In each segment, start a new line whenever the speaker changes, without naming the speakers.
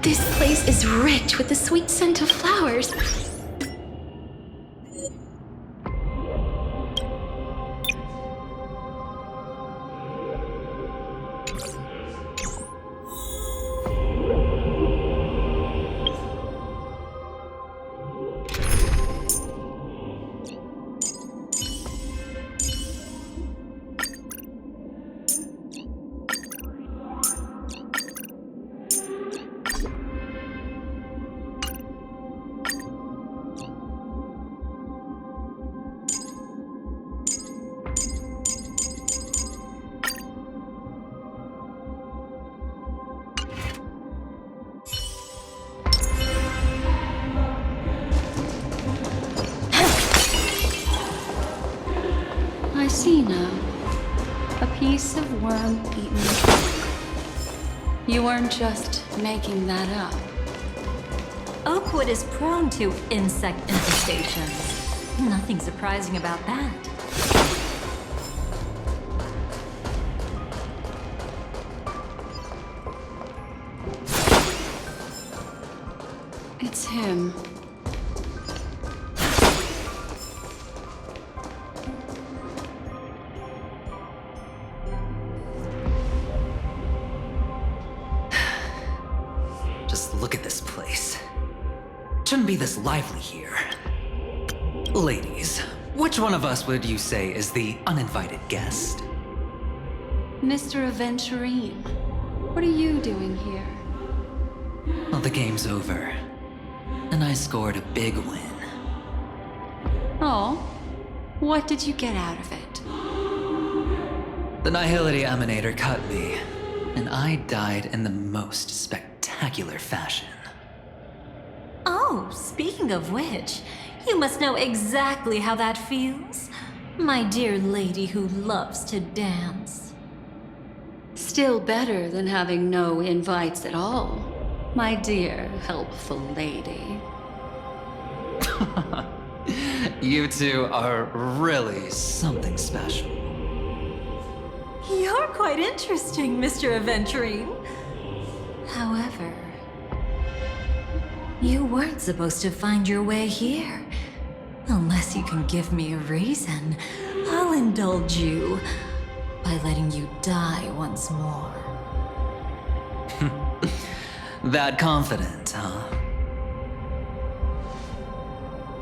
This place is rich with the sweet scent of flowers. I see now. A piece of worm-eaten trunk. You weren't just making that up.
Oakwood is prone to insect infestations. Nothing surprising about that.
It's him.
Just look at this place. Shouldn't be this lively here. Ladies, which one of us would you say is the uninvited guest?
Mr. Aventurine, what are you doing here?
Well, the game's over. And I scored a big win.
Oh, what did you get out of it?
The Nihility Emanator cut me, and I died in the most spectacular fashion.
Oh, speaking of which, you must know exactly how that feels. My dear lady who loves to dance.
Still better than having no invites at all, my dear helpful lady.
You two are really something special.
You're quite interesting, Mr. Aventurine. However, you weren't supposed to find your way here. Unless you can give me a reason, I'll indulge you by letting you die once more.
That confident, huh?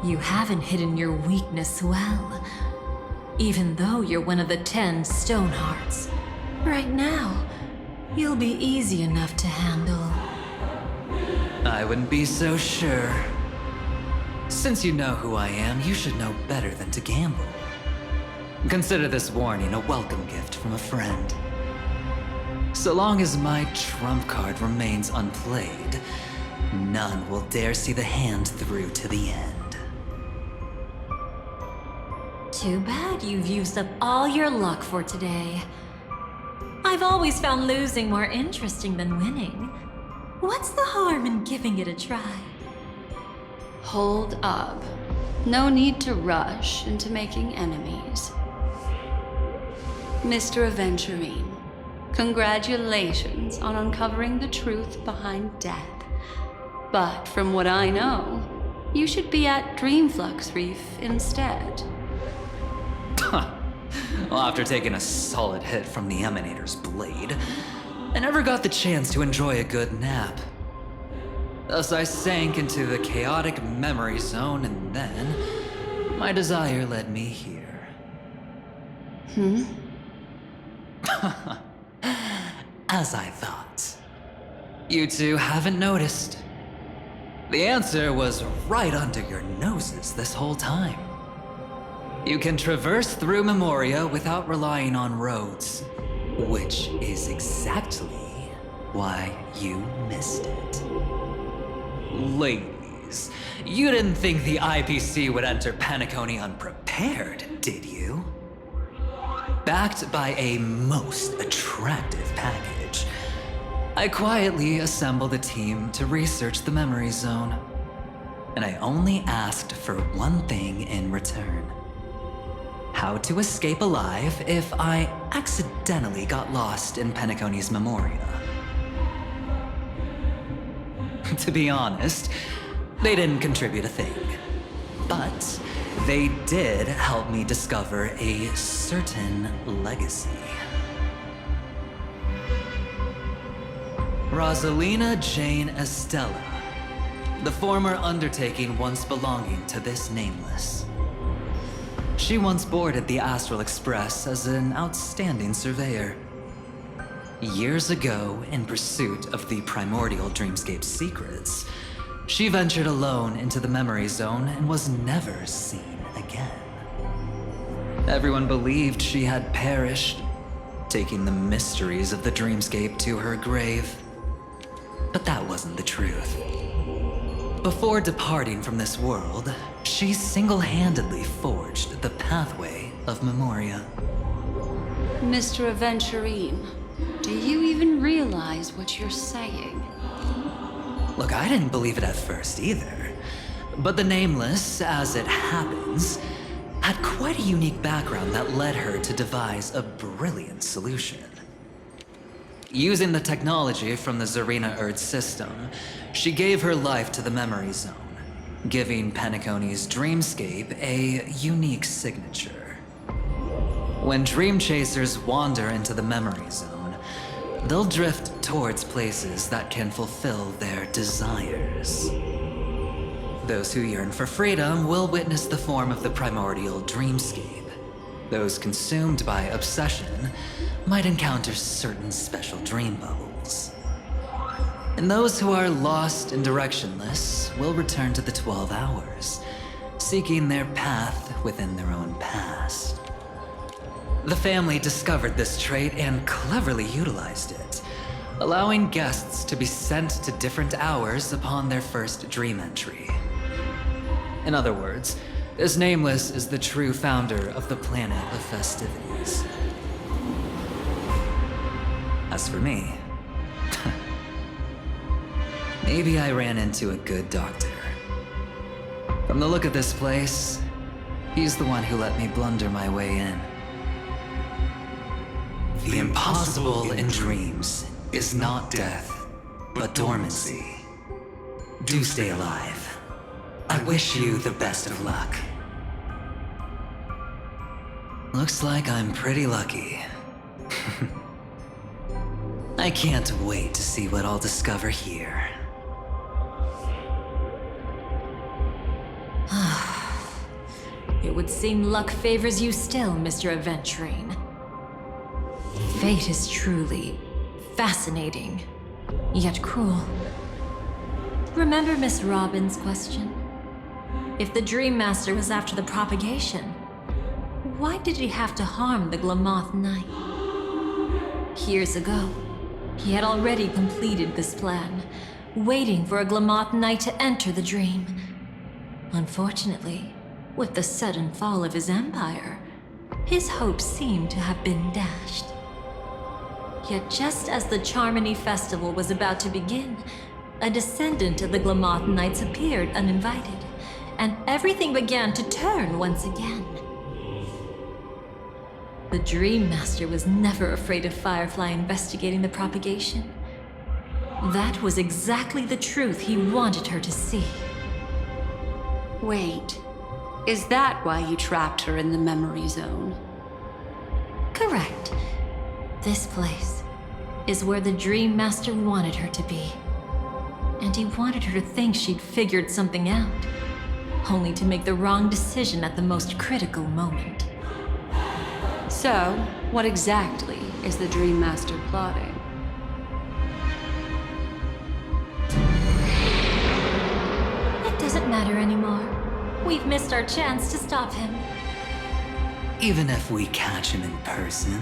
You haven't hidden your weakness well, even though you're one of the 10 Stonehearts. Right now, you'll be easy enough to handle.
I wouldn't be so sure. Since you know who I am, you should know better than to gamble. Consider this warning a welcome gift from a friend. So long as my trump card remains unplayed, none will dare see the hand through to the end.
Too bad you've used up all your luck for today. I've always found losing more interesting than winning. What's the harm in giving it a try?
Hold up. No need to rush into making enemies. Mr. Aventurine, congratulations on uncovering the truth behind death. But from what I know, you should be at Dreamflux Reef instead.
Well, after taking a solid hit from the Emanator's blade, I never got the chance to enjoy a good nap. Thus I sank into the chaotic memory zone, and then my desire led me here. As I thought. You two haven't noticed. The answer was right under your noses this whole time. You can traverse through Memoria without relying on roads, which is exactly why you missed it. Ladies, you didn't think the IPC would enter Penacony unprepared, did you? Backed by a most attractive package, I quietly assembled a team to research the memory zone. And I only asked for one thing in return. How to escape alive if I accidentally got lost in Penacony's Memoria. To be honest, they didn't contribute a thing. But they did help me discover a certain legacy. Rosalina Jane Estella, the former undertaking once belonging to this Nameless. She once boarded the Astral Express as an outstanding surveyor. Years ago, in pursuit of the primordial dreamscape secrets, she ventured alone into the memory zone and was never seen again. Everyone believed she had perished, taking the mysteries of the dreamscape to her grave. But that wasn't the truth. Before departing from this world, she single-handedly forged the pathway of Memoria.
Mr. Aventurine, do you even realize what you're saying?
Look, I didn't believe it at first either. But the Nameless, as it happens, had quite a unique background that led her to devise a brilliant solution. Using the technology from the Zarina Erd system, she gave her life to the memory zone, giving Penacony's dreamscape a unique signature. When dream chasers wander into the memory zone, they'll drift towards places that can fulfill their desires. Those who yearn for freedom will witness the form of the primordial dreamscape. Those consumed by obsession might encounter certain special dream bubbles. And those who are lost and directionless will return to the 12 hours, seeking their path within their own past. The family discovered this trait and cleverly utilized it, allowing guests to be sent to different hours upon their first dream entry. In other words, this Nameless is the true founder of the planet of festivities. As for me, maybe I ran into a good doctor. From the look of this place, he's the one who let me blunder my way in. The impossible in dreams is not death, but dormancy. Do stay alive. I wish you the best of luck. Looks like I'm pretty lucky. I can't wait to see what I'll discover here.
It would seem luck favors you still, Mr. Aventurine. Fate is truly fascinating, yet cruel. Remember Miss Robin's question? If the Dream Master was after the propagation, why did he have to harm the Glamoth Knight? Years ago, he had already completed this plan, waiting for a Glamoth Knight to enter the dream. Unfortunately, with the sudden fall of his empire, his hopes seemed to have been dashed. Yet just as the Charmony Festival was about to begin, a descendant of the Glamoth Knights appeared uninvited, and everything began to turn once again. The Dream Master was never afraid of Firefly investigating the propagation. That was exactly the truth he wanted her to see.
Wait, is that why you trapped her in the memory zone?
Correct. This place is where the Dream Master wanted her to be. And he wanted her to think she'd figured something out, only to make the wrong decision at the most critical moment.
So, what exactly is the Dream Master plotting?
It doesn't matter anymore. We've missed our chance to stop him.
Even if we catch him in person?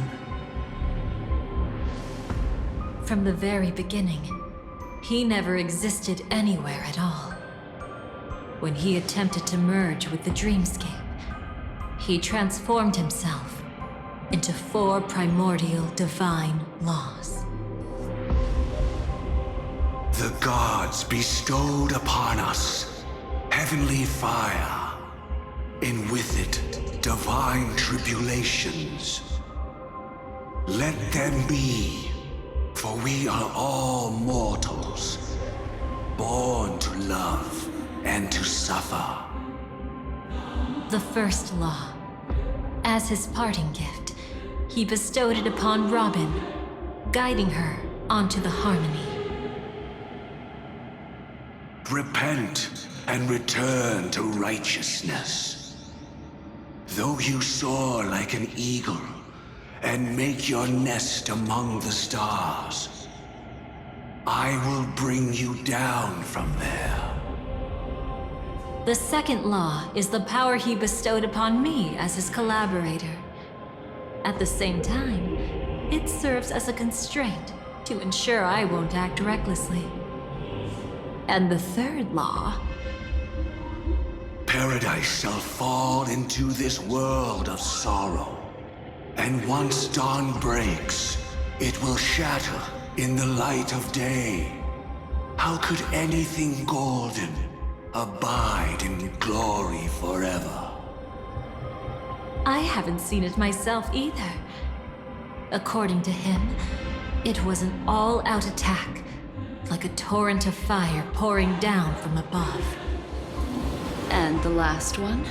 From the very beginning, he never existed anywhere at all. When he attempted to merge with the dreamscape, he transformed himself into 4 primordial divine laws.
The gods bestowed upon us heavenly fire, and with it, divine tribulations. Let them be, for we are all mortals. born to love and to suffer.
The first law. As his parting gift, he bestowed it upon Robin, guiding her onto the harmony.
Repent and return to righteousness. Though you soar like an eagle and make your nest among the stars, I will bring you down from there.
The second law is the power he bestowed upon me as his collaborator. At the same time, it serves as a constraint to ensure I won't act recklessly. And the third law...
Paradise shall fall into this world of sorrow. And once dawn breaks, it will shatter in the light of day. How could anything golden abide in glory forever?
I haven't seen it myself either. According to him, it was an all-out attack, like a torrent of fire pouring down from above.
And the last one?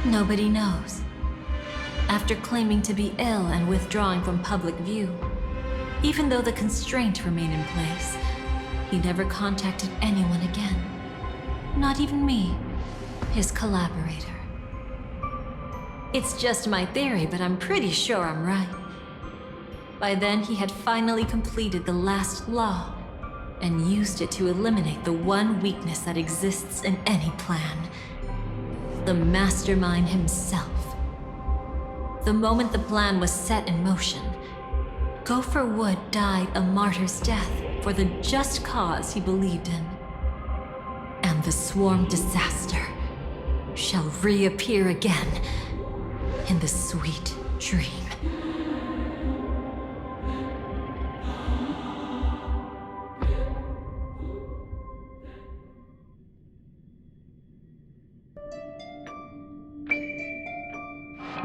Nobody knows. After claiming to be ill and withdrawing from public view, even though the constraint remained in place, he never contacted anyone again. Not even me, his collaborator. It's just my theory, but I'm pretty sure I'm right. By then, he had finally completed the last law and used it to eliminate the one weakness that exists in any plan. The mastermind himself. The moment the plan was set in motion, Gopher Wood died a martyr's death for the just cause he believed in. And the swarm disaster shall reappear again in the sweet dream.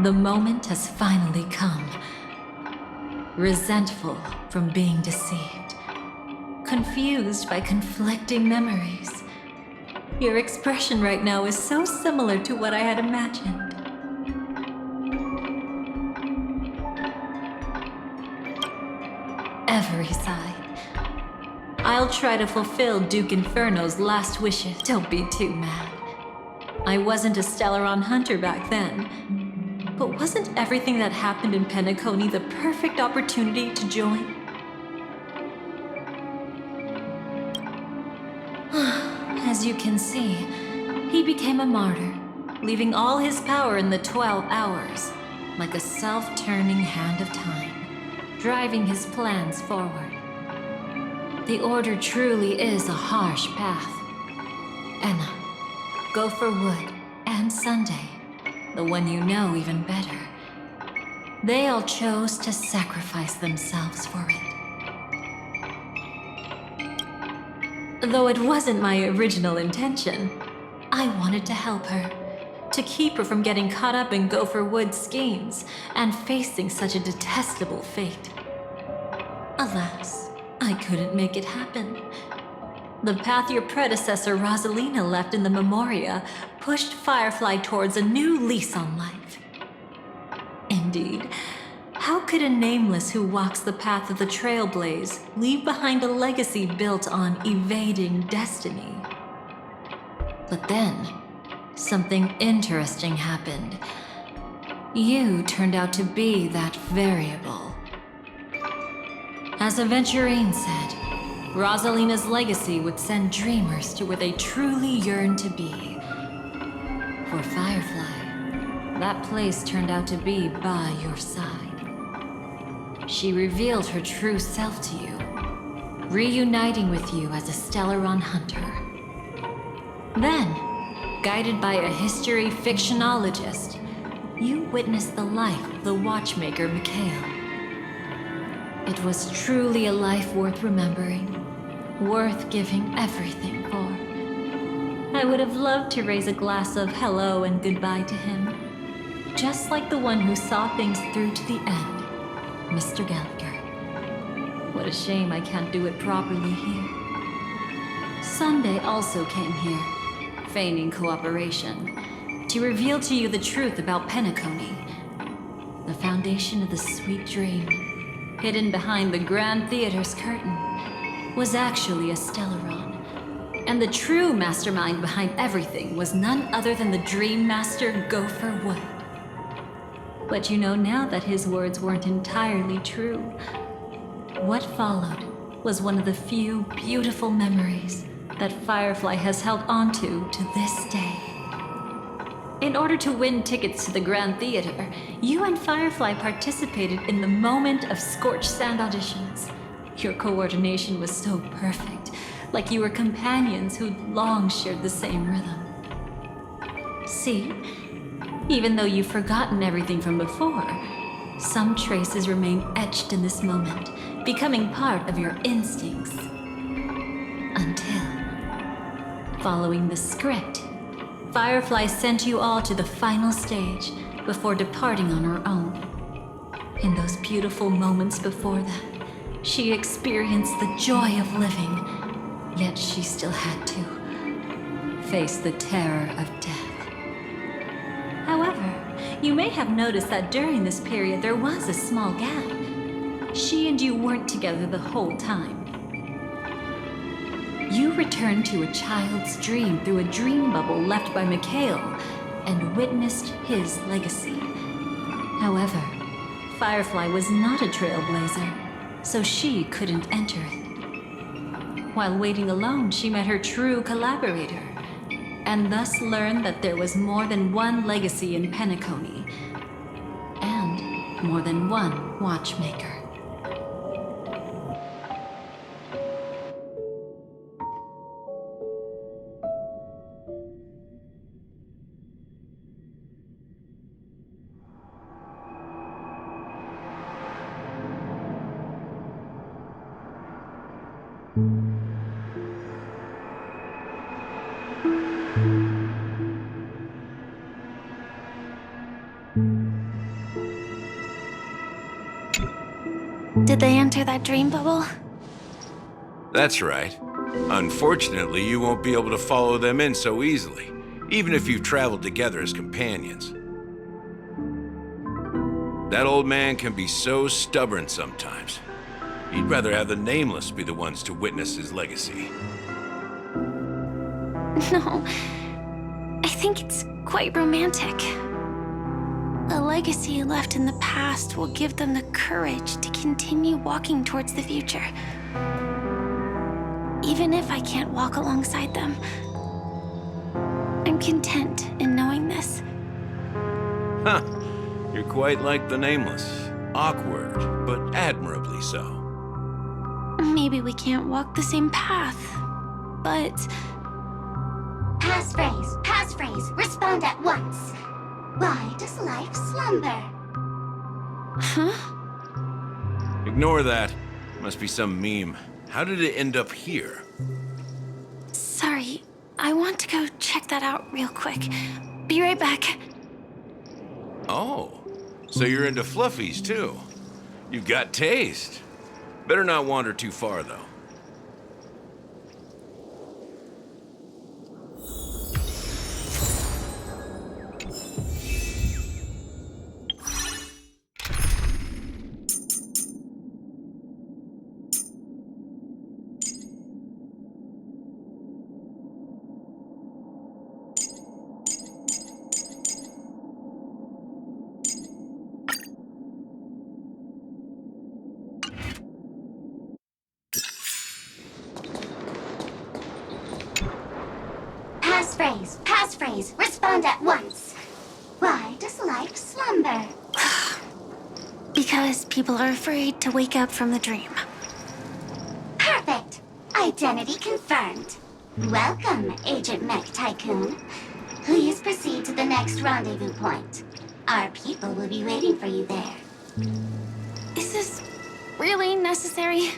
The moment has finally come. Resentful from being deceived. Confused by conflicting memories. Your expression right now is so similar to what I had imagined. Every side. I'll try to fulfill Duke Inferno's last wishes. Don't be too mad. I wasn't a Stellaron hunter back then. But wasn't everything that happened in Penacony the perfect opportunity to join? As you can see, he became a martyr, leaving all his power in the 12 hours, like a self-turning hand of time, driving his plans forward. The Order truly is a harsh path. Enna, Gopher Wood, and Sunday, the one you know even better. They all chose to sacrifice themselves for it. Though it wasn't my original intention, I wanted to help her, to keep her from getting caught up in Gopher Wood's schemes and facing such a detestable fate. Alas, I couldn't make it happen. The path your predecessor Rosalina left in the Memoria pushed Firefly towards a new lease on life. Indeed, how could a nameless who walks the path of the Trailblaze leave behind a legacy built on evading destiny? But then, something interesting happened. You turned out to be that variable. As Aventurine said, Rosalina's legacy would send dreamers to where they truly yearn to be. For Firefly, that place turned out to be by your side. She revealed her true self to you, reuniting with you as a Stellaron hunter. Then, guided by a history fictionologist, you witnessed the life of the watchmaker Mikhail. It was truly a life worth remembering, worth giving everything for. I would have loved to raise a glass of hello and goodbye to him, just like the one who saw things through to the end, Mr. Gallagher. What a shame I can't do it properly here. Sunday also came here, feigning cooperation, to reveal to you the truth about Penacony, the foundation of the sweet dream, hidden behind the Grand Theater's curtain, was actually a Stellaron. And the true mastermind behind everything was none other than the Dream Master Gopher Wood. But you know now that his words weren't entirely true. What followed was one of the few beautiful memories that Firefly has held onto to this day. In order to win tickets to the Grand Theater, you and Firefly participated in the moment of scorched sand auditions. Your coordination was so perfect, like you were companions who'd long shared the same rhythm. See? Even though you've forgotten everything from before, some traces remain etched in this moment, becoming part of your instincts. Until, following the script, Firefly sent you all to the final stage before departing on her own. In those beautiful moments before that, she experienced the joy of living, yet she still had to face the terror of death. However, you may have noticed that during this period there was a small gap. She and you weren't together the whole time. You returned to a child's dream through a dream bubble left by Mikhail and witnessed his legacy. However, Firefly was not a trailblazer, so she couldn't enter it. While waiting alone, she met her true collaborator, and thus learned that there was more than one legacy in Penacony, and more than one watchmaker.
Did they enter that dream bubble?
That's right. Unfortunately, you won't be able to follow them in so easily, even if you've traveled together as companions. That old man can be so stubborn sometimes. He'd rather have the Nameless be the ones to witness his legacy.
No, I think it's quite romantic. A legacy left in the past will give them the courage to continue walking towards the future. Even if I can't walk alongside them, I'm content in knowing this.
Huh. You're quite like the Nameless. Awkward, but admirably so.
Maybe we can't walk the same path, but...
Passphrase, respond at once. Why does life slumber?
Huh?
Ignore that. Must be some meme. How did it end up here?
Sorry, I want to go check that out real quick. Be right back.
Oh, so you're into fluffies too. You've got taste. Better not wander too far though.
Passphrase, respond at once. Why does life slumber?
Because people are afraid to wake up from the dream.
Perfect. Identity confirmed. Welcome, Agent Mech Tycoon. Please proceed to the next rendezvous point. Our people will be waiting for you there.
Is this really necessary?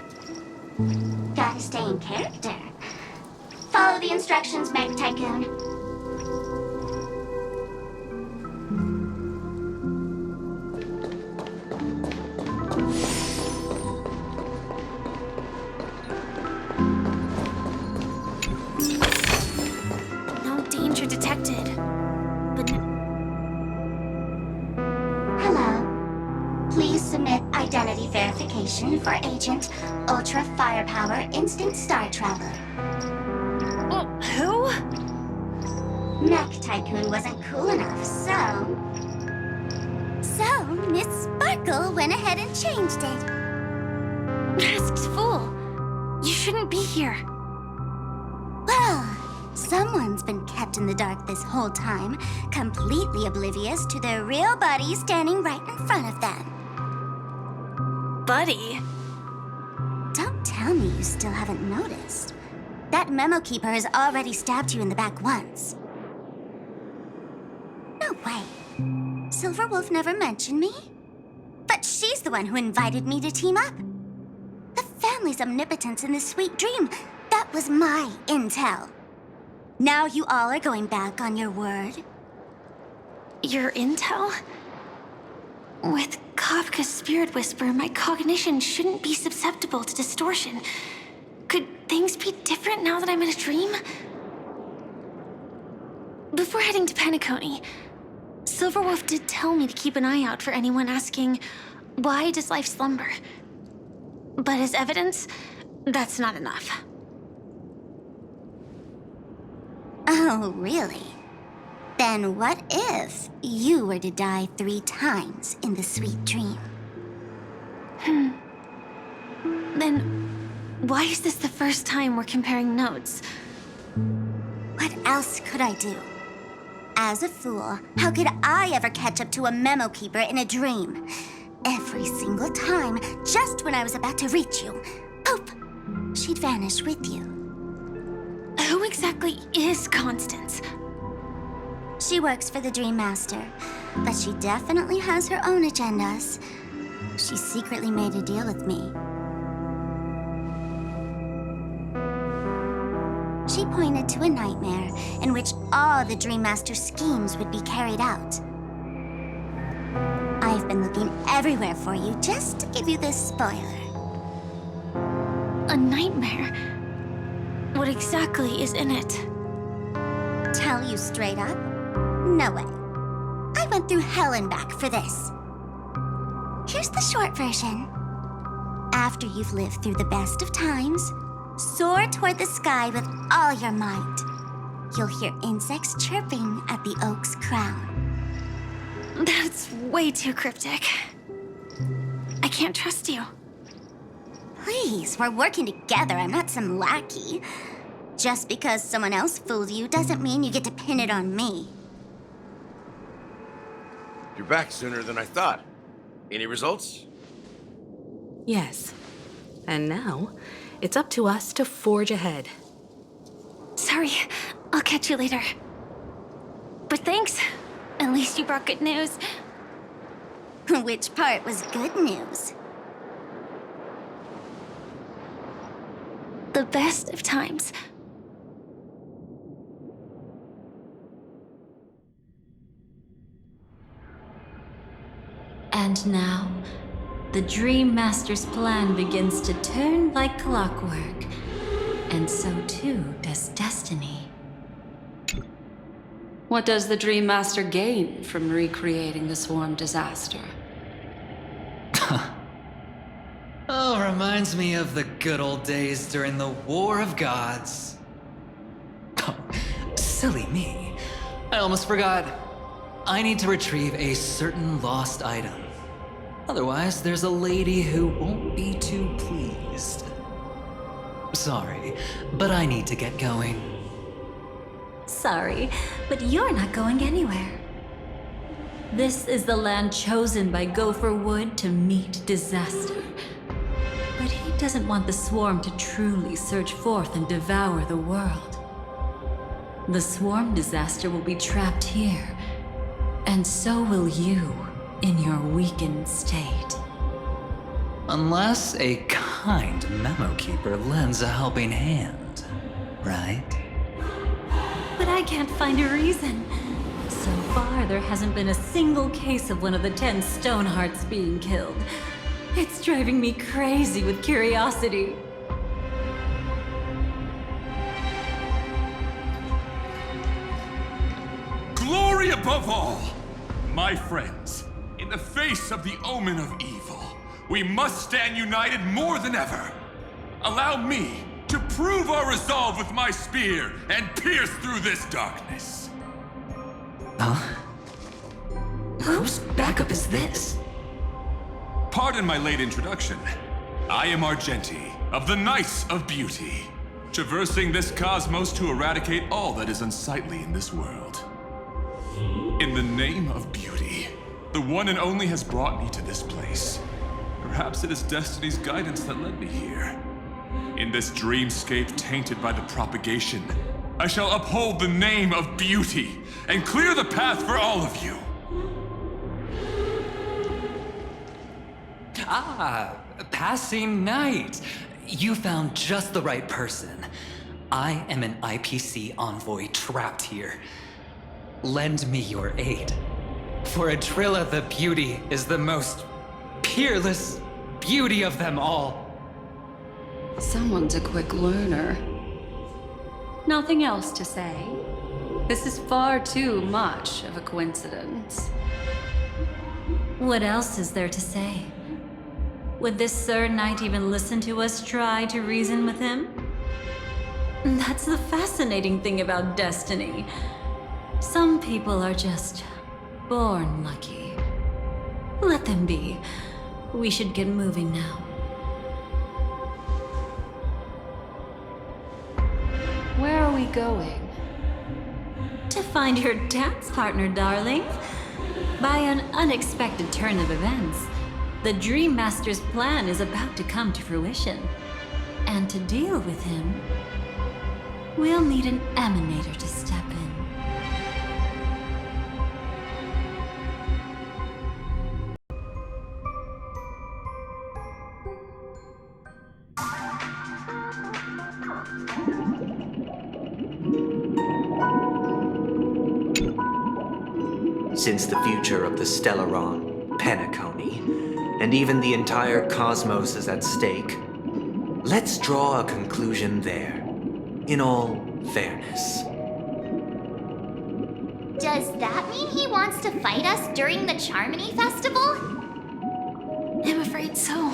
Gotta stay in character. Follow the instructions, Mech Tycoon.
signature detected. But
Hello. Please submit identity verification for Agent Ultra Firepower Instant Star Traveler.
who?
Mech Tycoon wasn't cool enough, so... So, Miss Sparkle went ahead and changed it.
Masked fool. You shouldn't be here.
Well, someone's been kept in the dark this whole time, completely oblivious to their real buddy standing right in front of them.
Buddy.
Don't tell me you still haven't noticed. That memo keeper has already stabbed you in the back once. No way. Silverwolf never mentioned me? But she's the one who invited me to team up. The family's omnipotence in this sweet dream, that was my intel. Now you all are going back on your word?
Your intel? With Kafka's spirit whisper, my cognition shouldn't be susceptible to distortion. Could things be different now that I'm in a dream? Before heading to Penacony, Silverwolf did tell me to keep an eye out for anyone asking, why does life slumber? But as evidence, that's not enough.
Oh, really? Then what if you were to die 3 times in the sweet dream?
Then, why is this the first time we're comparing notes?
What else could I do? As a fool, how could I ever catch up to a memo keeper in a dream? Every single time, just when I was about to reach you, poof, she'd vanish with you.
Who exactly is Constance?
She works for the Dream Master, but she definitely has her own agendas. She secretly made a deal with me. She pointed to a nightmare in which all the Dream Master's schemes would be carried out. I've been looking everywhere for you just to give you this spoiler.
A nightmare? What exactly is in it?
Tell you straight up? No way. I went through hell and back for this. Here's the short version. After you've lived through the best of times, soar toward the sky with all your might. You'll hear insects chirping at the oak's crown.
That's way too cryptic. I can't trust you.
Please, we're working together. I'm not some lackey. Just because someone else fooled you doesn't mean you get to pin it on me.
You're back sooner than I thought. Any results?
Yes. And now, it's up to us to forge ahead.
Sorry, I'll catch you later. But thanks. At least you brought good news.
Which part was good news?
The best of times.
And now, the Dream Master's plan begins to turn like clockwork. And so too does destiny.
What does the Dream Master gain from recreating the swarm disaster?
Oh, reminds me of the good old days during the War of Gods. Oh, silly me. I almost forgot. I need to retrieve a certain lost item. Otherwise, there's a lady who won't be too pleased. Sorry, but I need to get going.
Sorry, but you're not going anywhere. This is the land chosen by Gopher Wood to meet disaster. But he doesn't want the swarm to truly surge forth and devour the world. The swarm disaster will be trapped here, and so will you in your weakened state.
Unless a kind memo keeper lends a helping hand, right?
But I can't find a reason. So far, there hasn't been a single case of one of the 10 Stonehearts being killed. It's driving me crazy with curiosity.
above all, my friends, in the face of the omen of evil, we must stand united more than ever. Allow me to prove our resolve with my spear and pierce through this darkness.
Huh? Whose backup is this?
Pardon my late introduction. I am Argenti, of the Knights of Beauty, traversing this cosmos to eradicate all that is unsightly in this world. In the name of beauty, the one and only has brought me to this place. Perhaps it is destiny's guidance that led me here. In this dreamscape tainted by the propagation, I shall uphold the name of beauty and clear the path for all of you.
Ah, passing knight. You found just the right person. I am an IPC envoy trapped here. Lend me your aid. For Adrilla the Beauty is the most peerless beauty of them all.
Someone's a quick learner. Nothing else to say. This is far too much of a coincidence.
What else is there to say? Would this Sir Knight even listen to us try to reason with him? That's the fascinating thing about destiny. Some people are just born lucky. Let them be. We should get moving now.
Where are we going?
To find your dance partner, darling. By an unexpected turn of events, the Dream Master's plan is about to come to fruition. And to deal with him, we'll need an emanator to step in.
Since the future of the Stellaron, Penacony, and even the entire cosmos is at stake, let's draw a conclusion there, in all fairness.
Does that mean he wants to fight us during the Charmony Festival?
I'm afraid so.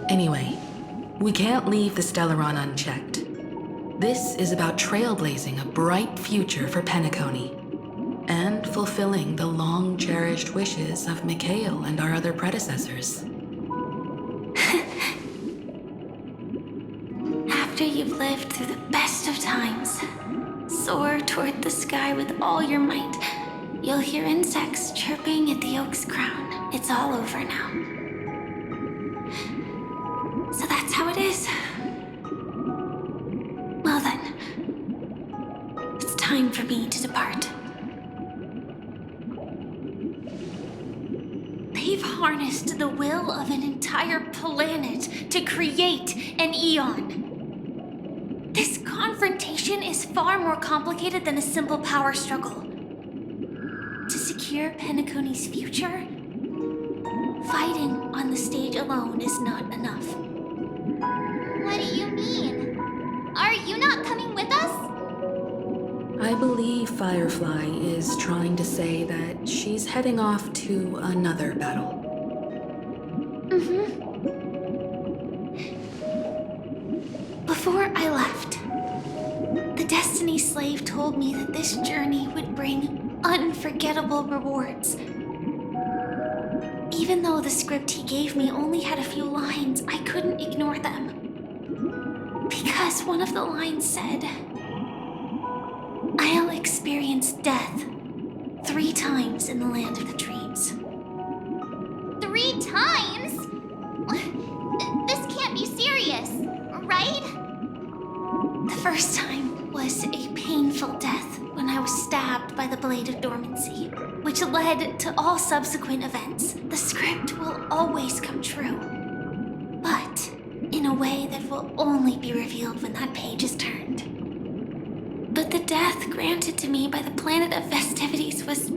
Anyway, we can't leave the Stellaron unchecked. This is about trailblazing a bright future for Penacony, and fulfilling the long-cherished wishes of Mikhail and our other predecessors.
After you've lived through the best of times, soar toward the sky with all your might. You'll hear insects chirping at the oak's crown. It's all over now. So that's how it is. Well then, it's time for me to depart. They've harnessed the will of an entire planet to create an eon. This confrontation is far more complicated than a simple power struggle. To secure Penacony's future, fighting on the stage alone is not enough.
What do you mean? Are you not coming with us?
I believe Firefly is trying to say that she's heading off to another battle.
Before I left, the Destiny Slave told me that this journey would bring unforgettable rewards. Even though the script he gave me only had a few lines, I couldn't ignore them. Because one of the lines said, "I'll experience death 3 times in the land of the dreams."
3 times? This can't be serious, right?
The first time was a painful death when I was stabbed by the Blade of Dormancy, which led to all subsequent events. The script will always come true, but in a way that will only be revealed when that page is turned. But the death granted to me by the planet of festivities was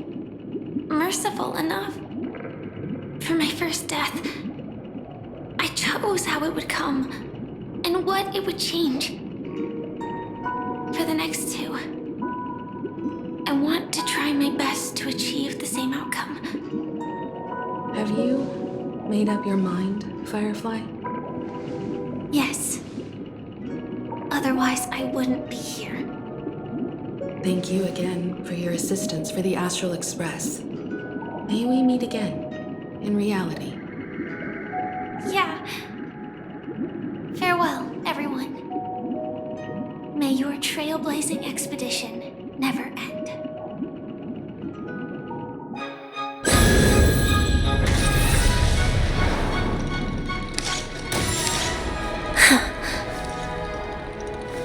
merciful enough. For my first death, I chose how it would come and what it would change. For the next 2, I want to try my to achieve the same outcome.
Have you made up your mind, Firefly?
Yes. Otherwise, I wouldn't be here.
Thank you again for your assistance for the Astral Express. May we meet again, in reality.
Yeah. Farewell, everyone. May your trailblazing expedition never end.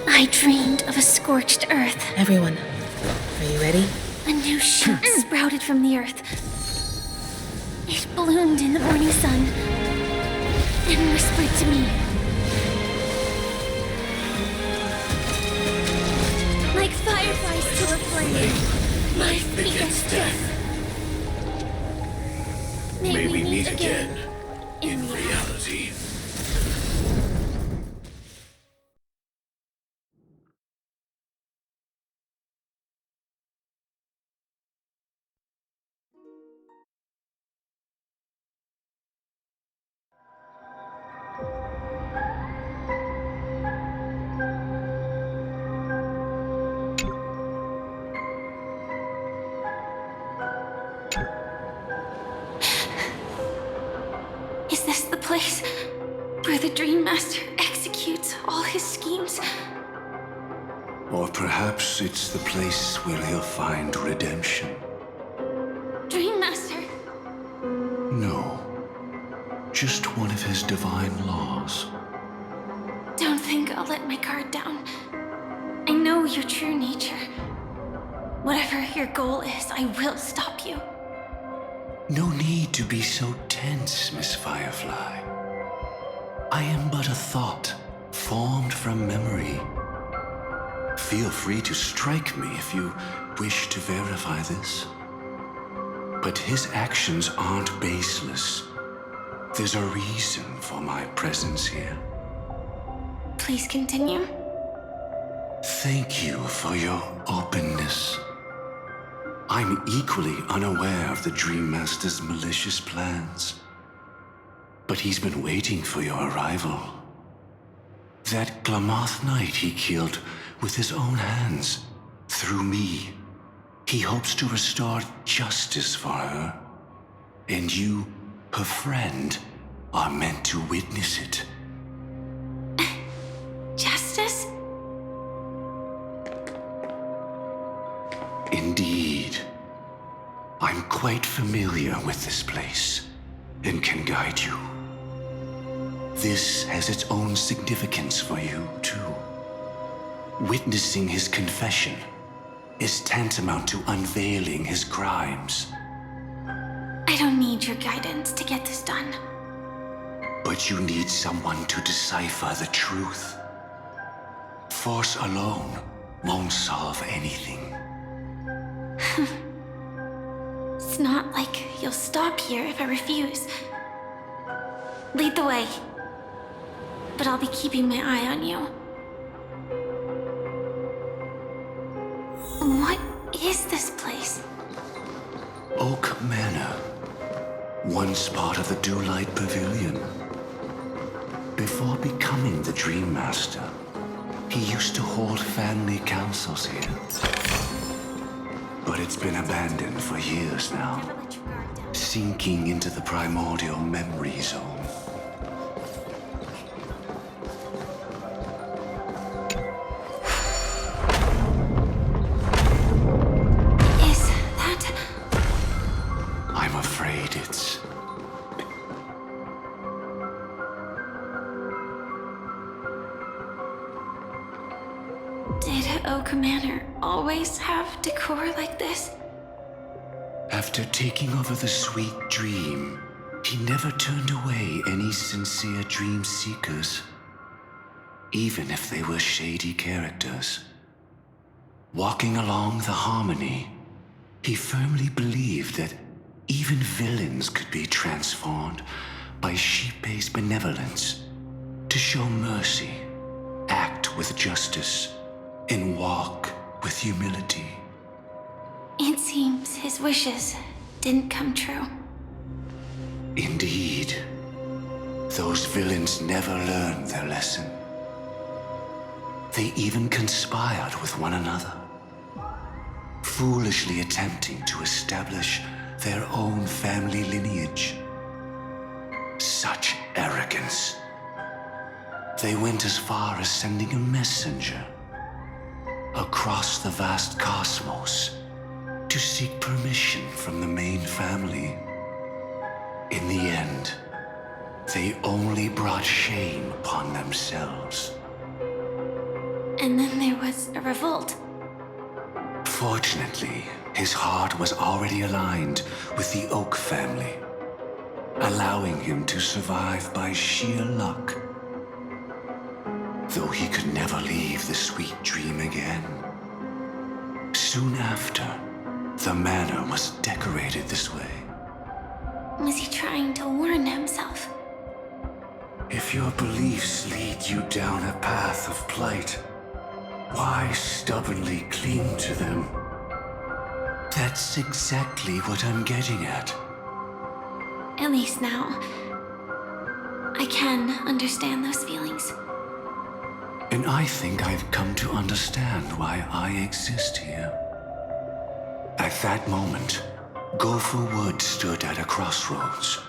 I dreamed of a scorched earth.
Everyone, are you ready?
A new shoot sprouted from the earth. It bloomed in the morning sun and whispered to me. Like fireflies to a flame, life begets death. May we meet again in reality. Is this the place where the Dream Master executes all his schemes?
Or perhaps it's the place where he'll find redemption.
Dream Master?
No. Just one of his divine laws.
Don't think I'll let my guard down. I know your true nature. Whatever your goal is, I will stop you.
No need to be so tense, Miss Firefly. I am but a thought, formed from memory. Feel free to strike me if you wish to verify this. But his actions aren't baseless. There's a reason for my presence here.
Please continue.
Thank you for your openness. I'm equally unaware of the Dream Master's malicious plans. But he's been waiting for your arrival. That Glamoth Knight he killed with his own hands, through me. He hopes to restore justice for her. And you, her friend, are meant to witness it.
Justice?
Indeed. I'm quite familiar with this place and can guide you. This has its own significance for you, too. Witnessing his confession is tantamount to unveiling his crimes.
I don't need your guidance to get this done.
But you need someone to decipher the truth. Force alone won't solve anything.
It's not like you'll stop here if I refuse. Lead the way. But I'll be keeping my eye on you. What is this place?
Oak Manor. Once part of the Dewlight Pavilion. Before becoming the Dream Master, he used to hold family councils here. But it's been abandoned for years now, sinking into the primordial memory zone.
Is that...
I'm afraid it's...
Did Oak Manor always have decor like this?
After taking over the sweet dream, he never turned away any sincere dream seekers, even if they were shady characters. Walking along the harmony, he firmly believed that even villains could be transformed by sheep-based benevolence to show mercy, act with justice, and walk with humility.
It seems his wishes didn't come true.
Indeed. Those villains never learned their lesson. They even conspired with one another, foolishly attempting to establish their own family lineage. Such arrogance. They went as far as sending a messenger across the vast cosmos to seek permission from the main family. In the end, they only brought shame upon themselves.
And then there was a revolt.
Fortunately, his heart was already aligned with the Oak family, allowing him to survive by sheer luck. Though he could never leave the sweet dream again. Soon after, the manor was decorated this way.
Was he trying to warn himself?
If your beliefs lead you down a path of plight, why stubbornly cling to them? That's exactly what I'm getting at.
At least now, I can understand those feelings.
And I think I've come to understand why I exist here. At that moment, Gopher Wood stood at a crossroads,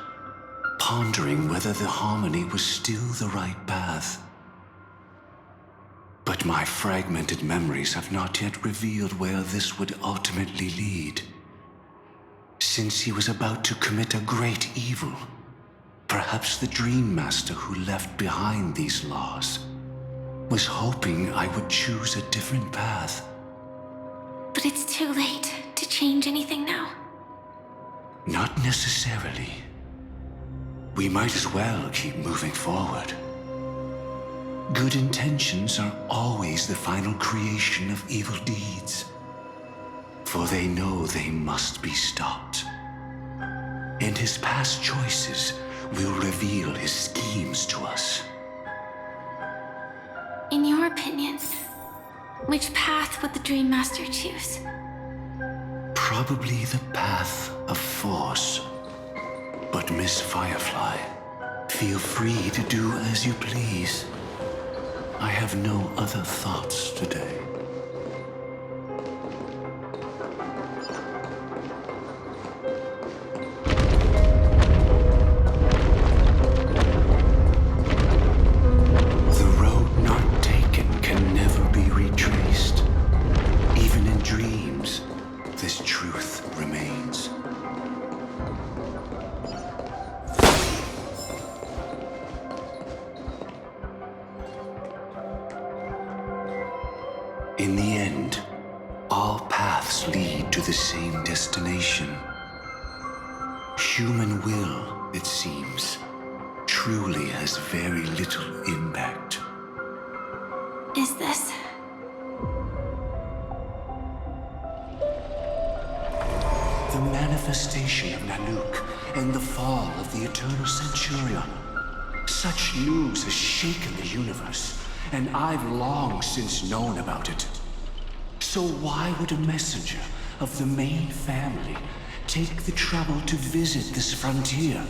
pondering whether the harmony was still the right path. But my fragmented memories have not yet revealed where this would ultimately lead. Since he was about to commit a great evil, perhaps the Dream Master who left behind these laws was hoping I would choose a different path.
But it's too late to change anything now.
Not necessarily. We might as well keep moving forward. Good intentions are always the final creation of evil deeds, for they know they must be stopped. And his past choices will reveal his schemes to us.
In your opinion, which path would the Dream Master choose?
Probably the path of force. But Miss Firefly, feel free to do as you please. I have no other thoughts today. The road not taken can never be retraced. Even in dreams, this truth remains. In the end, all paths lead to the same destination. Human will, it seems, truly has very little impact.
Is this?
The manifestation of Nanook and the fall of the Eternal Centurion. Such news has shaken the universe, and I've long since known about it. So why would a messenger of the main family take the trouble to visit this frontier?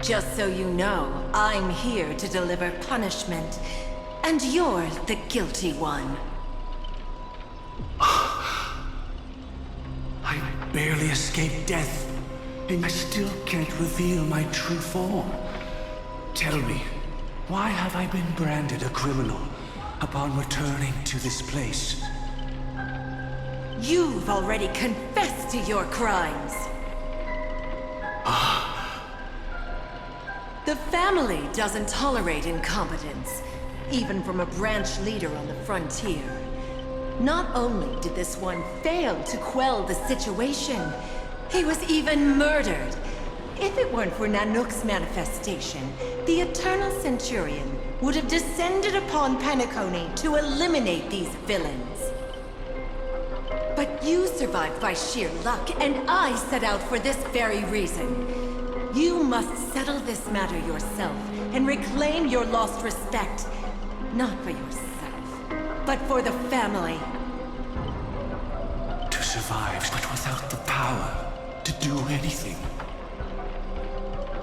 Just so you know, I'm here to deliver punishment, and you're the guilty one.
I barely escaped death, and I still can't reveal my true form. Tell me, why have I been branded a criminal upon returning to this place?
You've already confessed to your crimes. The family doesn't tolerate incompetence, even from a branch leader on the frontier. Not only did this one fail to quell the situation, he was even murdered. If it weren't for Nanook's manifestation, the Eternal Centurion would have descended upon Penacony to eliminate these villains. But you survived by sheer luck, and I set out for this very reason. You must settle this matter yourself and reclaim your lost respect. Not for yourself, but for the family.
To survived, but without the power to do anything.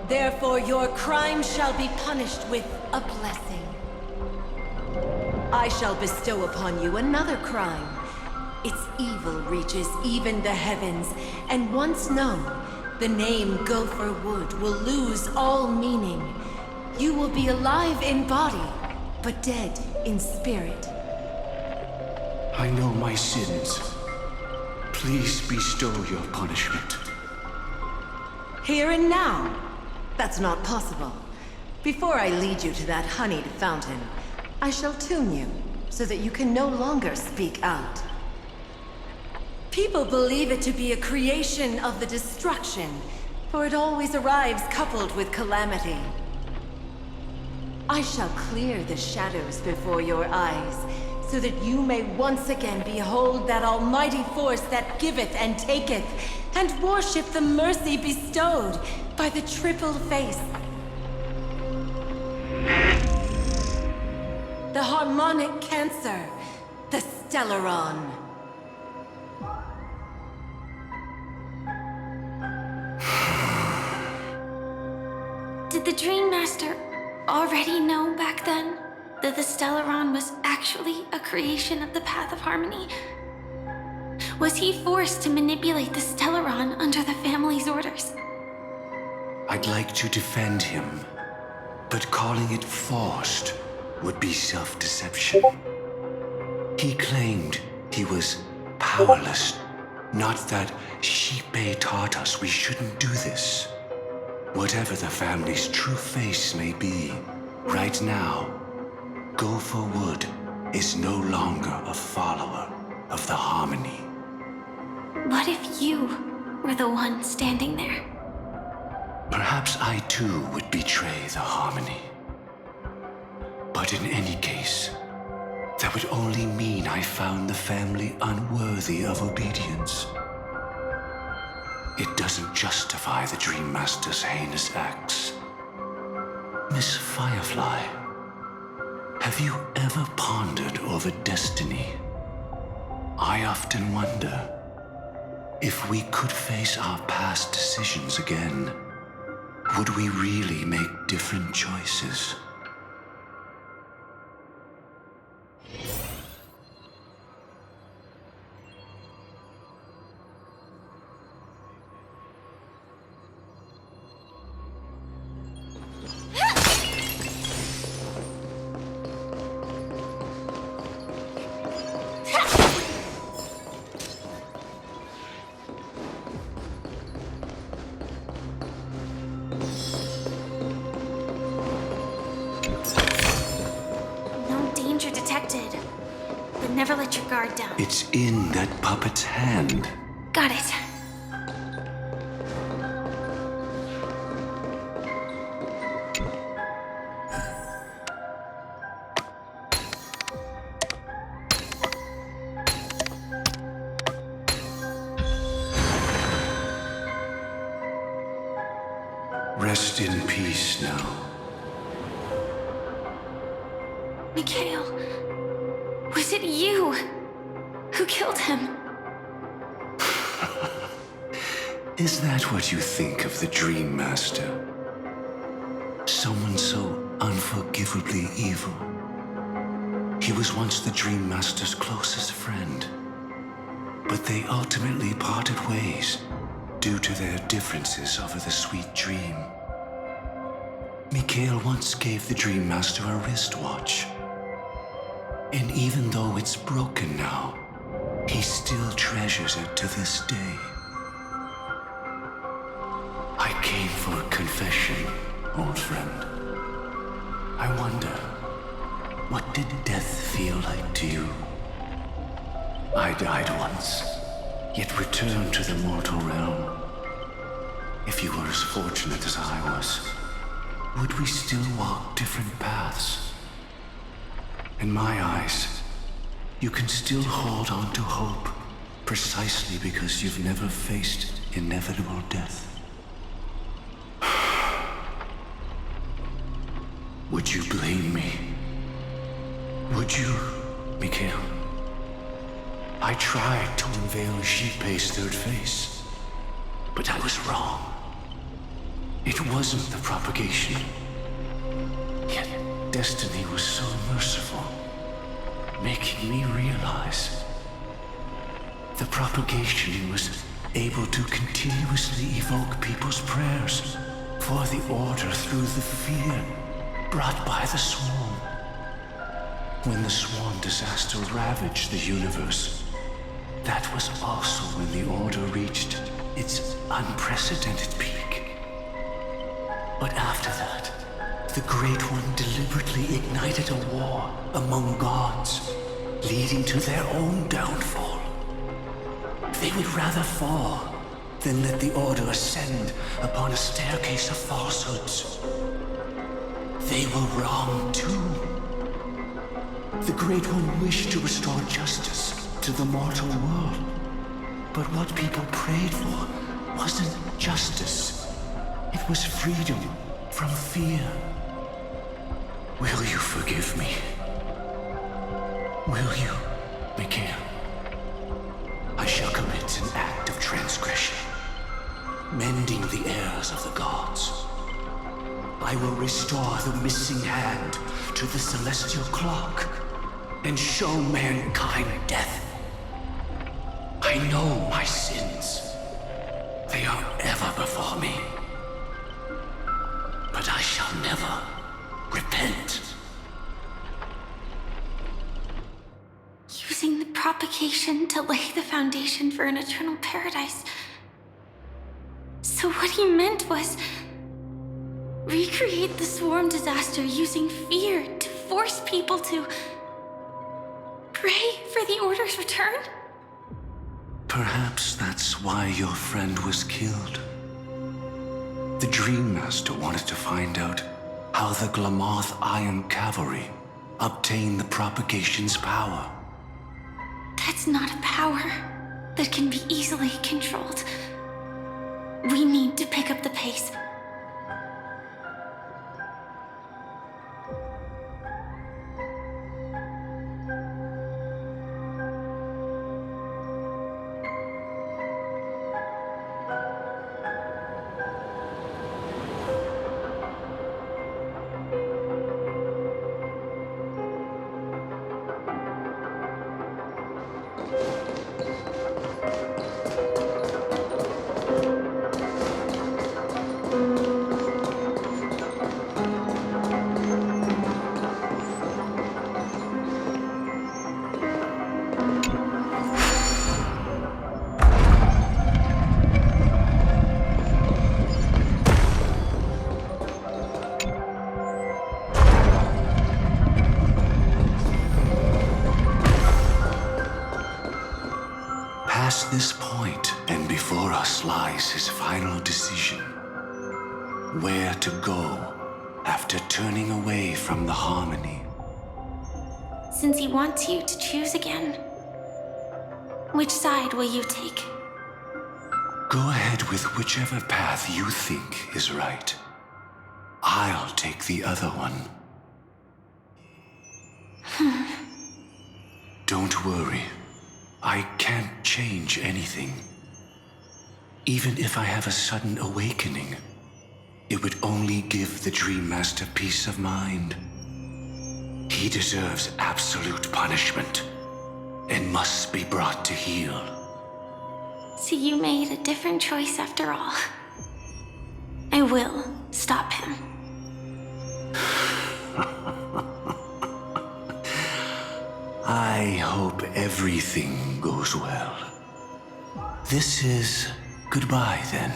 Therefore, your crime shall be punished with a blessing. I shall bestow upon you another crime. Its evil reaches even the heavens, and once known, the name Gopher Wood will lose all meaning. You will be alive in body, but dead in spirit.
I know my sins. Please bestow your punishment.
Here and now? That's not possible. Before I lead you to that honeyed fountain, I shall tune you so that you can no longer speak out. People believe it to be a creation of the destruction, for it always arrives coupled with calamity. I shall clear the shadows before your eyes, so that you may once again behold that almighty force that giveth and taketh, and worship the mercy bestowed by the triple face. The harmonic cancer, the Stellaron.
Did the Dream Master already know back then that the Stellaron was actually a creation of the Path of Harmony? Was he forced to manipulate the Stellaron under the family's orders?
I'd like to defend him, but calling it forced would be self-deception. He claimed he was powerless, not that Shipe taught us we shouldn't do this. Whatever the family's true face may be, right now, Gopher Wood is no longer a follower of the Harmony.
What if you were the one standing there?
Perhaps I too would betray the Harmony. But in any case, that would only mean I found the family unworthy of obedience. It doesn't justify the Dream Master's heinous acts. Miss Firefly, have you ever pondered over destiny? I often wonder if we could face our past decisions again, would we really make different choices?
Never let your guard down.
It's in that puppet's hand.
Got it.
Rest in peace now.
Mikhail, was it you who killed him?
Is that what you think of the Dream Master? Someone so unforgivably evil. He was once the Dream Master's closest friend, but they ultimately parted ways due to their differences over the sweet dream. Mikhail once gave the Dream Master a wristwatch. And even though it's broken now, he still treasures it to this day. I came for a confession, old friend. I wonder, what did death feel like to you? I died once, yet returned to the mortal realm. If you were as fortunate as I was, would we still walk different paths? In my eyes, you can still hold on to hope precisely because you've never faced inevitable death. Would you blame me? Would you, Mikhail? I tried to unveil Xipei's third face. But I was wrong. It wasn't the propagation. Yet destiny was so merciful, making me realize the propagation was able to continuously evoke people's prayers for the Order through the fear brought by the Swarm. When the Swarm disaster ravaged the universe, that was also when the Order reached its unprecedented peak. But after that, the Great One deliberately ignited a war among gods, leading to their own downfall. They would rather fall than let the Order ascend upon a staircase of falsehoods. They were wrong too. The Great One wished to restore justice to the mortal world. But what people prayed for wasn't justice. It was freedom from fear. Will you forgive me? Will you, Mikhail? I shall commit an act of transgression, mending the errors of the gods. I will restore the missing hand to the celestial clock and show mankind death. I know my sins. They are ever before me. But I shall never repent.
Using the propagation to lay the foundation for an eternal paradise. So what he meant was recreate the Swarm disaster using fear to force people to pray for the Order's return?
Perhaps that's why your friend was killed. The Dream Master wanted to find out how the Glamoth Iron Cavalry obtained the propagation's power.
That's not a power that can be easily controlled. We need to pick up the pace.
Past this point, and before us lies his final decision. Where to go after turning away from the harmony.
Since he wants you to choose again, which side will you take?
Go ahead with whichever path you think is right. I'll take the other one. Don't worry. I can't change anything. Even if I have a sudden awakening, it would only give the Dream Master peace of mind. He deserves absolute punishment and must be brought to heel.
So you made a different choice after all. I will stop him.
I hope everything goes well. This is goodbye, then.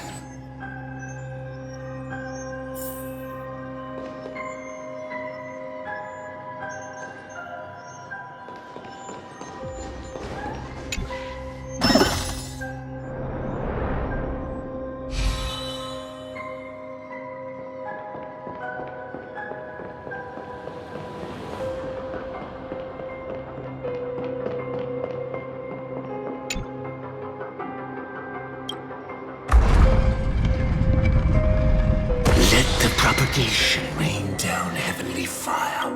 Propagation rain down heavenly fire.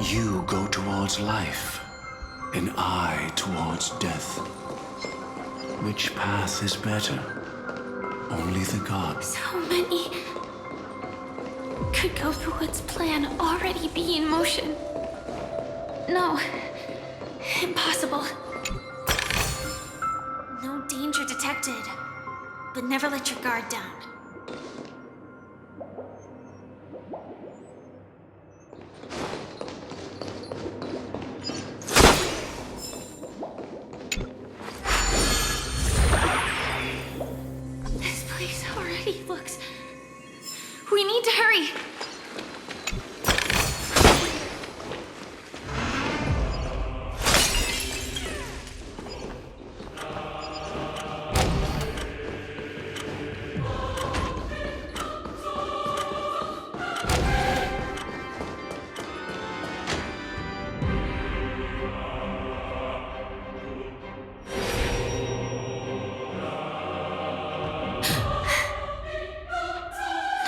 You go towards life, and I towards death. Which path is better? Only the gods.
So many. Could Gothwood's plan already be in motion? No. Impossible. No danger detected. But never let your guard down. This place already looks... We need to hurry!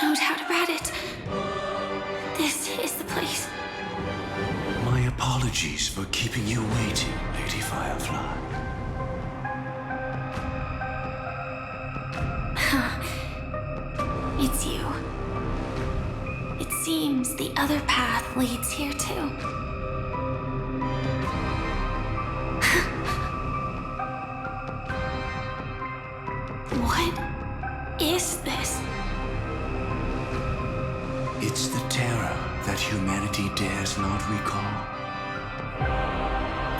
No doubt about it. This is the place.
My apologies for keeping you waiting, Lady Firefly.
It's you. It seems the other path leads here too. What is this?
It's the terror that humanity dares not recall.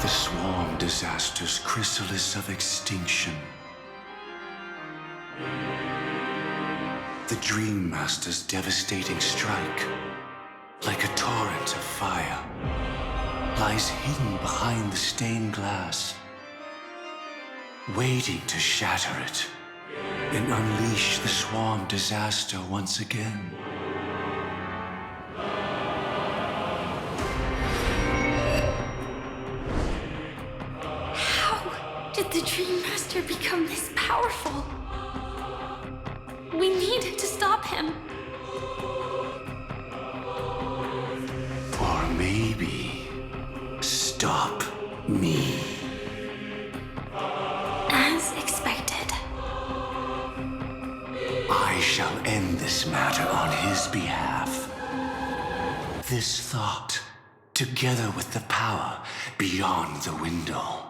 The swarm disaster's chrysalis of extinction. The Dream Master's devastating strike, like a torrent of fire, lies hidden behind the stained glass, waiting to shatter it and unleash the swarm disaster once again.
How did the Dream Master become this powerful? We need to stop him.
Or maybe stop me.
As expected.
I shall end this matter on his behalf. This thought, together with the power beyond the window,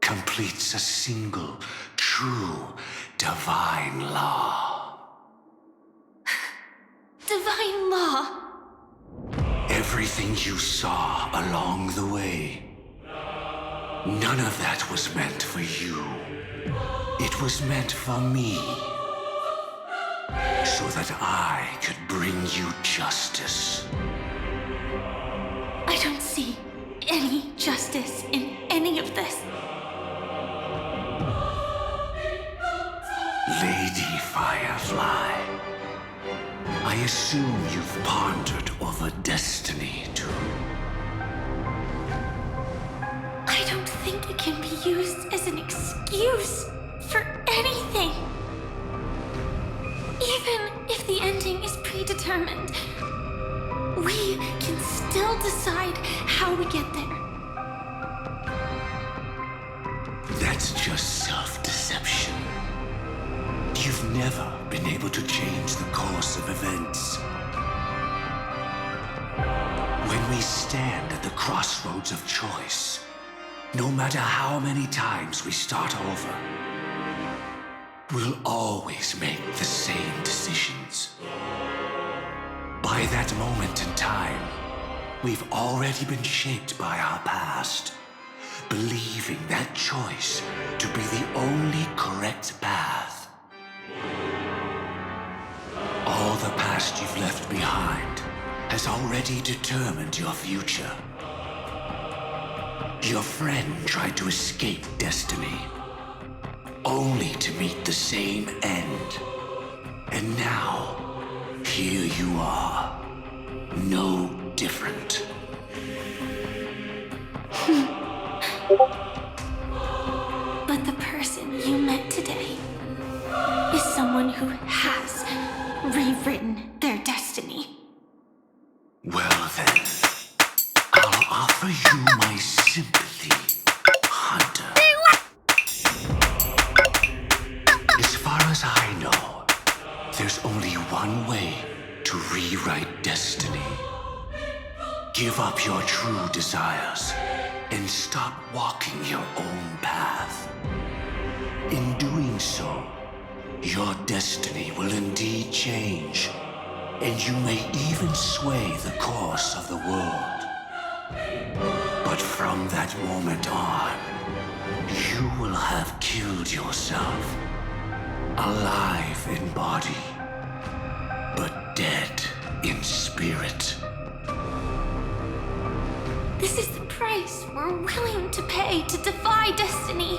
completes a single, true, divine law.
Divine law.
Everything you saw along the way, none of that was meant for you. It was meant for me. So that I could bring you justice.
I don't see any justice in any of this.
Lady Firefly, I assume you've pondered over destiny too.
I don't think it can be used as an excuse for anything. Even if the ending is predetermined, we can still decide how we get there.
That's just self-deception. You've never been able to change the course of events. When we stand at the crossroads of choice, no matter how many times we start over, we'll always make the same decisions. By that moment in time, we've already been shaped by our past, believing that choice to be the only correct path. All the past you've left behind has already determined your future. Your friend tried to escape destiny, only to meet the same end. And now, here you are, no different.
But the person you met today is someone who has rewritten their destiny.
Well then, I'll offer you my sympathy, Hunter. As far as I know, there's only one way to rewrite destiny. Give up your true desires and stop walking your own path. In doing so, your destiny will indeed change, and you may even sway the course of the world. But from that moment on, you will have killed yourself, alive in body, but dead in spirit.
This is the price we're willing to pay to defy destiny.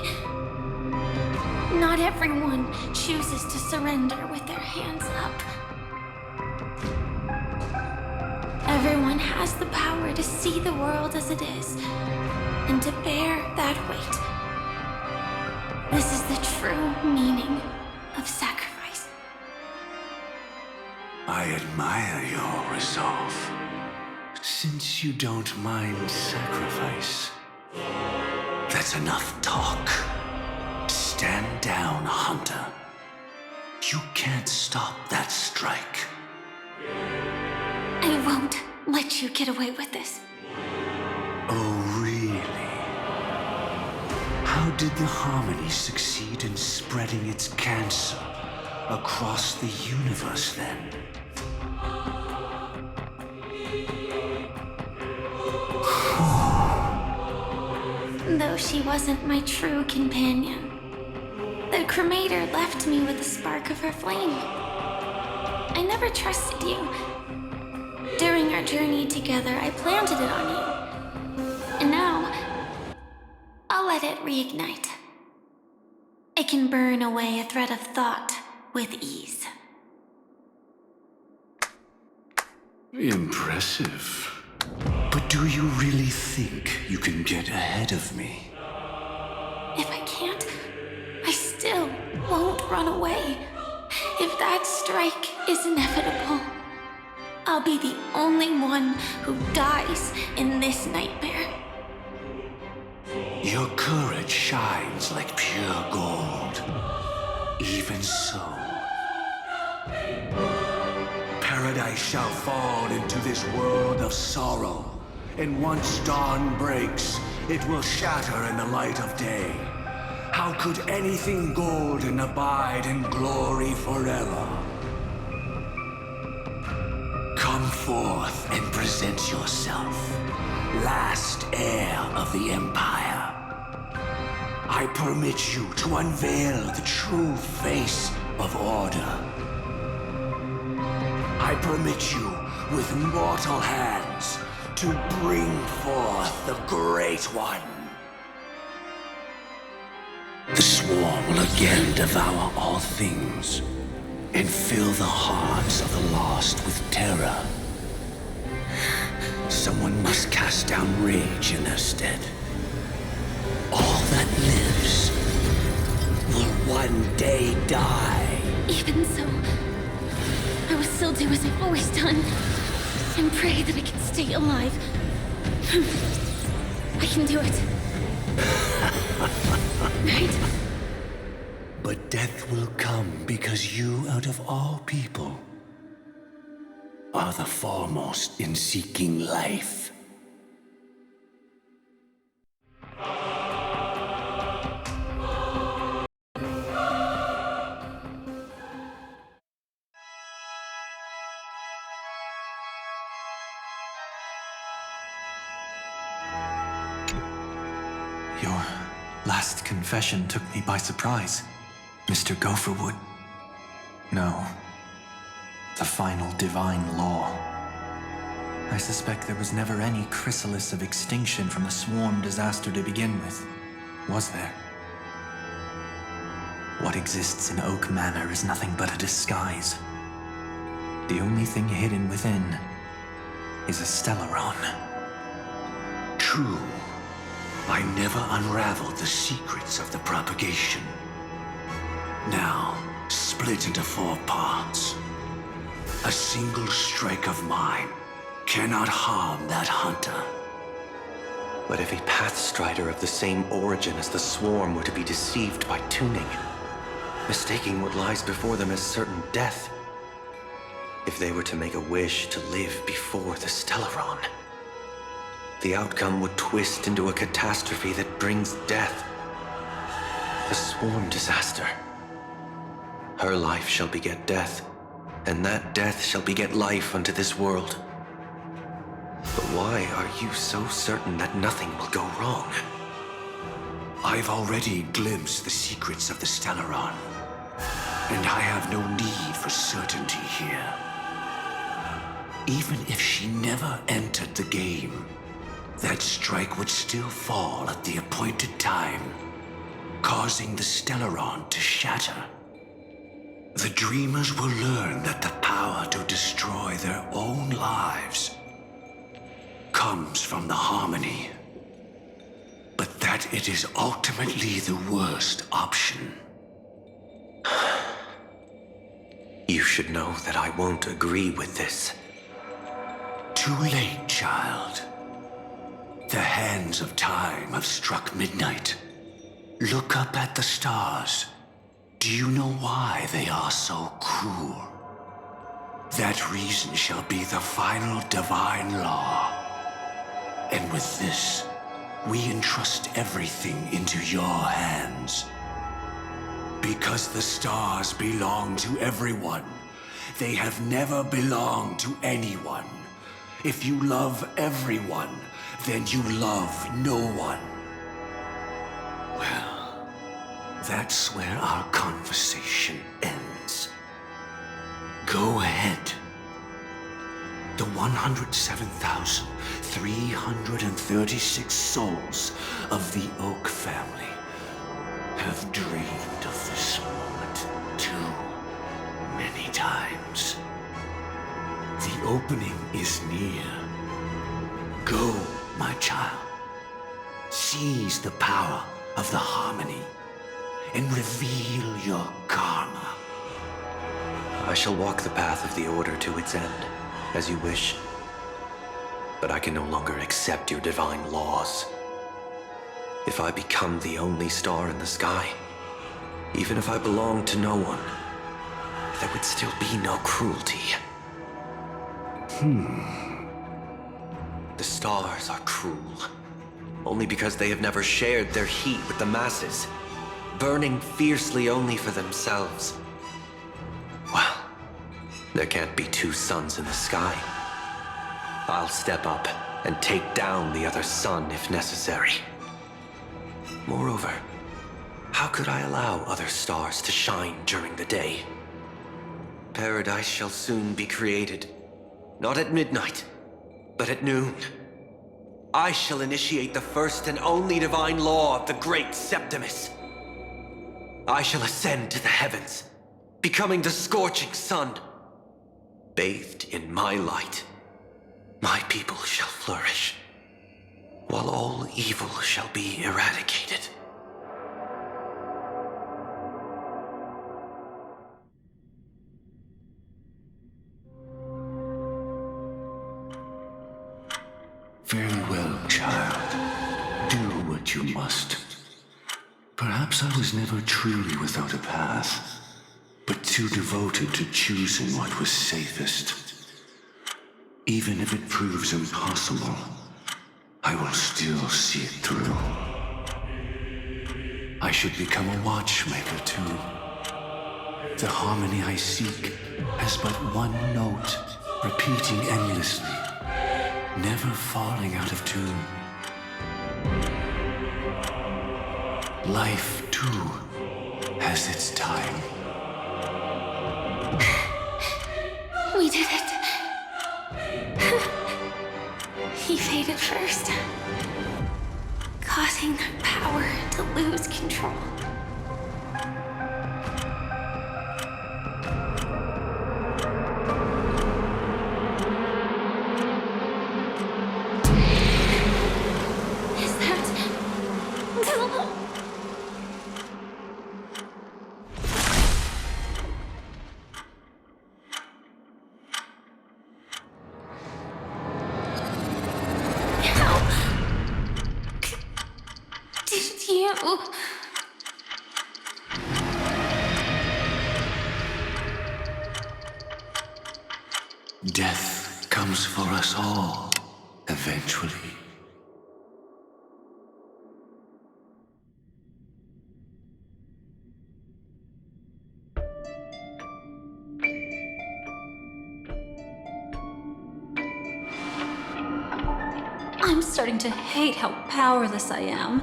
Not everyone chooses to surrender with their hands up. Everyone has the power to see the world as it is, and to bear that weight. This is the true meaning of sacrifice.
I admire your resolve. Since you don't mind sacrifice, that's enough talk. Stand down, Hunter. You can't stop that strike.
I won't let you get away with this.
Oh, really? How did the Harmony succeed in spreading its cancer across the universe then?
Though she wasn't my true companion, the cremator left me with a spark of her flame. I never trusted you. During our journey together, I planted it on you. And now, I'll let it reignite. It can burn away a thread of thought with ease.
Impressive. But do you really think you can get ahead of me?
If I can't, I still won't run away. If that strike is inevitable, I'll be the only one who dies in this nightmare.
Your courage shines like pure gold. Even so, paradise shall fall into this world of sorrow, and once dawn breaks, it will shatter in the light of day. How could anything golden abide in glory forever? Come forth and present yourself, last heir of the Empire. I permit you to unveil the true face of order. I permit you, with mortal hands, to bring forth the Great One. The swarm will again devour all things, and fill the hearts of the lost with terror. Someone must cast down rage in their stead. All that lives will one day die.
Even so, I will still do as I've always done, and pray that I can stay alive. I can do it. Right?
But death will come because you, out of all people, are the foremost in seeking life.
Your last confession took me by surprise, Mr. Gopherwood. No. The final divine law. I suspect there was never any chrysalis of extinction from the swarm disaster to begin with, was there? What exists in Oak Manor is nothing but a disguise. The only thing hidden within is a Stellaron.
True. I never unraveled the secrets of the propagation. Now, split into 4 parts. A single strike of mine cannot harm that hunter.
But if a Pathstrider of the same origin as the Swarm were to be deceived by tuning, mistaking what lies before them as certain death, if they were to make a wish to live before the Stellaron, the outcome would twist into a catastrophe that brings death. A Swarm disaster. Her life shall beget death, and that death shall beget life unto this world. But why are you so certain that nothing will go wrong?
I've already glimpsed the secrets of the Stellaron, and I have no need for certainty here. Even if she never entered the game, that strike would still fall at the appointed time, causing the Stellaron to shatter. The Dreamers will learn that the power to destroy their own lives comes from the harmony, but that it is ultimately the worst option.
You should know that I won't agree with this.
Too late, child. The hands of time have struck midnight. Look up at the stars. Do you know why they are so cruel? That reason shall be the final divine law. And with this, we entrust everything into your hands. Because the stars belong to everyone, they have never belonged to anyone. If you love everyone, then you love no one. Well, that's where our conversation ends. Go ahead. The 107,336 souls of the Oak family have dreamed of this moment too many times. The opening is near. Go, my child. Seize the power of the harmony and reveal your karma.
I shall walk the path of the Order to its end, as you wish. But I can no longer accept your divine laws. If I become the only star in the sky, even if I belong to no one, there would still be no cruelty. The stars are cruel, only because they have never shared their heat with the masses, burning fiercely only for themselves. Well, there can't be two suns in the sky. I'll step up and take down the other sun if necessary. Moreover, how could I allow other stars to shine during the day? Paradise shall soon be created. Not at midnight, but at noon. I shall initiate the first and only divine law of the great Septimus. I shall ascend to the heavens, becoming the scorching sun. Bathed in my light, my people shall flourish, while all evil shall be eradicated.
Very well, child. Do what you must. Perhaps I was never truly without a path, but too devoted to choosing what was safest. Even if it proves impossible, I will still see it through. I should become a watchmaker too. The harmony I seek has but one note, repeating endlessly, never falling out of tune. Life, too, has its time.
We did it. He faded first, causing their power to lose control. Is that the...
Death comes for us all, eventually.
I'm starting to hate how powerless I am.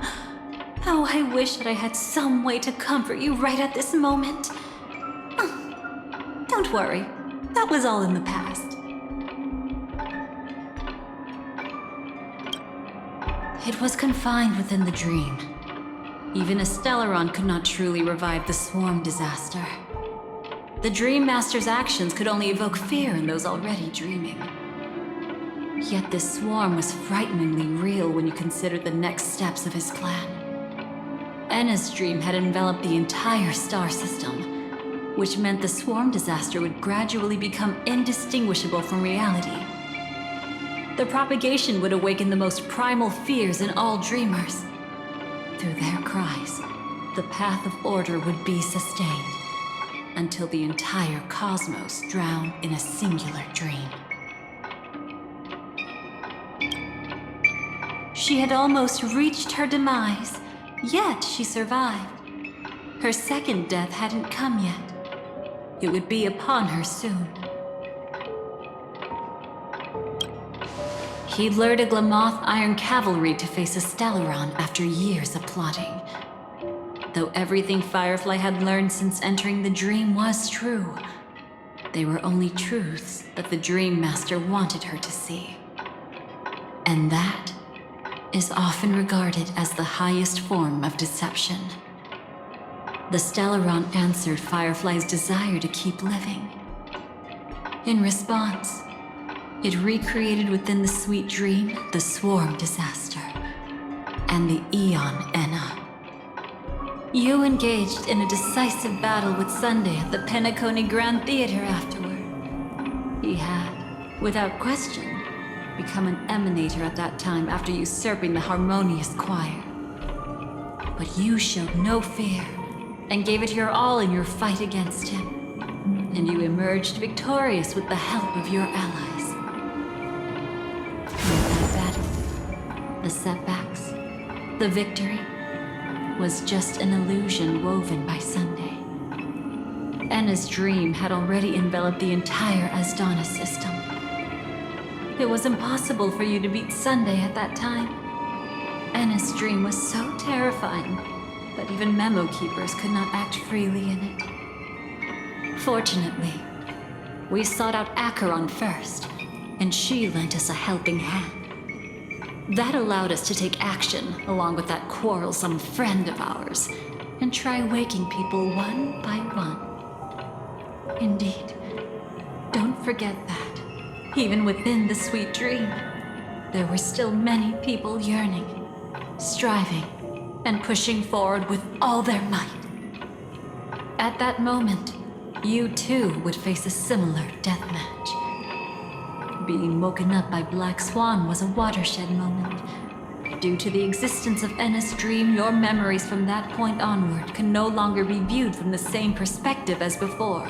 How I wish that I had some way to comfort you right at this moment. Don't worry, that was all in the past. It was confined within the dream. Even a Stellaron could not truly revive the swarm disaster. The Dream Master's actions could only evoke fear in those already dreaming. Yet this swarm was frighteningly real when you consider the next steps of his plan. Enna's dream had enveloped the entire star system, which meant the swarm disaster would gradually become indistinguishable from reality. The propagation would awaken the most primal fears in all dreamers. Through their cries, the path of order would be sustained, until the entire cosmos drowned in a singular dream. She had almost reached her demise, yet she survived. Her second death hadn't come yet. It would be upon her soon. He'd lured a Glamoth Iron Cavalry to face a Stellaron after years of plotting. Though everything Firefly had learned since entering the dream was true, they were only truths that the Dream Master wanted her to see. And that is often regarded as the highest form of deception. The Stellaron answered Firefly's desire to keep living. In response, it recreated within the sweet dream the swarm disaster and the Eon Enna. You engaged in a decisive battle with Sunday at the Penacony Grand Theater afterward. He had, without question, become an emanator at that time after usurping the Harmonious Choir. But you showed no fear and gave it your all in your fight against him. And you emerged victorious with the help of your allies. In that battle, the setbacks, the victory, was just an illusion woven by Sunday. Enna's dream had already enveloped the entire Asdana system. It was impossible for you to beat Sunday at that time. Enna's dream was so terrifying that even memo keepers could not act freely in it. Fortunately, we sought out Acheron first, and she lent us a helping hand. That allowed us to take action along with that quarrelsome friend of ours and try waking people one by one. Indeed, don't forget that. Even within the sweet dream, there were still many people yearning, striving, and pushing forward with all their might. At that moment, you too would face a similar deathmatch. Being woken up by Black Swan was a watershed moment. Due to the existence of Enna's dream, your memories from that point onward can no longer be viewed from the same perspective as before.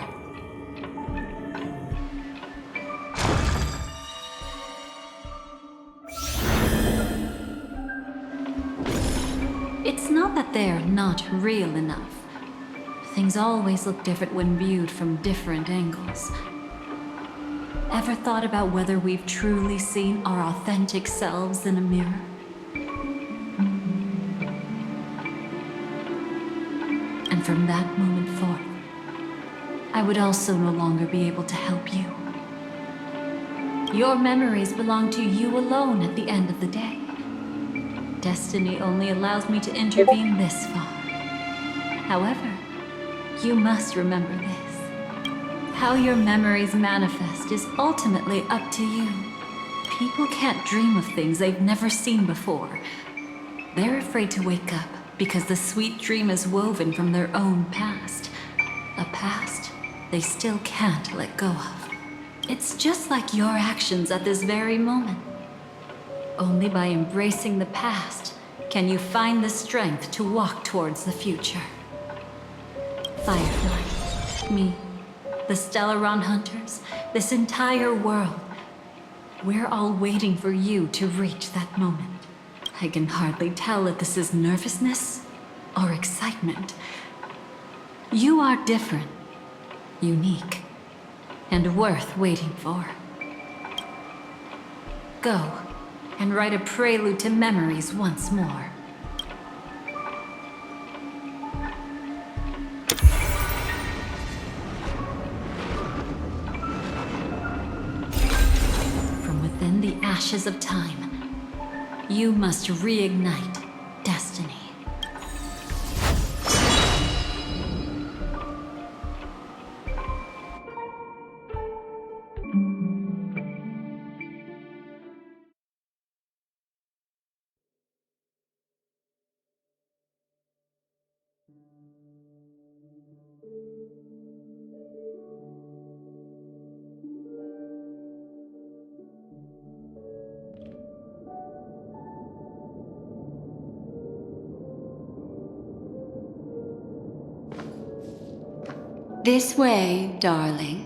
It's not that they're not real enough. Things always look different when viewed from different angles. Ever thought about whether we've truly seen our authentic selves in a mirror? And from that moment forth, I would also no longer be able to help you. Your memories belong to you alone at the end of the day. Destiny only allows me to intervene this far. However, you must remember this. How your memories manifest is ultimately up to you. People can't dream of things they've never seen before. They're afraid to wake up because the sweet dream is woven from their own past. A past they still can't let go of. It's just like your actions at this very moment. Only by embracing the past can you find the strength to walk towards the future? Firefly, me, the Stellaron Hunters, this entire world. We're all waiting for you to reach that moment. I can hardly tell if this is nervousness or excitement. You are different, unique, and worth waiting for. Go and write a prelude to memories once more. From within the ashes of time, you must reignite destiny. This way, darling.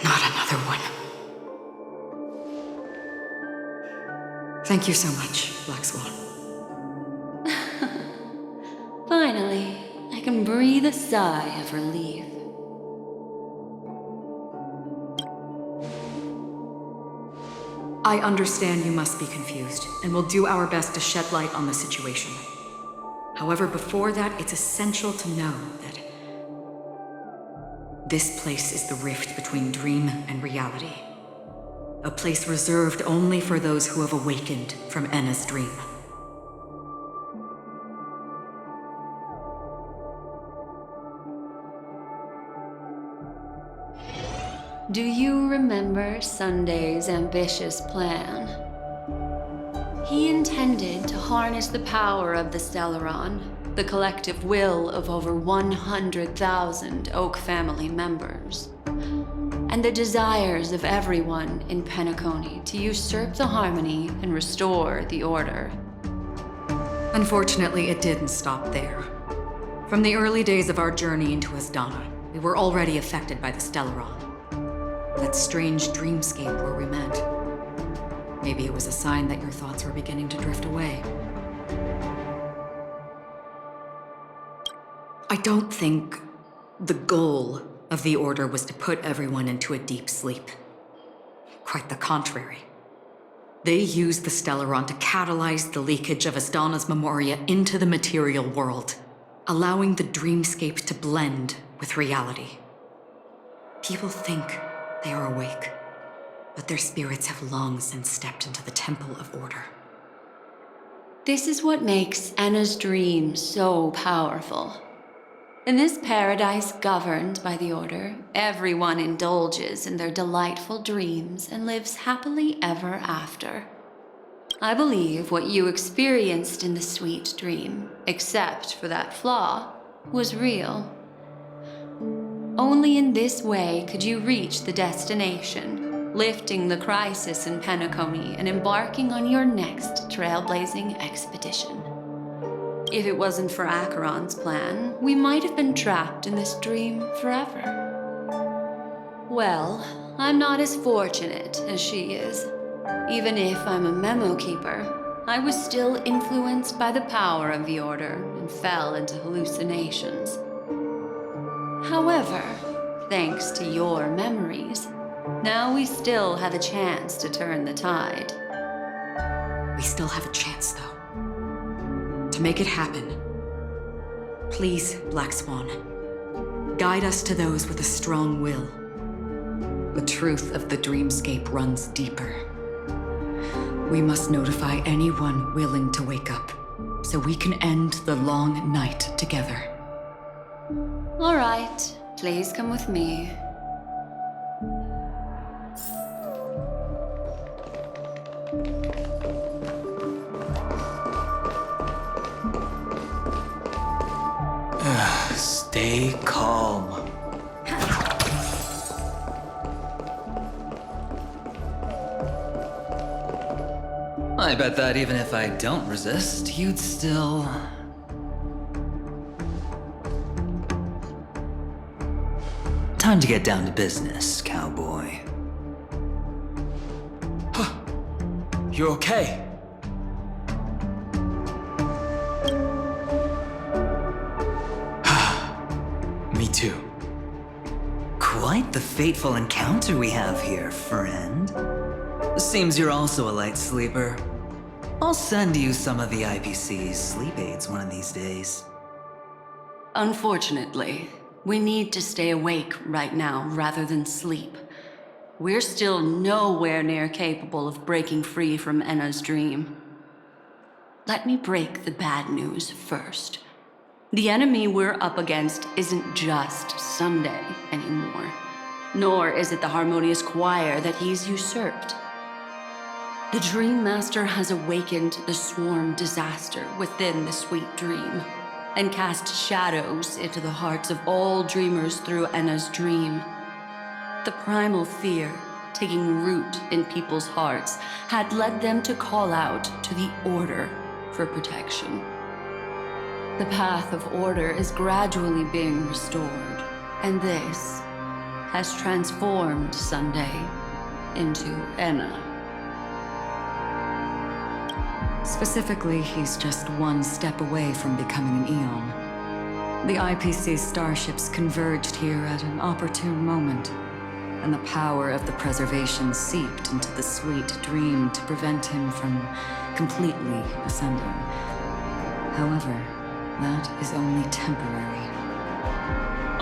Not another one. Thank you so much, Black Swan.
Finally, I can breathe a sigh of relief.
I understand you must be confused, and will do our best to shed light on the situation. However, before that, it's essential to know that this place is the rift between dream and reality. A place reserved only for those who have awakened from Enna's dream.
Do you remember Sunday's ambitious plan? He intended to harness the power of the Stellaron, the collective will of over 100,000 Oak family members, and the desires of everyone in Penacony to usurp the harmony and restore the order.
Unfortunately, it didn't stop there. From the early days of our journey into Asdana, we were already affected by the Stellaron. That strange dreamscape where we met. Maybe it was a sign that your thoughts were beginning to drift away. I don't think the goal of the Order was to put everyone into a deep sleep. Quite the contrary. They used the Stellaron to catalyze the leakage of Asdana's Memoria into the material world, allowing the dreamscape to blend with reality. People think they are awake, but their spirits have long since stepped into the Temple of Order.
This is what makes Enna's dream so powerful. In this paradise governed by the Order, everyone indulges in their delightful dreams and lives happily ever after. I believe what you experienced in the sweet dream, except for that flaw, was real. Only in this way could you reach the destination, lifting the crisis in Penacony and embarking on your next trailblazing expedition. If it wasn't for Acheron's plan, we might have been trapped in this dream forever. Well, I'm not as fortunate as she is. Even if I'm a memo keeper, I was still influenced by the power of the Order and fell into hallucinations. However, thanks to your memories, now we still have a chance to turn the tide.
We still have a chance, though. To make it happen, please, Black Swan, guide us to those with a strong will. The truth of the dreamscape runs deeper. We must notify anyone willing to wake up, so we can end the long night together.
All right, please come with me.
Stay calm. I bet that even if I don't resist, you'd still... Time to get down to business, cowboy.
You okay? Me too.
Quite the fateful encounter we have here, friend. Seems you're also a light sleeper. I'll send you some of the IPC's sleep aids one of these days.
Unfortunately, we need to stay awake right now rather than sleep. We're still nowhere near capable of breaking free from Enna's dream. Let me break the bad news first. The enemy we're up against isn't just Sunday anymore, nor is it the harmonious choir that he's usurped. The Dream Master has awakened the swarm disaster within the sweet dream, and cast shadows into the hearts of all dreamers through Enna's dream. The primal fear taking root in people's hearts had led them to call out to the Order for protection. The path of order is gradually being restored, and this has transformed Sunday into Enna.
Specifically, he's just one step away from becoming an Eon. The IPC's starships converged here at an opportune moment, and the power of the preservation seeped into the sweet dream to prevent him from completely ascending. However, that is only temporary.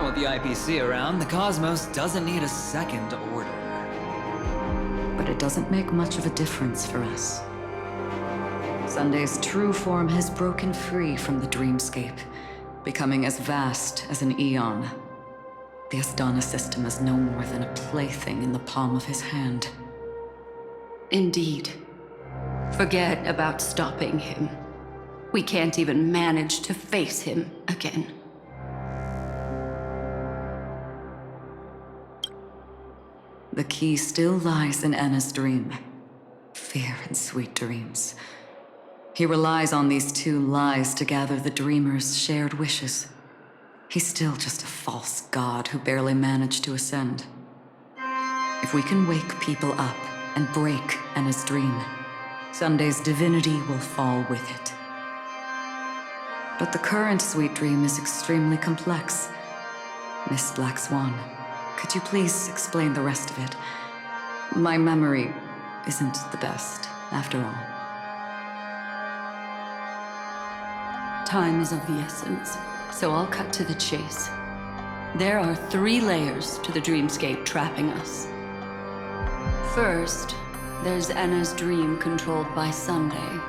With the IPC around, the cosmos doesn't need a second order.
But it doesn't make much of a difference for us. Sunday's true form has broken free from the dreamscape, becoming as vast as an Eon. The Astana system is no more than a plaything in the palm of his hand.
Indeed. Forget about stopping him. We can't even manage to face him again.
The key still lies in Enna's dream. Fear and sweet dreams. He relies on these two lies to gather the dreamers' shared wishes. He's still just a false god who barely managed to ascend. If we can wake people up and break Enna's dream, Sunday's divinity will fall with it. But the current sweet dream is extremely complex. Miss Black Swan, could you please explain the rest of it? My memory isn't the best, after all.
Time is of the essence, so I'll cut to the chase. There are 3 layers to the dreamscape trapping us. First, there's Enna's dream controlled by Sunday.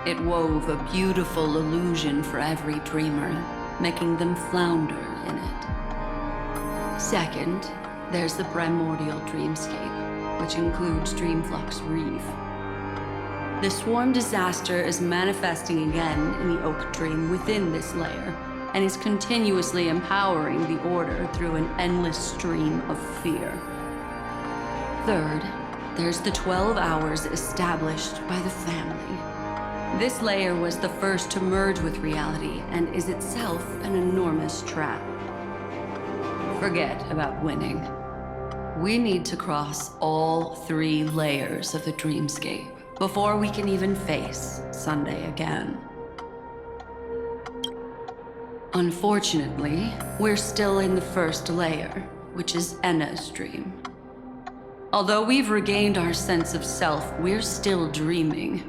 It wove a beautiful illusion for every dreamer, making them flounder in it. Second, there's the primordial dreamscape, which includes Dreamflux Reef. The swarm disaster is manifesting again in the Oak Dream within this layer, and is continuously empowering the Order through an endless stream of fear. Third, there's the 12 hours established by the family. This layer was the first to merge with reality and is itself an enormous trap. Forget about winning. We need to cross all 3 layers of the dreamscape before we can even face Sunday again. Unfortunately, we're still in the first layer, which is Enna's dream. Although we've regained our sense of self, we're still dreaming.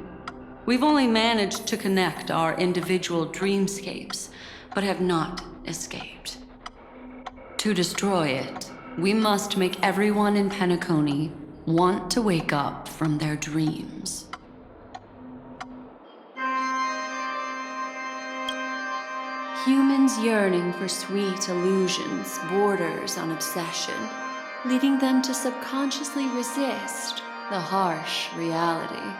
We've only managed to connect our individual dreamscapes, but have not escaped. To destroy it, we must make everyone in Penacony want to wake up from their dreams. Humans yearning for sweet illusions borders on obsession, leading them to subconsciously resist the harsh reality.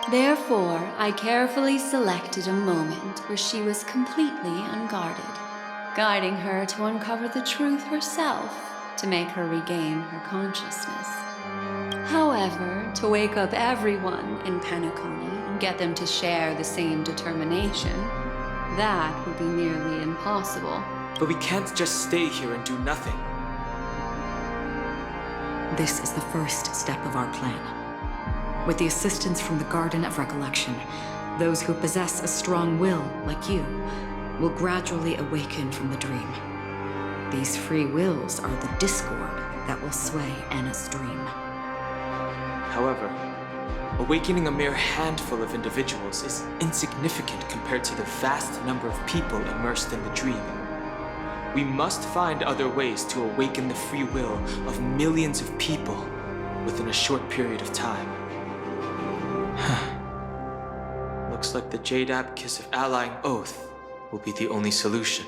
Therefore, I carefully selected a moment where she was completely unguarded.
guiding her to uncover the truth herself to make her regain her consciousness. However, to wake up everyone in Penacony and get them to share the same determination, that would be nearly impossible.
But we can't just stay here and do nothing.
This is the first step of our plan. With the assistance from the Garden of Recollection, those who possess a strong will, like you, will gradually awaken from the dream. These free wills are the discord that will sway Anna's dream.
However, awakening a mere handful of individuals is insignificant compared to the vast number of people immersed in the dream. We must find other ways to awaken the free will of millions of people within a short period of time. Looks like the Jade Abacus of Allying Oath will be the only solution.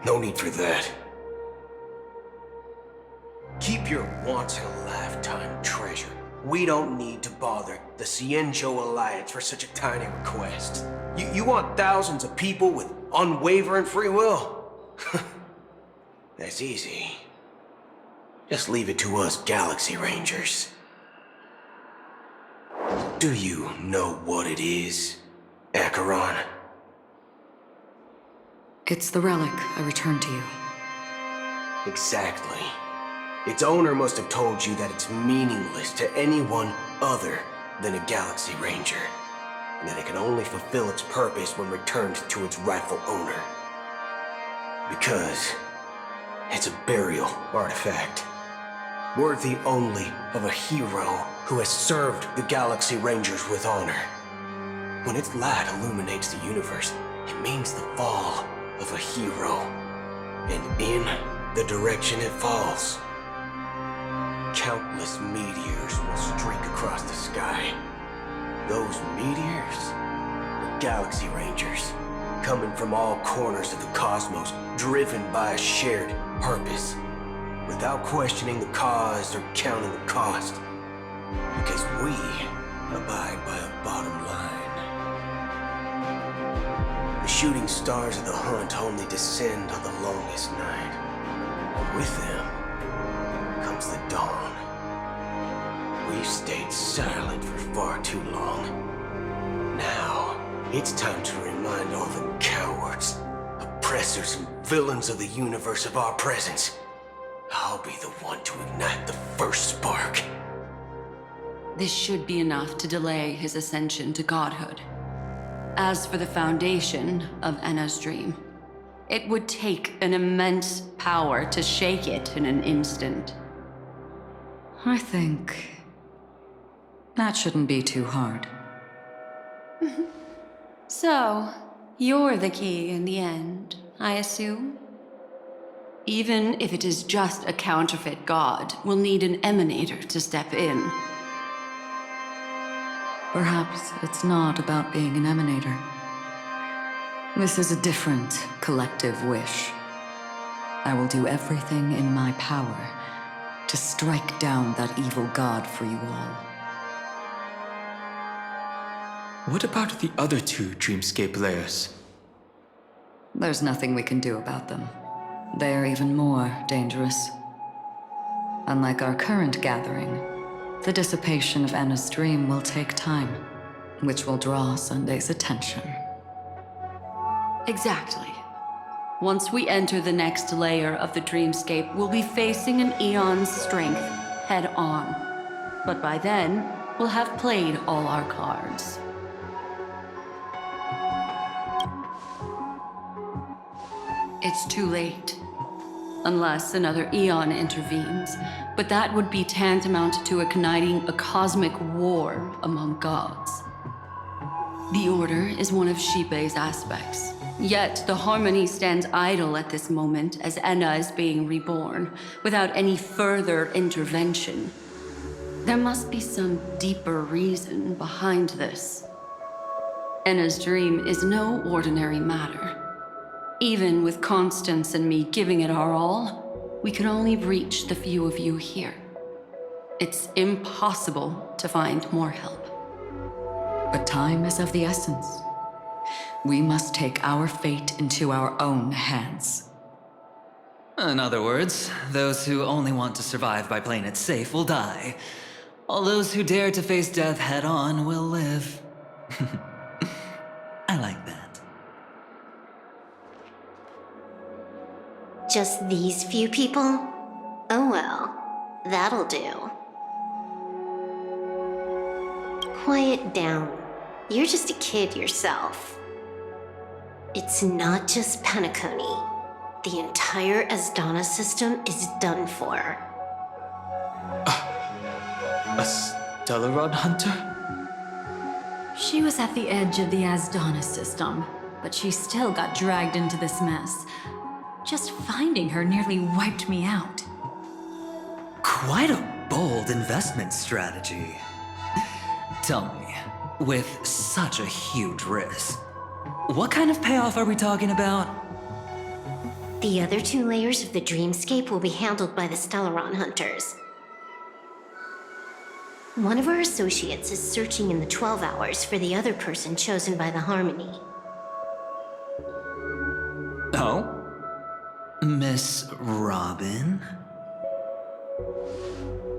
No need for that. Keep your once-in-a-lifetime treasure. We don't need to bother the Cienjo Alliance for such a tiny request. You want thousands of people with unwavering free will? That's easy. Just leave it to us Galaxy Rangers. Do you know what it is, Acheron?
It's the relic I returned to you.
Exactly. Its owner must have told you that it's meaningless to anyone other than a Galaxy Ranger, and that it can only fulfill its purpose when returned to its rightful owner. Because it's a burial artifact, worthy only of a hero who has served the Galaxy Rangers with honor. When its light illuminates the universe, it means the fall of a hero, and in the direction it falls, countless meteors will streak across the sky. Those meteors are Galaxy Rangers, coming from all corners of the cosmos, driven by a shared purpose, without questioning the cause or counting the cost, because we abide by a bottom line. The shooting stars of the hunt only descend on the longest night, and with them comes the dawn. We've stayed silent for far too long. Now, it's time to remind all the cowards, oppressors, and villains of the universe of our presence. I'll be the one to ignite the first spark.
This should be enough to delay his ascension to godhood. As for the foundation of Anna's dream, it would take an immense power to shake it in an instant.
I think that shouldn't be too hard.
So, you're the key in the end, I assume? Even if it is just a counterfeit god, we'll need an emanator to step in.
Perhaps it's not about being an emanator. This is a different collective wish. I will do everything in my power to strike down that evil god for you all.
What about the other two Dreamscape layers?
There's nothing we can do about them. They are even more dangerous. Unlike our current gathering, the dissipation of Anna's dream will take time, which will draw Sunday's attention.
Exactly. Once we enter the next layer of the dreamscape, we'll be facing an eon's strength head on. But by then, we'll have played all our cards. It's too late. Unless another eon intervenes. But that would be tantamount to igniting a cosmic war among gods. The Order is one of Shibei's aspects. Yet the Harmony stands idle at this moment as Enna is being reborn, without any further intervention. There must be some deeper reason behind this. Enna's dream is no ordinary matter. Even with Constance and me giving it our all, we could only reach the few of you here. It's impossible to find more help.
But time is of the essence. We must take our fate into our own hands.
In other words, those who only want to survive by playing it safe will die. All those who dare to face death head-on will live. I like that.
Just these few people? Oh well, that'll do. Quiet down. You're just a kid yourself. It's not just Penacony. The entire Asdana system is done for.
A Stellaron hunter?
She was at the edge of the Asdana system, but she still got dragged into this mess. Just finding her nearly wiped me out.
Quite a bold investment strategy. Tell me, with such a huge risk, what kind of payoff are we talking about?
The other 2 layers of the dreamscape will be handled by the Stellaron hunters. One of our associates is searching in the 12 hours for the other person chosen by the Harmony.
Oh? Miss Robin?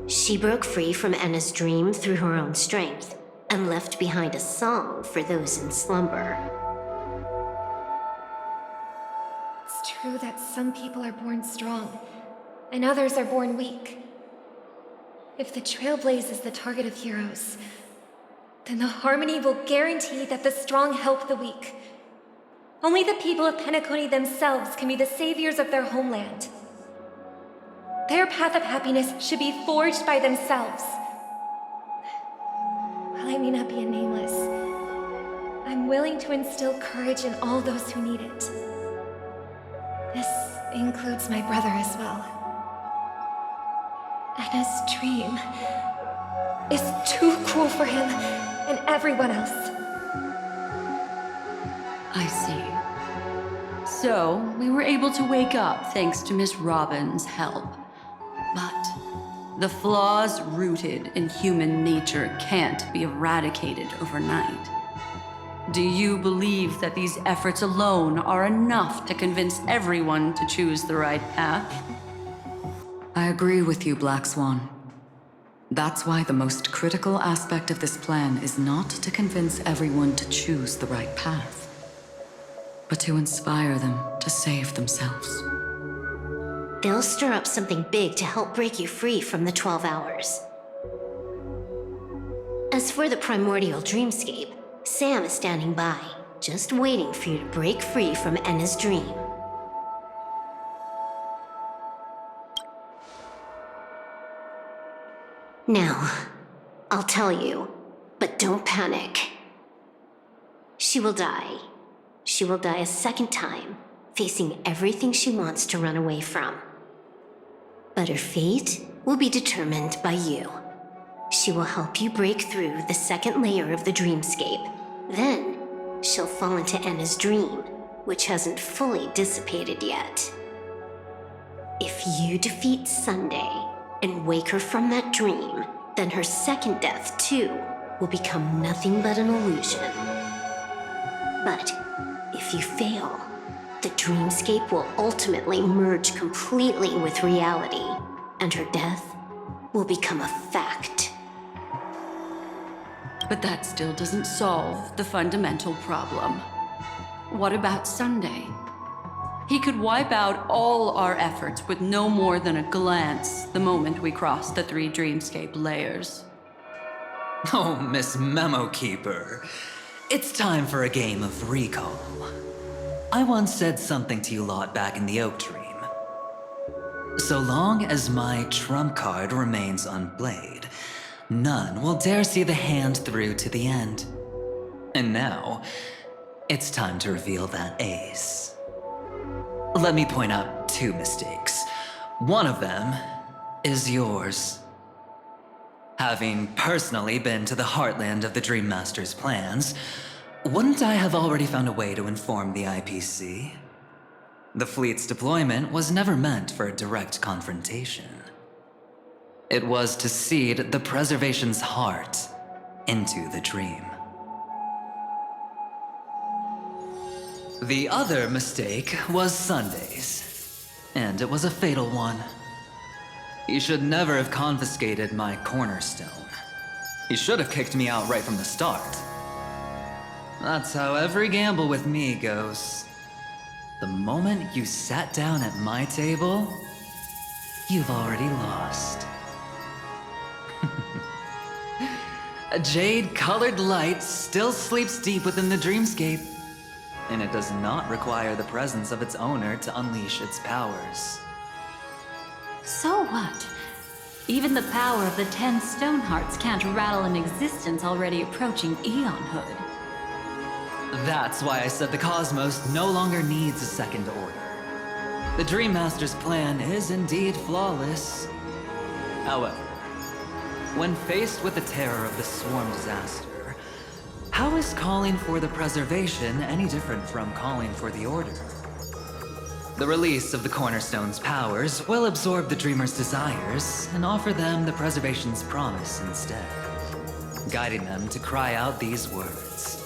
She broke free from Enna's dream through her own strength, and left behind a song for those in slumber.
It's true that some people are born strong, and others are born weak. If the Trailblaze is the target of heroes, then the Harmony will guarantee that the strong help the weak. Only the people of Penacony themselves can be the saviors of their homeland. Their path of happiness should be forged by themselves. While I may not be a nameless, I'm willing to instill courage in all those who need it. This includes my brother as well. Anna's dream is too cruel for him and everyone else.
I see. So, we were able to wake up thanks to Miss Robin's help. But the flaws rooted in human nature can't be eradicated overnight. Do you believe that these efforts alone are enough to convince everyone to choose the right path?
I agree with you, Black Swan. That's why the most critical aspect of this plan is not to convince everyone to choose the right path, but to inspire them to save themselves.
They'll stir up something big to help break you free from the 12 hours. As for the primordial dreamscape, Sam is standing by, just waiting for you to break free from Enna's dream. Now, I'll tell you, but don't panic. She will die. She will die a second time, facing everything she wants to run away from. But her fate will be determined by you. She will help you break through the second layer of the dreamscape. Then, she'll fall into Enna's dream, which hasn't fully dissipated yet. If you defeat Sunday and wake her from that dream, then her second death, too, will become nothing but an illusion. But if you fail, the dreamscape will ultimately merge completely with reality, and her death will become a fact.
But that still doesn't solve the fundamental problem. What about Sunday? He could wipe out all our efforts with no more than a glance the moment we cross the 3 dreamscape layers.
Oh, Miss Memo Keeper. It's time for a game of recall. I once said something to you lot back in the Oak Dream. So long as my trump card remains unplayed, none will dare see the hand through to the end. And now, it's time to reveal that ace. Let me point out 2 mistakes. One of them is yours. Having personally been to the heartland of the Dream Master's plans, wouldn't I have already found a way to inform the IPC? The fleet's deployment was never meant for a direct confrontation. It was to seed the preservation's heart into the dream. The other mistake was Sundays, and it was a fatal one. He should never have confiscated my cornerstone. He should have kicked me out right from the start. That's how every gamble with me goes. The moment you sat down at my table, you've already lost. A jade-colored light still sleeps deep within the dreamscape, and it does not require the presence of its owner to unleash its powers.
So what? Even the power of the 10 stone hearts can't rattle an existence already approaching eonhood.
That's why I said the cosmos no longer needs a second order. The Dream Master's plan is indeed flawless. However, when faced with the terror of the swarm disaster, how is calling for the preservation any different from calling for the order? The release of the Cornerstone's powers will absorb the Dreamer's desires and offer them the preservation's promise instead, guiding them to cry out these words.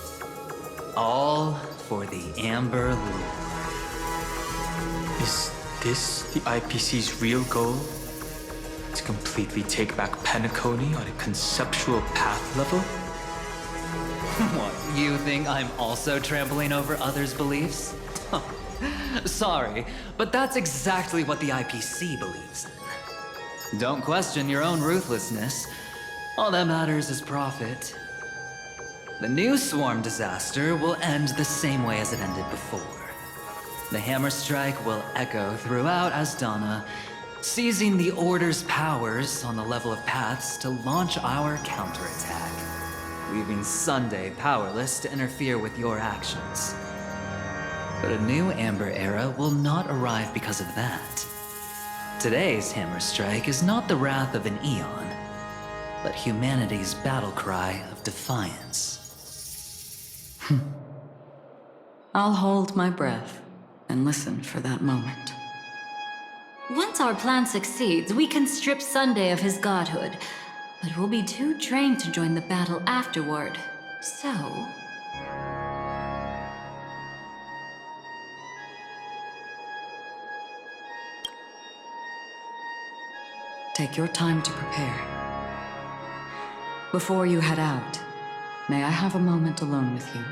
All for the Amber Lure.
Is this the IPC's real goal? To completely take back Penacony on a conceptual path level?
What, you think I'm also trampling over others' beliefs? Sorry, but that's exactly what the IPC believes in. Don't question your own ruthlessness. All that matters is profit. The new swarm disaster will end the same way as it ended before. The hammer strike will echo throughout Asdana, seizing the Order's powers on the level of paths to launch our counterattack, leaving Sunday powerless to interfere with your actions. But a new Amber Era will not arrive because of that. Today's hammer strike is not the wrath of an eon, but humanity's battle cry of defiance.
I'll hold my breath and listen for that moment.
Once our plan succeeds, we can strip Sunday of his godhood, but we'll be too drained to join the battle afterward. So...
Take your time to prepare. Before you head out, may I have a moment alone with you?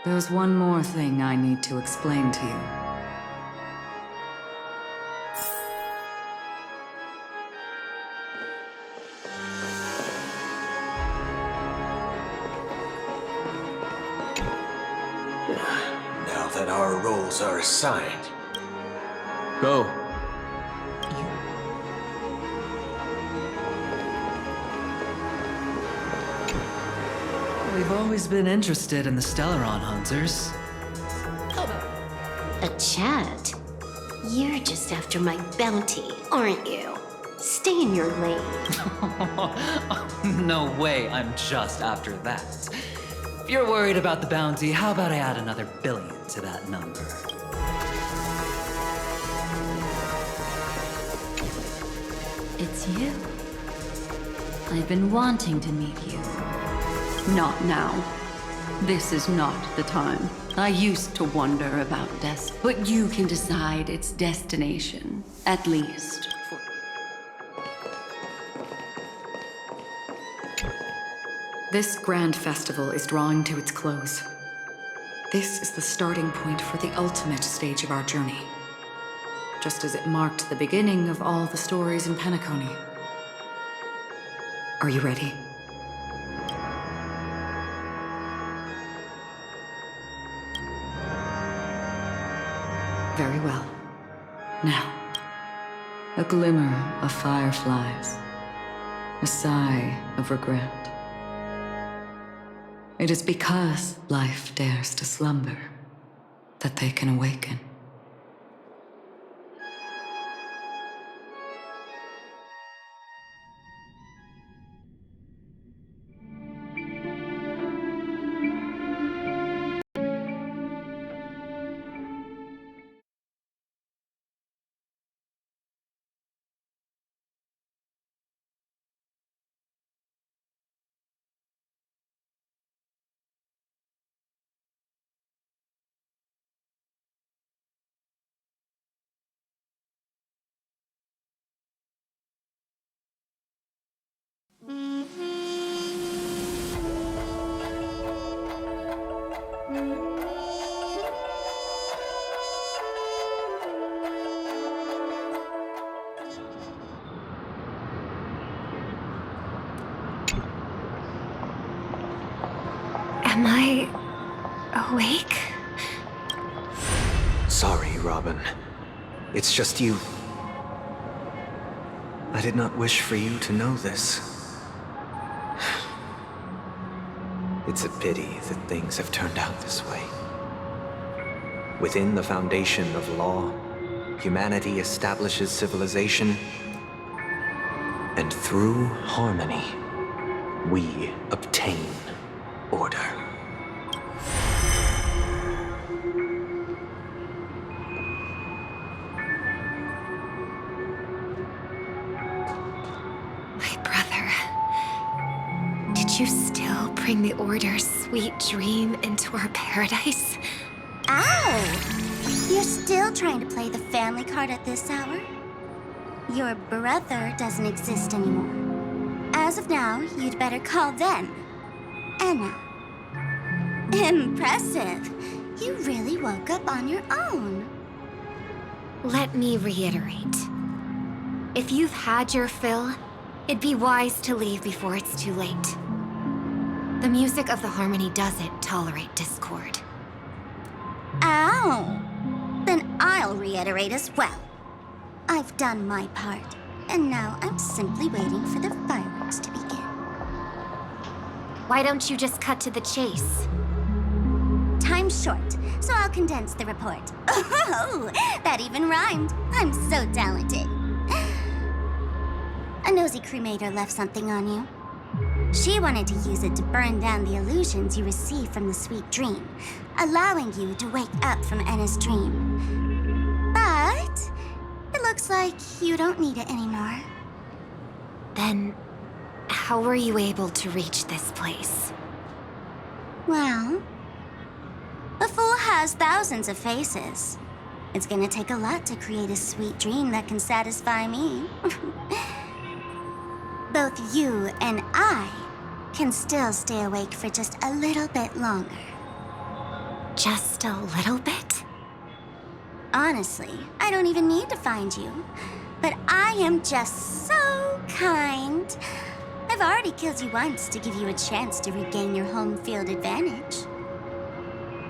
There's one more thing I need to explain to you.
Now that our roles are assigned.
Go.
We've always been interested in the Stellaron hunters.
A chat? You're just after my bounty, aren't you? Stay in your lane.
No way I'm just after that. If you're worried about the bounty, how about I add another billion to that number?
It's you. I've been wanting to meet you.
Not now. This is not the time. I used to wonder about but you can decide its destination, at least.
This grand festival is drawing to its close. This is the starting point for the ultimate stage of our journey. Just as it marked the beginning of all the stories in Penacony. Are you ready? Very well. Now, a glimmer of fireflies, a sigh of regret. It is because life dares to slumber that they can awaken.
Am I awake?
Sorry, Robin. It's just you. I did not wish for you to know this. It's a pity that things have turned out this way. Within the foundation of law, humanity establishes civilization, and through harmony, we obtain order.
My brother. Did you still bring the Order's sweet dream into our paradise?
Ow! You're still trying to play the family card at this hour? Your brother doesn't exist anymore. As of now, you'd better call them Anna. Impressive. You really woke up on your own.
Let me reiterate. If you've had your fill, it'd be wise to leave before it's too late. The music of the Harmony doesn't tolerate discord.
Ow! Then I'll reiterate as well. I've done my part, and now I'm simply waiting for the fireworks to begin.
Why don't you just cut to the chase?
Time's short, so I'll condense the report. Oh, that even rhymed. I'm so talented. A nosy cremator left something on you. She wanted to use it to burn down the illusions you received from the sweet dream, allowing you to wake up from Anna's dream. But it looks like you don't need it anymore.
Then, how were you able to reach this place?
Well, a fool has thousands of faces. It's gonna take a lot to create a sweet dream that can satisfy me. Both you and I can still stay awake for just a little bit longer.
Just a little bit?
Honestly, I don't even need to find you. But I am just so kind. I've already killed you once to give you a chance to regain your home field advantage.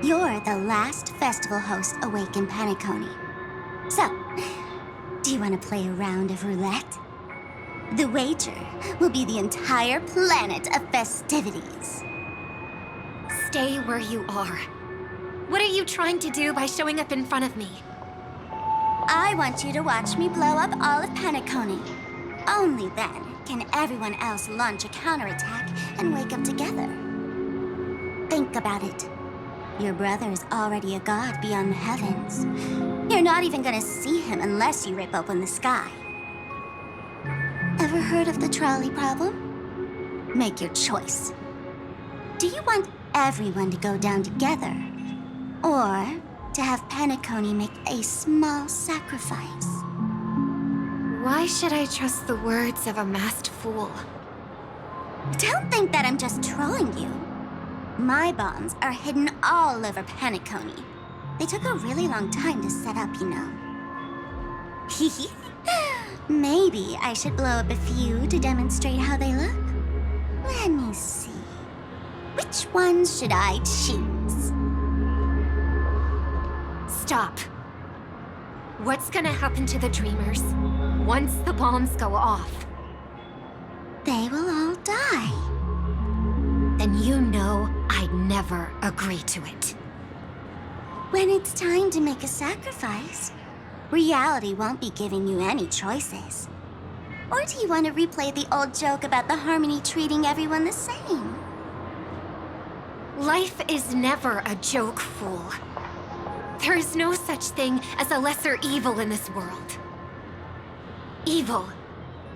You're the last festival host awake in Penacony. So, do you want to play a round of roulette? The wager will be the entire planet of festivities.
Stay where you are. What are you trying to do by showing up in front of me?
I want you to watch me blow up all of Penacony. Only then can everyone else launch a counterattack and wake up together. Think about it. Your brother is already a god beyond the heavens. You're not even gonna see him unless you rip open the sky. Ever heard of the trolley problem? Make your choice. Do you want everyone to go down together? Or to have Penacony make a small sacrifice?
Why should I trust the words of a masked fool?
Don't think that I'm just trolling you. My bombs are hidden all over Penacony. They took a really long time to set up, you know. Maybe I should blow up a few to demonstrate how they look. Let me see. Which ones should I choose?
Stop. What's gonna happen to the Dreamers once the bombs go off?
They will all die.
Then you know I'd never agree to it.
When it's time to make a sacrifice, reality won't be giving you any choices. Or do you want to replay the old joke about the Harmony treating everyone the same?
Life is never a joke, fool. There is no such thing as a lesser evil in this world. Evil,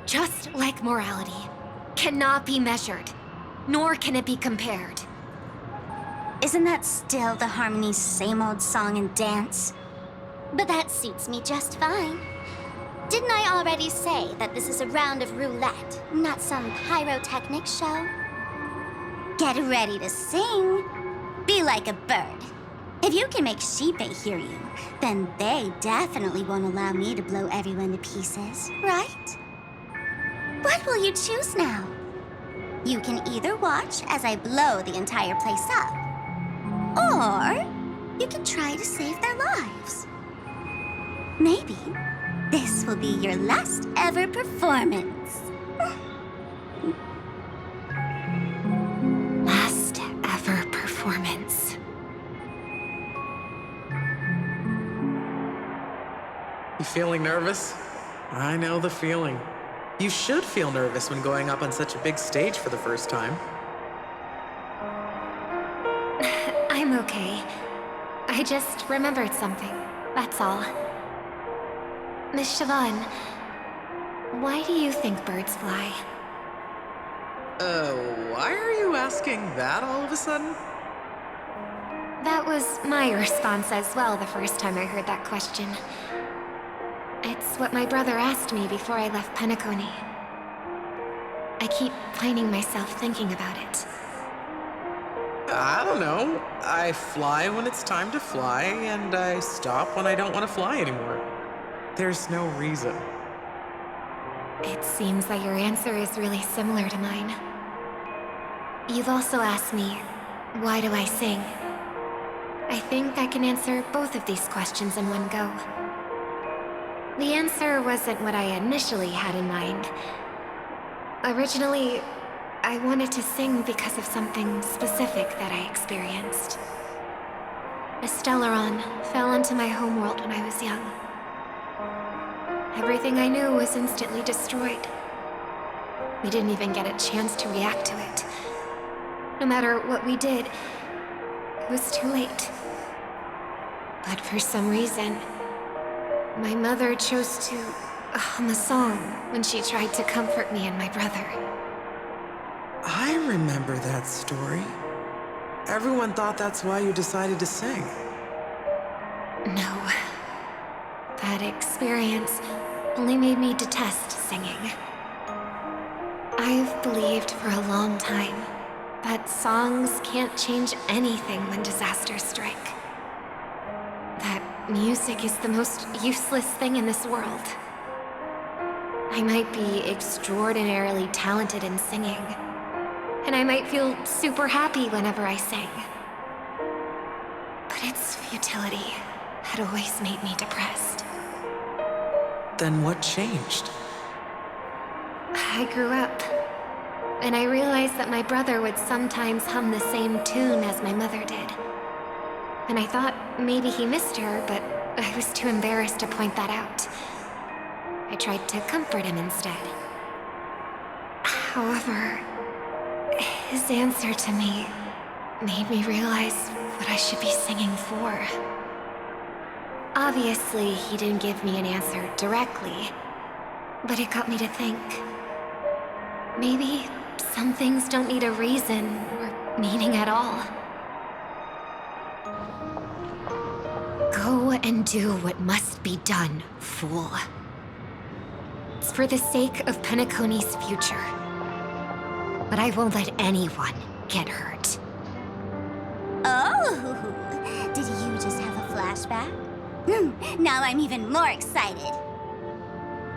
just like morality, cannot be measured, nor can it be compared.
Isn't that still the Harmony's same old song and dance? But that suits me just fine. Didn't I already say that this is a round of roulette, not some pyrotechnic show? Get ready to sing. Be like a bird. If you can make Sheepei hear you, then they definitely won't allow me to blow everyone to pieces, right? What will you choose now? You can either watch as I blow the entire place up, or you can try to save their lives. Maybe this will be your last ever performance.
Last ever performance.
You feeling nervous? I know the feeling. You should feel nervous when going up on such a big stage for the first time.
I'm okay. I just remembered something. That's all. Miss Siobhan, why do you think birds fly?
Why are you asking that all of a sudden?
That was my response as well the first time I heard that question. It's what my brother asked me before I left Penacony. I keep finding myself thinking about it.
I don't know. I fly when it's time to fly, and I stop when I don't want to fly anymore. There's no reason.
It seems that your answer is really similar to mine. You've also asked me, why do I sing? I think I can answer both of these questions in one go. The answer wasn't what I initially had in mind. Originally, I wanted to sing because of something specific that I experienced. A Stellaron fell into my homeworld when I was young. Everything I knew was instantly destroyed. We didn't even get a chance to react to it. No matter what we did, it was too late. But for some reason, my mother chose to hum a song when she tried to comfort me and my brother.
I remember that story. Everyone thought that's why you decided to sing.
No. That experience only made me detest singing. I've believed for a long time that songs can't change anything when disasters strike. That music is the most useless thing in this world. I might be extraordinarily talented in singing, and I might feel super happy whenever I sing. But its futility had always made me depressed.
Then what changed?
I grew up, and I realized that my brother would sometimes hum the same tune as my mother did. And I thought maybe he missed her, but I was too embarrassed to point that out. I tried to comfort him instead. However, his answer to me made me realize what I should be singing for. Obviously, he didn't give me an answer directly, but it got me to think. Maybe some things don't need a reason or meaning at all. Go and do what must be done, fool. It's for the sake of Penacony's future. But I won't let anyone get hurt.
Oh, did you just have a flashback? Now I'm even more excited.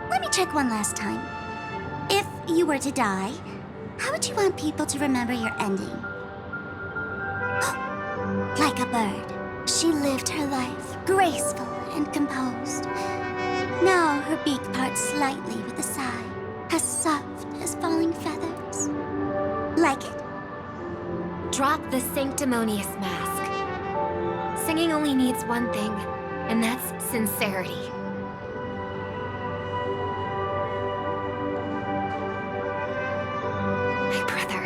Let me check one last time. If you were to die, how would you want people to remember your ending? Like a bird, she lived her life, graceful and composed. Now her beak parts slightly with a sigh, as soft as falling feathers. Like it?
Drop the sanctimonious mask. Singing only needs one thing, and that's sincerity. My brother.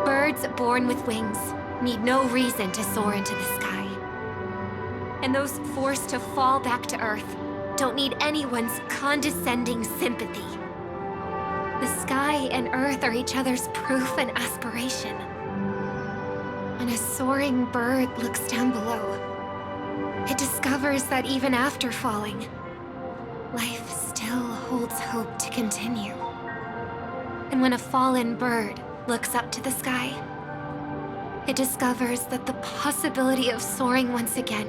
Birds born with wings need no reason to soar into the sky. And those forced to fall back to Earth don't need anyone's condescending sympathy. The sky and Earth are each other's proof and aspiration. When a soaring bird looks down below, it discovers that even after falling, life still holds hope to continue. And when a fallen bird looks up to the sky, it discovers that the possibility of soaring once again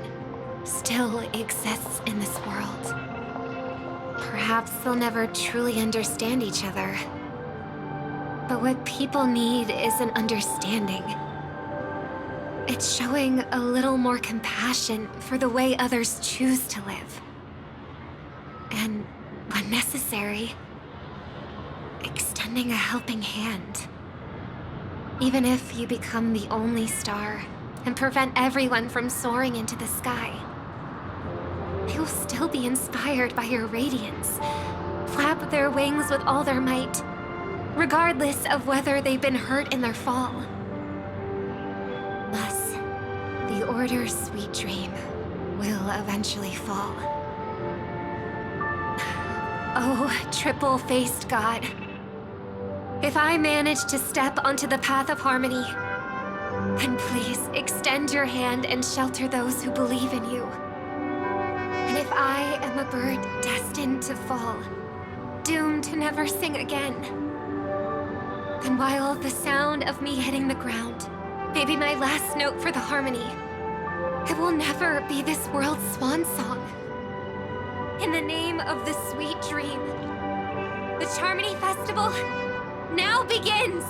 still exists in this world. Perhaps they'll never truly understand each other. But what people need is an understanding. It's showing a little more compassion for the way others choose to live. And, when necessary, extending a helping hand. Even if you become the only star and prevent everyone from soaring into the sky, they will still be inspired by your radiance, flap their wings with all their might, regardless of whether they've been hurt in their fall. Thus, the Order's sweet dream will eventually fall. Oh, triple-faced God. If I manage to step onto the path of harmony, then please extend your hand and shelter those who believe in you. And if I am a bird destined to fall, doomed to never sing again, then while the sound of me hitting the ground may be my last note for the harmony, it will never be this world's swan song. In the name of the sweet dream, the Charmony Festival now begins!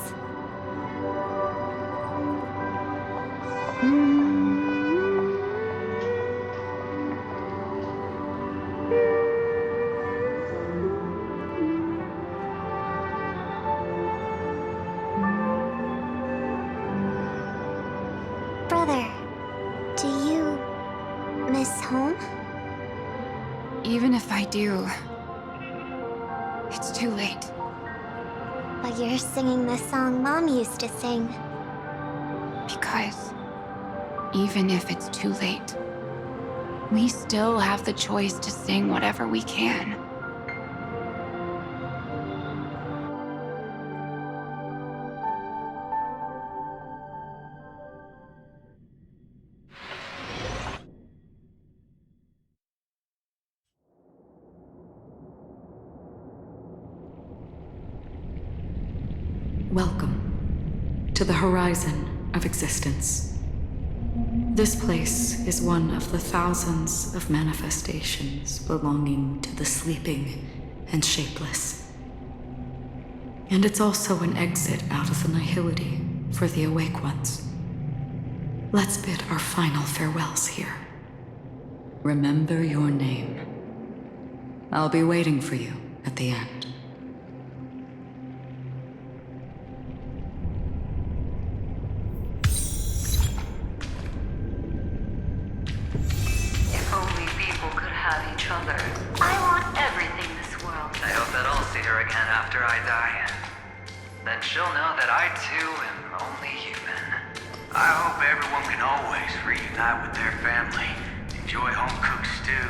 Brother, do you miss home?
Even if I do, it's too late.
But you're singing the song Mom used to sing.
Because even if it's too late, we still have the choice to sing whatever we can.
Welcome to the horizon of existence. This place is one of the thousands of manifestations belonging to the sleeping and shapeless. And it's also an exit out of the nihility for the awake ones. Let's bid our final farewells here. Remember your name. I'll be waiting for you at the end.
If only people could have each other. I want everything this world.
I hope that I'll see her again after I die. Then she'll know that I too am only human.
I hope everyone can always reunite with their family, enjoy home-cooked stew,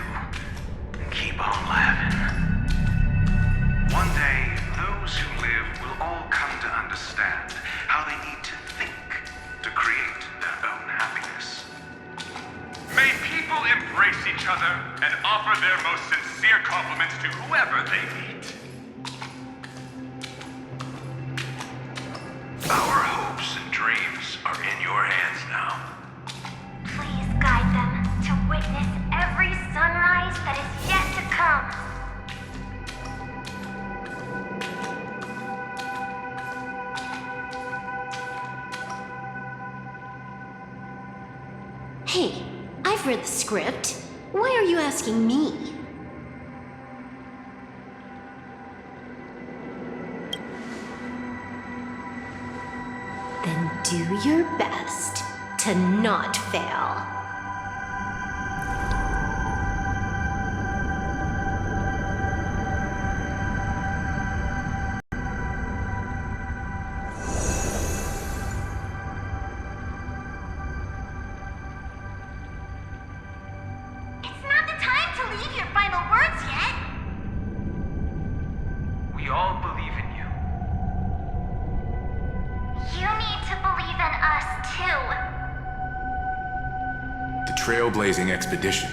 and keep on laughing.
One day, those who live will all come to understand how they need to think to create their own happiness. May people embrace each other and offer their most sincere compliments to whoever they meet. Our hopes and dreams are in your hands now.
Please guide them to witness every sunrise that is yet to come.
Hey, I've read the script. Why are you asking me? Then do your best to not fail.
It's not the time to leave your final words yet.
We all believe in you.
You need to believe in us too.
The trailblazing expedition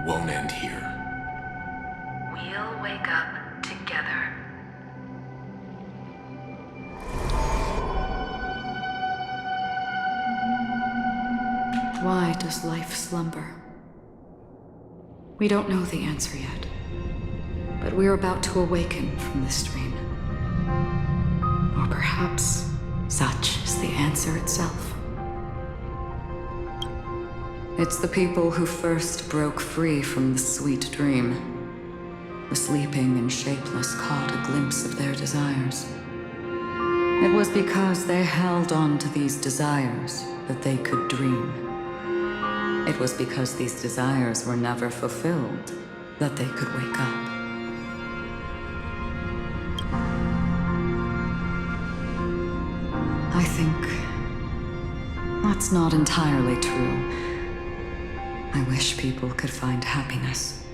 won't end here.
We'll wake up together.
Why does life slumber? We don't know the answer yet, but we're about to awaken from this dream. Or perhaps such is the answer itself. It's the people who first broke free from the sweet dream. The sleeping and shapeless caught a glimpse of their desires. It was because they held on to these desires that they could dream. It was because these desires were never fulfilled that they could wake up. I think that's not entirely true. I wish people could find happiness,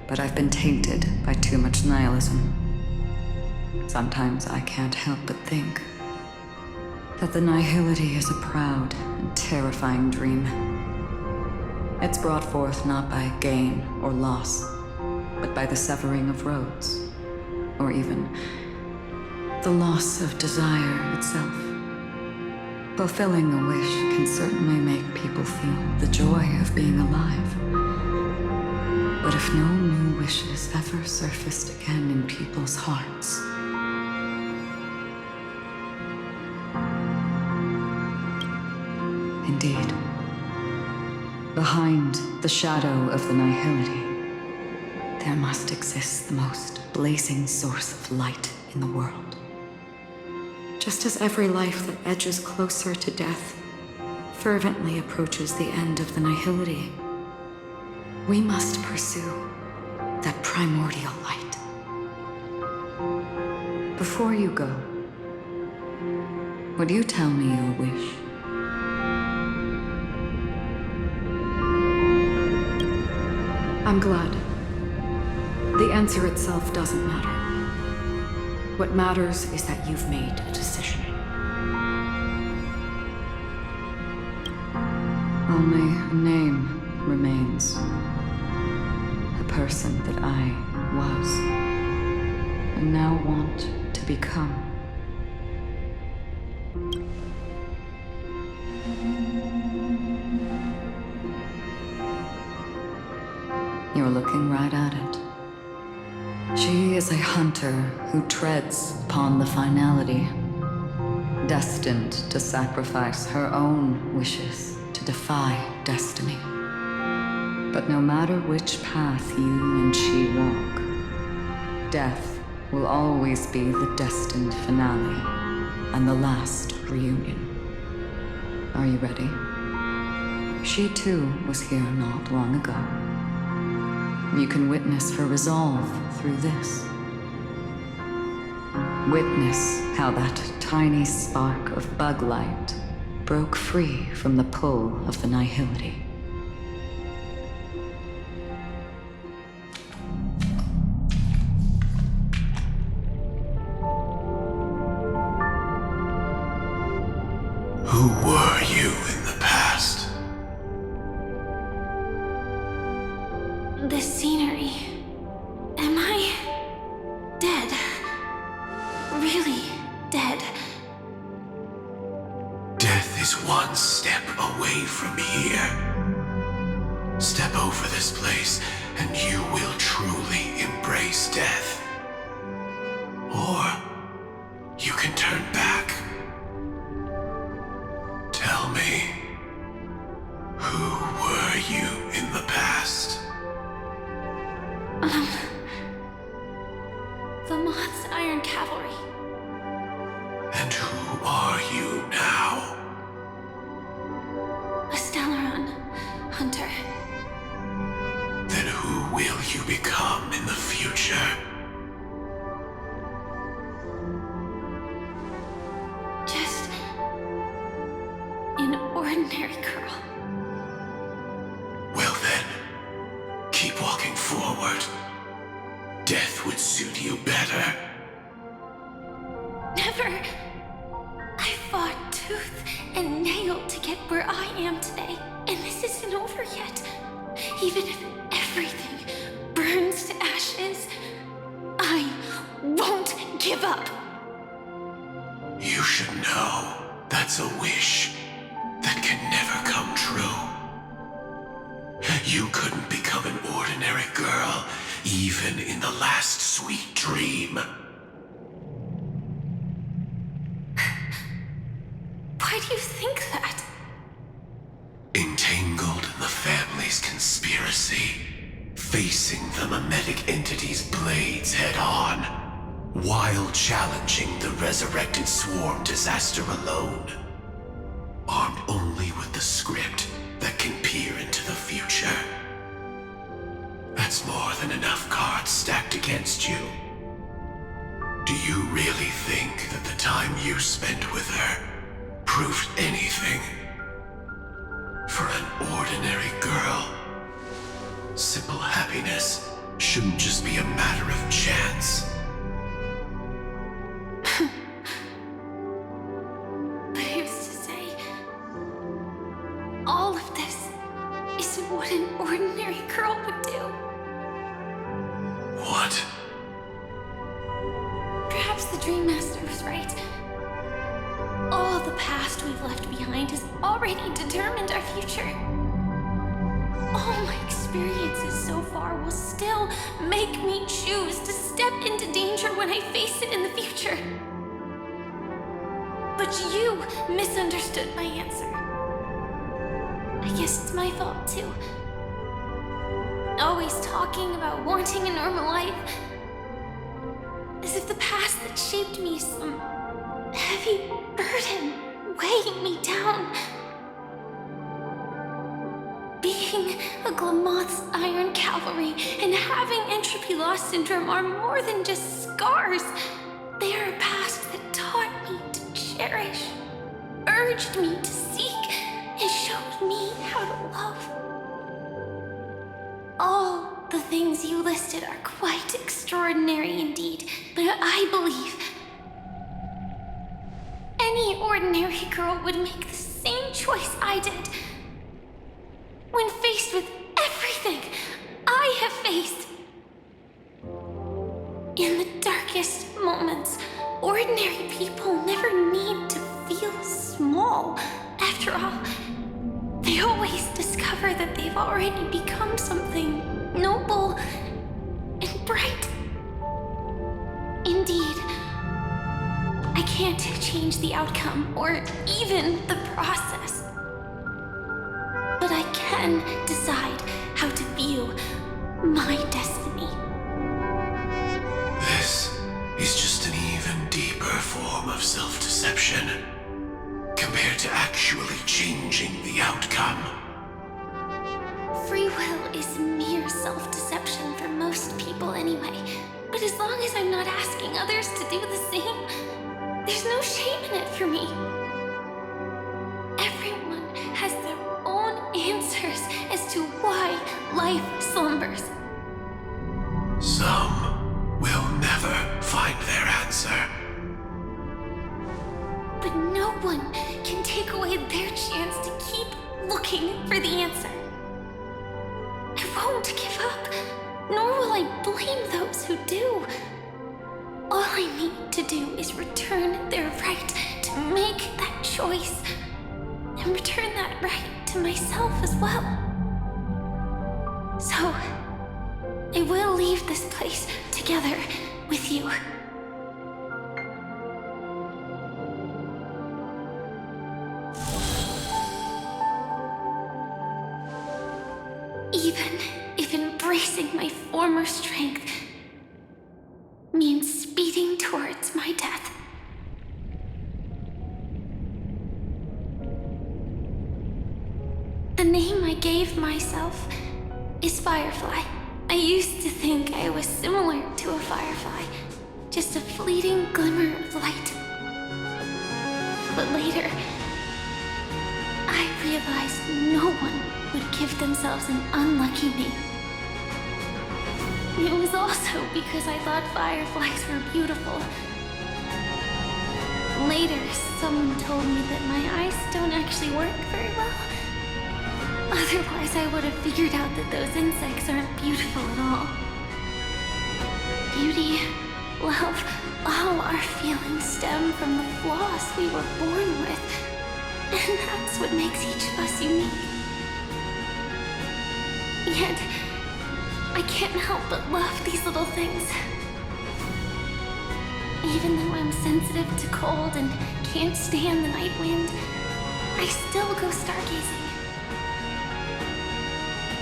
but I've been tainted by too much nihilism. Sometimes I can't help but think that the nihility is a proud and terrifying dream. It's brought forth not by gain or loss, but by the severing of roads, or even the loss of desire itself. Fulfilling a wish can certainly make people feel the joy of being alive. But if no new wishes ever surfaced again in people's hearts, indeed, behind the shadow of the nihility, there must exist the most blazing source of light in the world. Just as every life that edges closer to death fervently approaches the end of the nihility, we must pursue that primordial light. Before you go, would you tell me your wish? I'm glad. The answer itself doesn't matter. What matters is that you've made a decision. Only a name remains. The person that I was, and now want to become. You're looking right at it. She is a hunter who treads upon the finality, destined to sacrifice her own wishes to defy destiny. But no matter which path you and she walk, death will always be the destined finale and the last reunion. Are you ready? She too was here not long ago. You can witness her resolve through this. Witness how that tiny spark of bug light broke free from the pull of the nihility.
Who were you in the past?
The scenery. Am I dead? Really dead?
Death is one step away from here. Step over this place, and you will truly embrace death. Or you can turn back. Tell me, who were you in the past?
The Moth's Iron Cavalry.
And who are you now?
A Stellaron hunter.
Then who will you become in the future?
Just an ordinary girl.
Well then, keep walking forward. Death would suit you better.
Never. I fought tooth and nail to get where I am today, and this isn't over yet. Even if everything burns to ashes, I won't give up.
You should know that's a wish that can never come true. You couldn't become an ordinary girl, even in the last sweet dream.
Why do you think that?
Entangled in the family's conspiracy, facing the mimetic entity's blades head-on, while challenging the resurrected swarm disaster alone. Armed only with the script that can peer into the future. That's more than enough cards stacked against you. Do you really think that the time you spent with her proved anything? For an ordinary girl, simple happiness shouldn't just be a matter of chance.
But who's to say all of this isn't what an ordinary girl would do?
What?
Perhaps the Dream Master was right. All the past we've left behind has already determined our future. All my experiences so far will still make me choose to step into danger when I face it in the future. But you misunderstood my answer. I guess it's my fault too. Always talking about wanting a normal life. As if the past that shaped me is some heavy burden weighing me down. Being a Glamoth's Iron Cavalry and having entropy loss syndrome are more than just scars. They are a past that taught me to cherish, urged me to seek, and showed me how to love. All the things you listed are quite extraordinary indeed, but I believe any ordinary girl would make the same choice I did. When faced with everything I have faced. In the darkest moments, ordinary people never need to feel small. After all, they always discover that they've already become something noble and bright. Indeed, I can't change the outcome or even the process. But I can decide how to view my destiny.
This is just an even deeper form of self-deception compared to actually changing the outcome.
Free will is mere self-deception for most people anyway. But as long as I'm not asking others to do the same, there's no shame in it for me. Everyone has their own answers as to why life slumbers.
Some will never find their answer.
But no one can take away their chance to keep looking for the answer. I won't give up, nor will I blame those who do. All I need to do is return their right to make that choice, and return that right to myself as well. So, I will leave this place together with you. Even if embracing my former strength means speeding towards my death. The name I gave myself is Firefly. I used to think I was similar to a firefly, just a fleeting glimmer of light. But later, I realized no one would give themselves an unlucky name. It was also because I thought fireflies were beautiful. Later, someone told me that my eyes don't actually work very well. Otherwise, I would have figured out that those insects aren't beautiful at all. Beauty, love, all our feelings stem from the flaws we were born with. And that's what makes each of us unique. yet I can't help but love these little things. Even though I'm sensitive to cold and can't stand the night wind, I still go stargazing.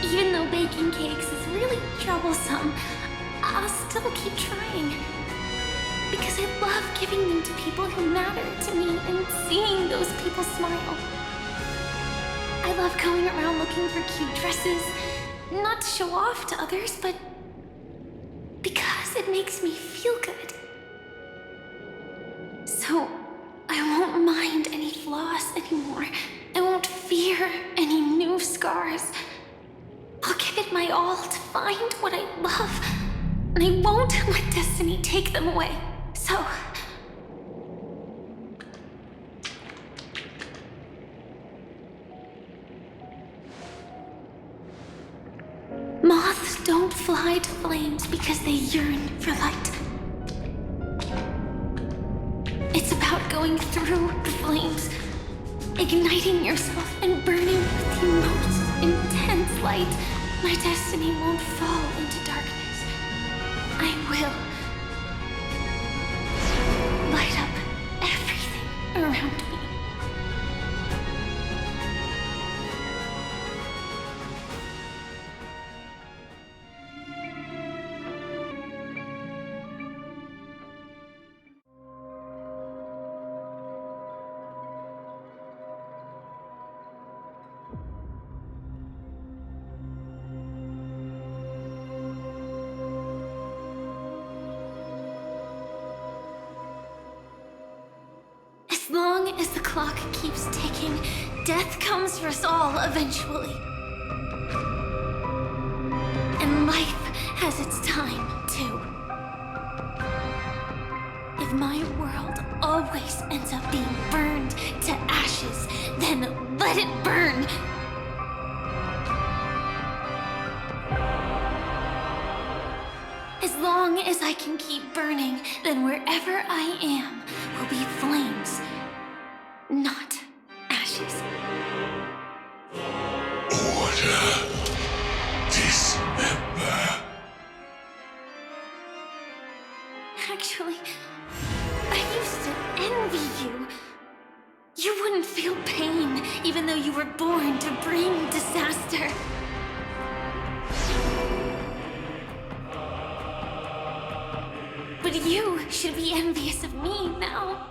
Even though baking cakes is really troublesome, I'll still keep trying. Because I love giving them to people who matter to me and seeing those people smile. I love going around looking for cute dresses, not to show off to others, but because it makes me feel good. So, I won't mind any flaws anymore. I won't fear any new scars. I'll give it my all to find what I love, and I won't let destiny take them away. So... Moths don't fly to flames because they yearn for light. It's about going through the flames, igniting yourself and burning with the most intense light. My destiny won't fall into darkness. I will light up everything around me. As long as the clock keeps ticking, death comes for us all eventually. And life has its time, too. If my world always ends up being burned to ashes, then let it burn! As long as I can keep burning, then wherever I am will be flames, not ashes.
Order. Dismember.
Actually, I used to envy you. You wouldn't feel pain, even though you were born to bring disaster. But you should be envious of me now.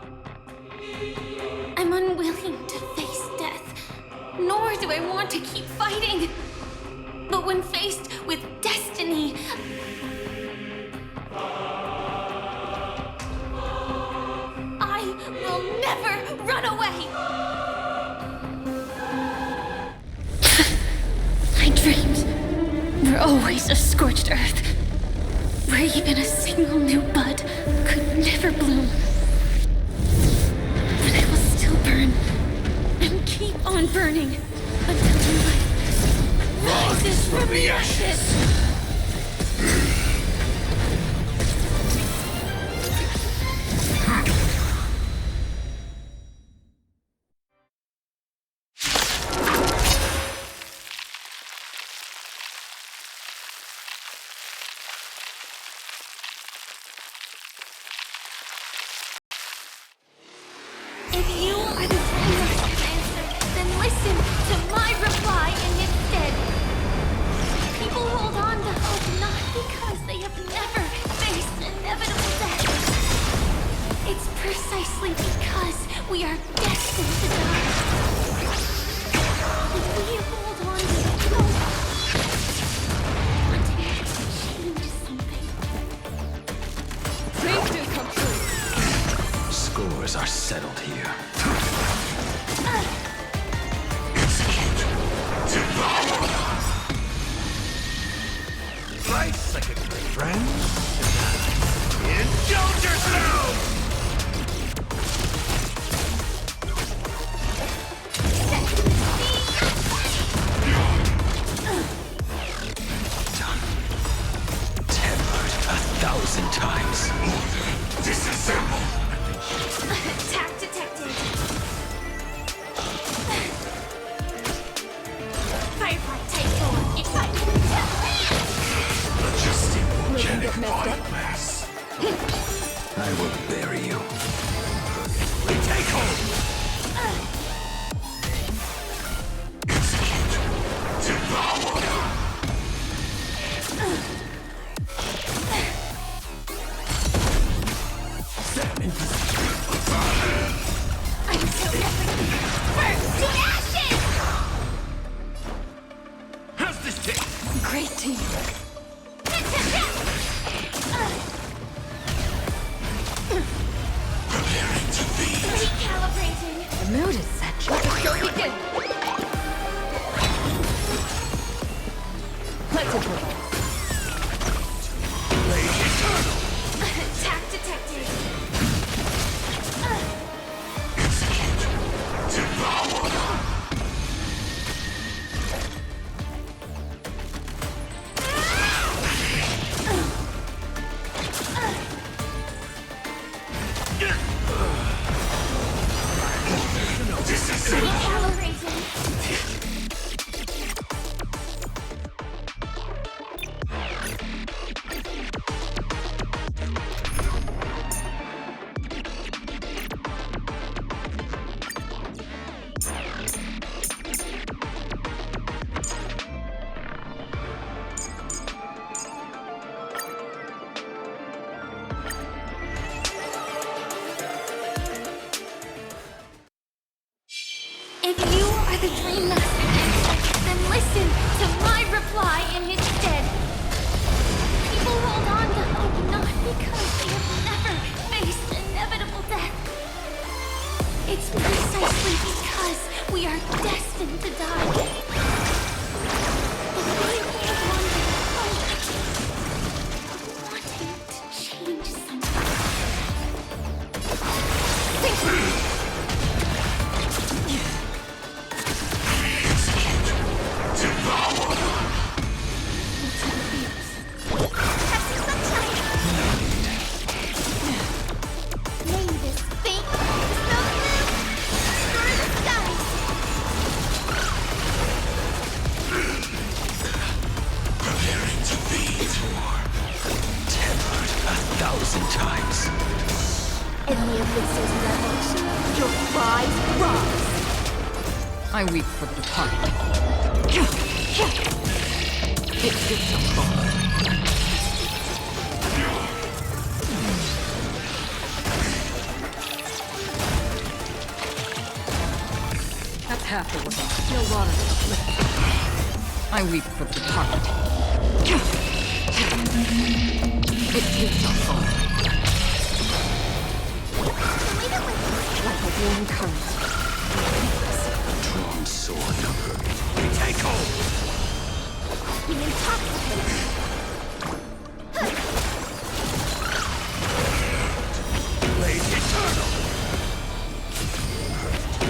I'm unwilling to face death, nor do I want to keep fighting. But when faced with destiny, I will never run away. My dreams were always of scorched earth, where even a single new bud could never bloom. But I will still burn and keep on burning until new life rises from the ashes. If you are the Time Master's answer, then listen to my reply in its stead. People hold on to
Great team.
Recalibrating.
The mood is set.
Let the show begin.
Let's improvise.
Attack detected. If you are the Dream Master, then listen to my reply in his stead. People hold on to hope not because they have never faced inevitable death. It's precisely because we are destined to die. But we hold on to hope, wanting to change something. Think
Times.
Enemy afflictions ravage. Your cries rise.
I weep for the departed. It gives no hope. That's half the work. Still water to the flip. I weep for the departed. It gives no hope. Like a warm current.
Drawn sword number. We take hold.
Be intoxicated.
Blade eternal.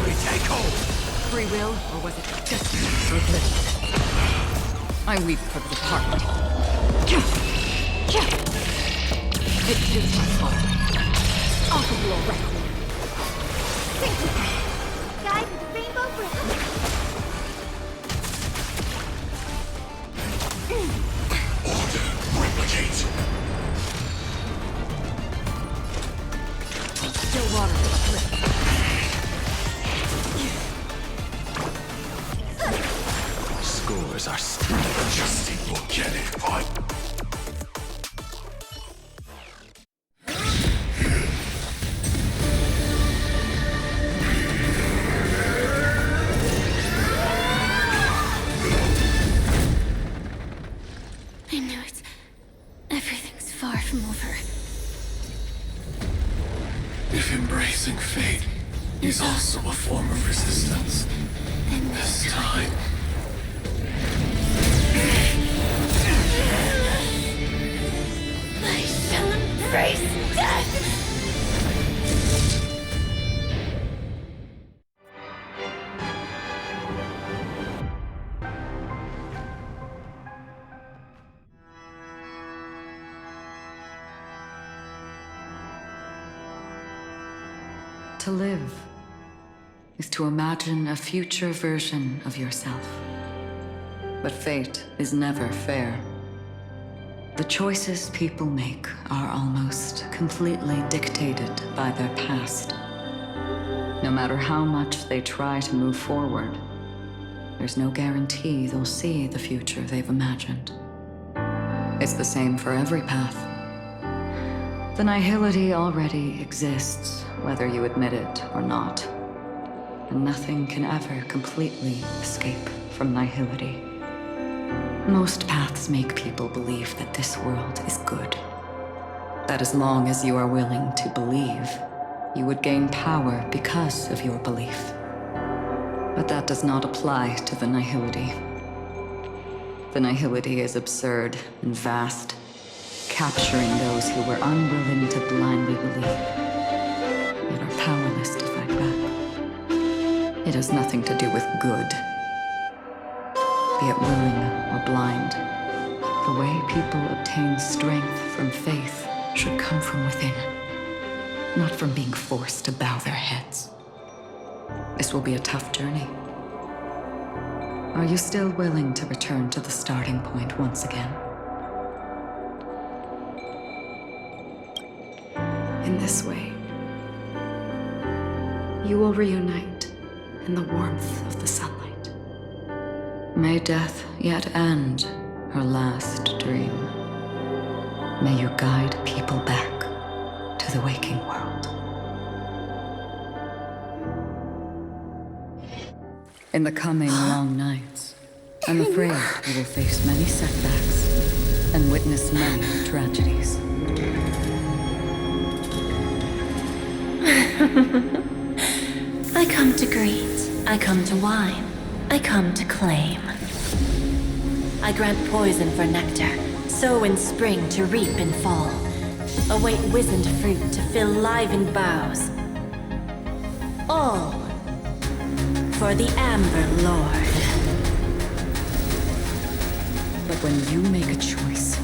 We take hold.
Free will, or was it destiny to live? I weep for the departed. It gives my soul.
Off of your record. Guide with the rainbow bridge.
Order replicate.
Still water to flip.
Scores are still adjusting. We'll get it on.
I know everything's far from over.
If embracing fate is also a form of resistance,
Then
this time.
I shall embrace death!
To live is to imagine a future version of yourself. But fate is never fair. The choices people make are almost completely dictated by their past. No matter how much they try to move forward, there's no guarantee they'll see the future they've imagined. It's the same for every path. The nihility already exists, whether you admit it or not. And nothing can ever completely escape from nihility.
Most paths make people believe that this world is good. That as long as you are willing to believe, you would gain power because of your belief. But that does not apply to the Nihility. The Nihility is absurd and vast, capturing those who were unwilling to blindly believe, yet are powerless to fight back. It has nothing to do with good, be it willing or blind. The way people obtain strength from faith should come from within, not from being forced to bow their heads. This will be a tough journey. Are you still willing to return to the starting point once again? In this way, you will reunite in the warmth of the sunlight. May death yet end her last dream. May you guide people back to the waking world. In the coming long nights, I'm afraid you will face many setbacks and witness many tragedies.
I come to greet, I come to whine, I come to claim. I grant poison for nectar, sow in spring to reap in fall. Await wizened fruit to fill livened boughs. All for the Amber Lord.
But when you make a choice,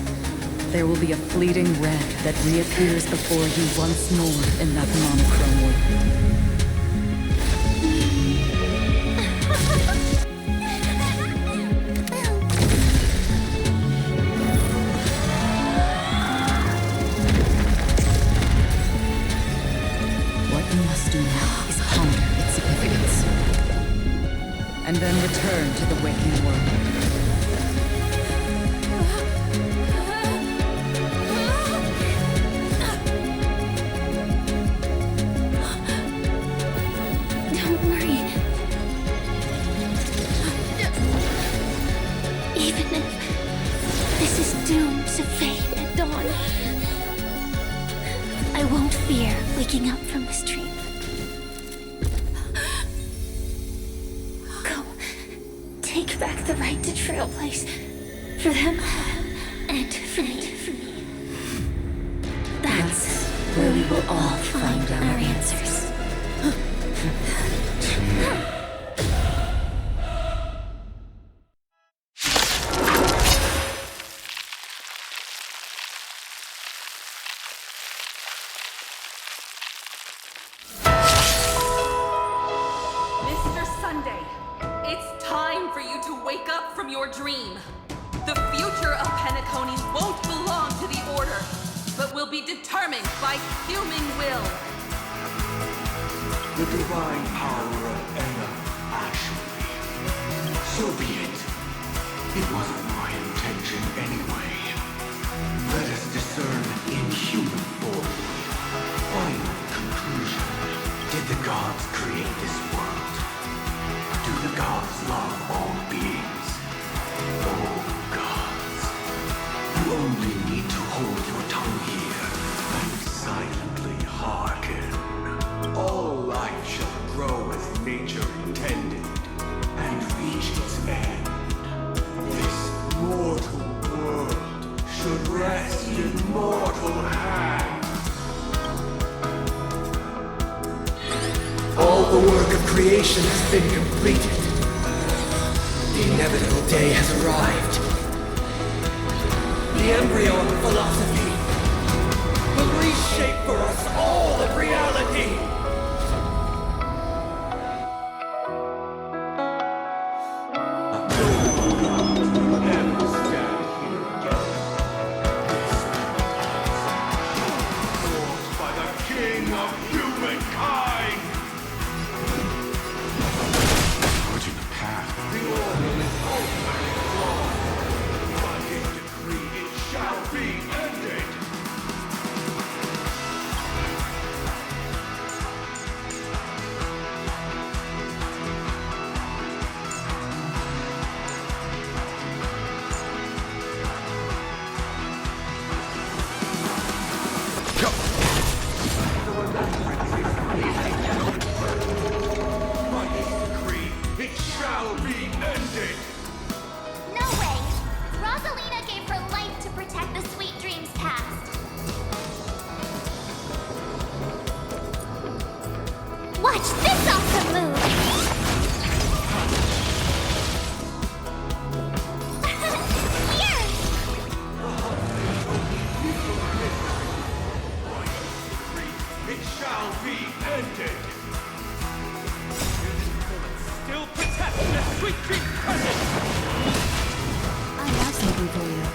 there will be a fleeting red that reappears before you once more in that monochrome world. What you must do now is ponder its significance, and then return to the waking world.
Waking up from this dream. Go. Take back the right to trailblaze. For them and for me. That's where we will all find our answers.
The divine power of Ella, actually. So be it. It wasn't my intention anyway. Let us discern in human form. Final conclusion. Did the gods create this world? Do the gods love all beings? Oh, gods. You only need to hold your tongue here and silently hearken. All life shall grow as nature intended, and reach its end. This mortal world should rest in mortal hands. All the work of creation has been completed. The inevitable day has arrived. The embryo of philosophy will reshape for us all of reality. shall be ended!
No way! Rosalina gave her life to protect the sweet dreams past. Watch this awesome move!
It shall be ended!
Still protect the sweet dream presence!
I have something for you.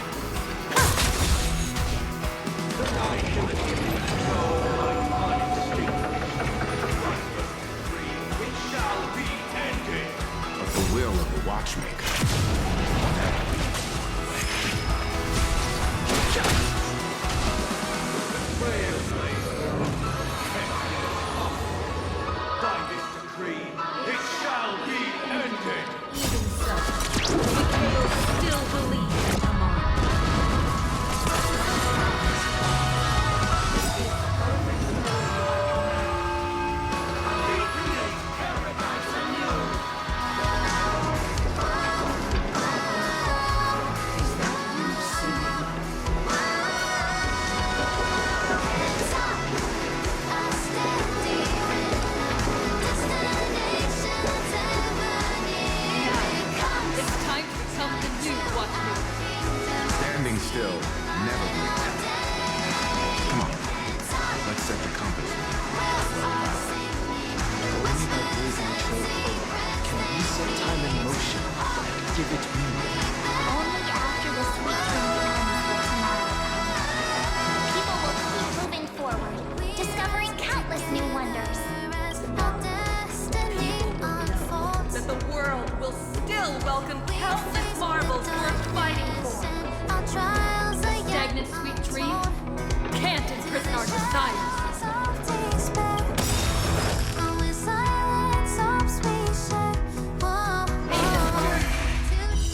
It shall be ended! Of the will of the Watchmaker. By this decree, it shall be ended!
Even so, Mikhail still believes in tomorrow. It's time to become the new Watchmaker.
Standing still, never break down. Come on, let's set the compass.
Only by raising a trail program can we set time in motion and give it meaning.
Only after the sweet dream ends will tomorrow come. People will keep moving forward, discovering countless new wonders.
That the world will still welcome countless marvels worth fighting for. The stagnant sweet dream can't imprison our desires.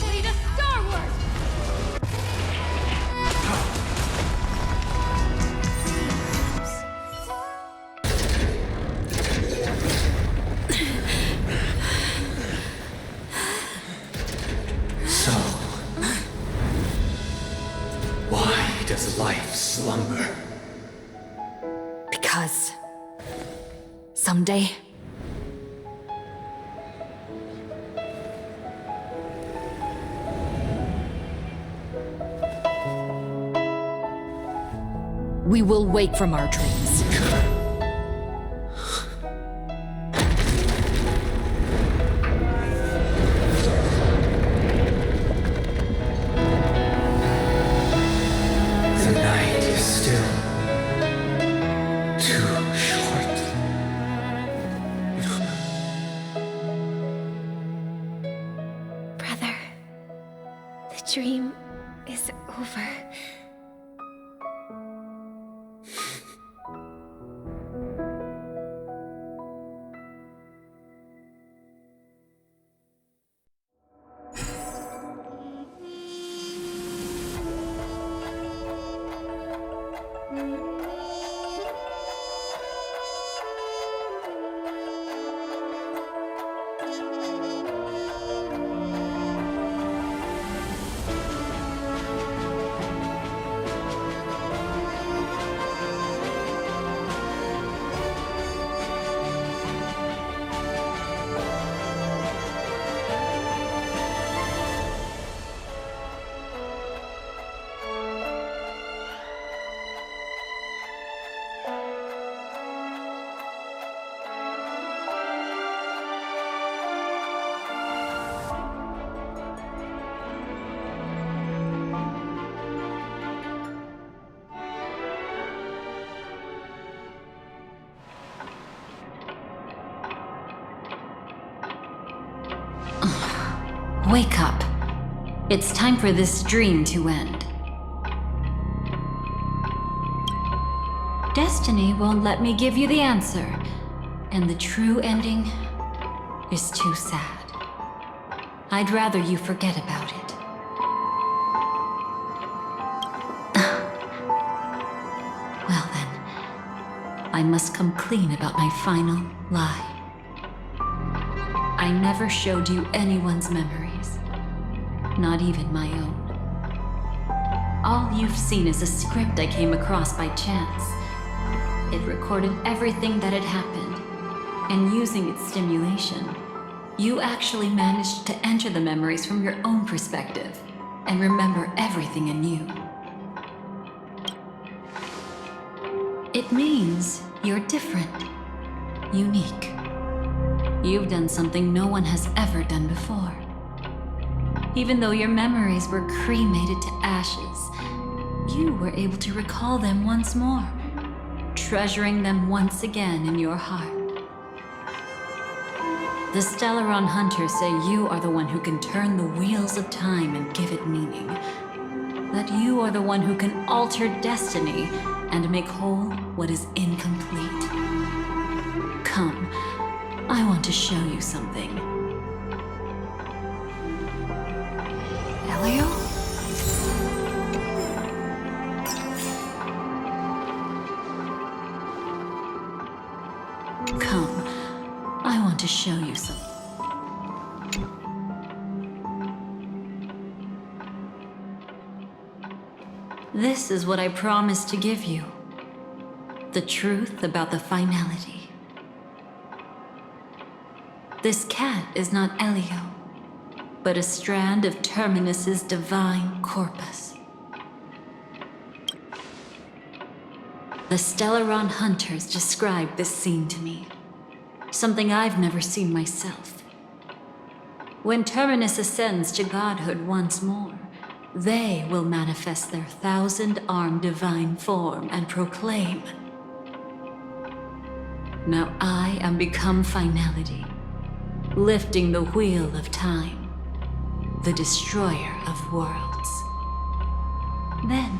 Lead us starward!
So, why does life slumber?
Because someday we will wake from our dreams.
The night is still too short.
Brother, the dream is over.
Wake up. It's time for this dream to end. Destiny won't let me give you the answer, and the true ending is too sad. I'd rather you forget about it. Well then, I must come clean about my final lie. I I never showed you anyone's memories, not even my own. All you've seen is a script I came across by chance. It recorded everything that had happened, and using its stimulation, you actually managed to enter the memories from your own perspective and remember everything anew. It means you're different, unique. You've done something no one has ever done before. Even though your memories were cremated to ashes, you were able to recall them once more, treasuring them once again in your heart. The Stellaron Hunters say you are the one who can turn the wheels of time and give it meaning. That you are the one who can alter destiny and make whole what is incomplete. Come, I want to show you something.
Elio?
Come, I want to show you something. This is what I promised to give you. The truth about the finality. This cat is not Elio, but a strand of Terminus's divine corpus. The Stellaron Hunters described this scene to me, something I've never seen myself. When Terminus ascends to godhood once more, they will manifest their 1,000-armed divine form and proclaim, "Now I am become finality, lifting the wheel of time, the destroyer of worlds." Then,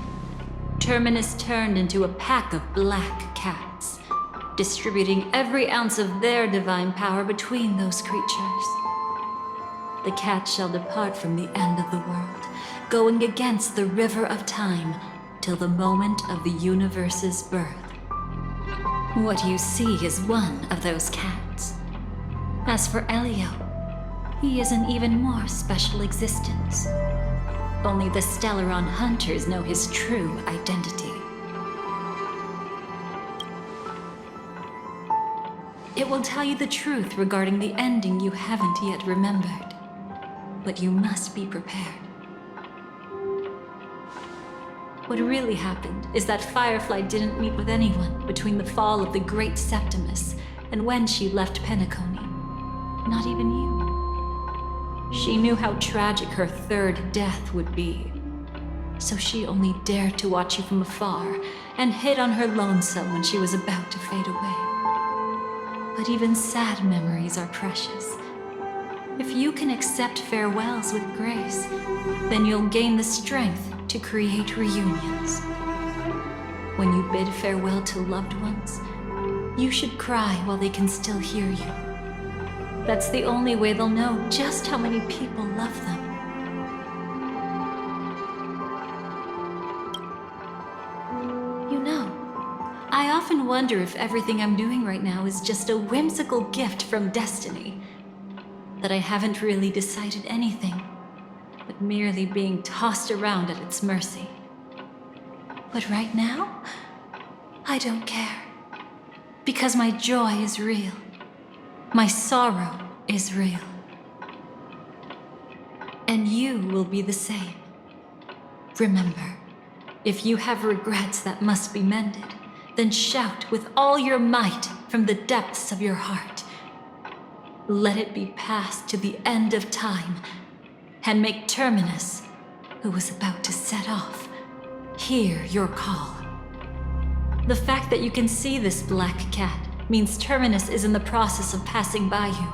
Terminus turned into a pack of black cats, distributing every ounce of their divine power between those creatures. The cats shall depart from the end of the world, going against the river of time till the moment of the universe's birth. What you see is one of those cats. As for Elio, he is an even more special existence. Only the Stellaron Hunters know his true identity. It will tell you the truth regarding the ending you haven't yet remembered. But you must be prepared. What really happened is that Firefly didn't meet with anyone between the fall of the Great Septimus and when she left Penacony. Not even you. She knew how tragic her third death would be. So she only dared to watch you from afar and hid on her lonesome when she was about to fade away. But even sad memories are precious. If you can accept farewells with grace, then you'll gain the strength to create reunions. When you bid farewell to loved ones, you should cry while they can still hear you. That's the only way they'll know just how many people love them. You know, I often wonder if everything I'm doing right now is just a whimsical gift from destiny. That I haven't really decided anything, but merely being tossed around at its mercy. But right now, I don't care. Because my joy is real. My sorrow is real. And you will be the same. Remember, if you have regrets that must be mended, then shout with all your might from the depths of your heart. Let it be passed to the end of time, and make Terminus, who was about to set off, hear your call. The fact that you can see this black cat means Terminus is in the process of passing by you.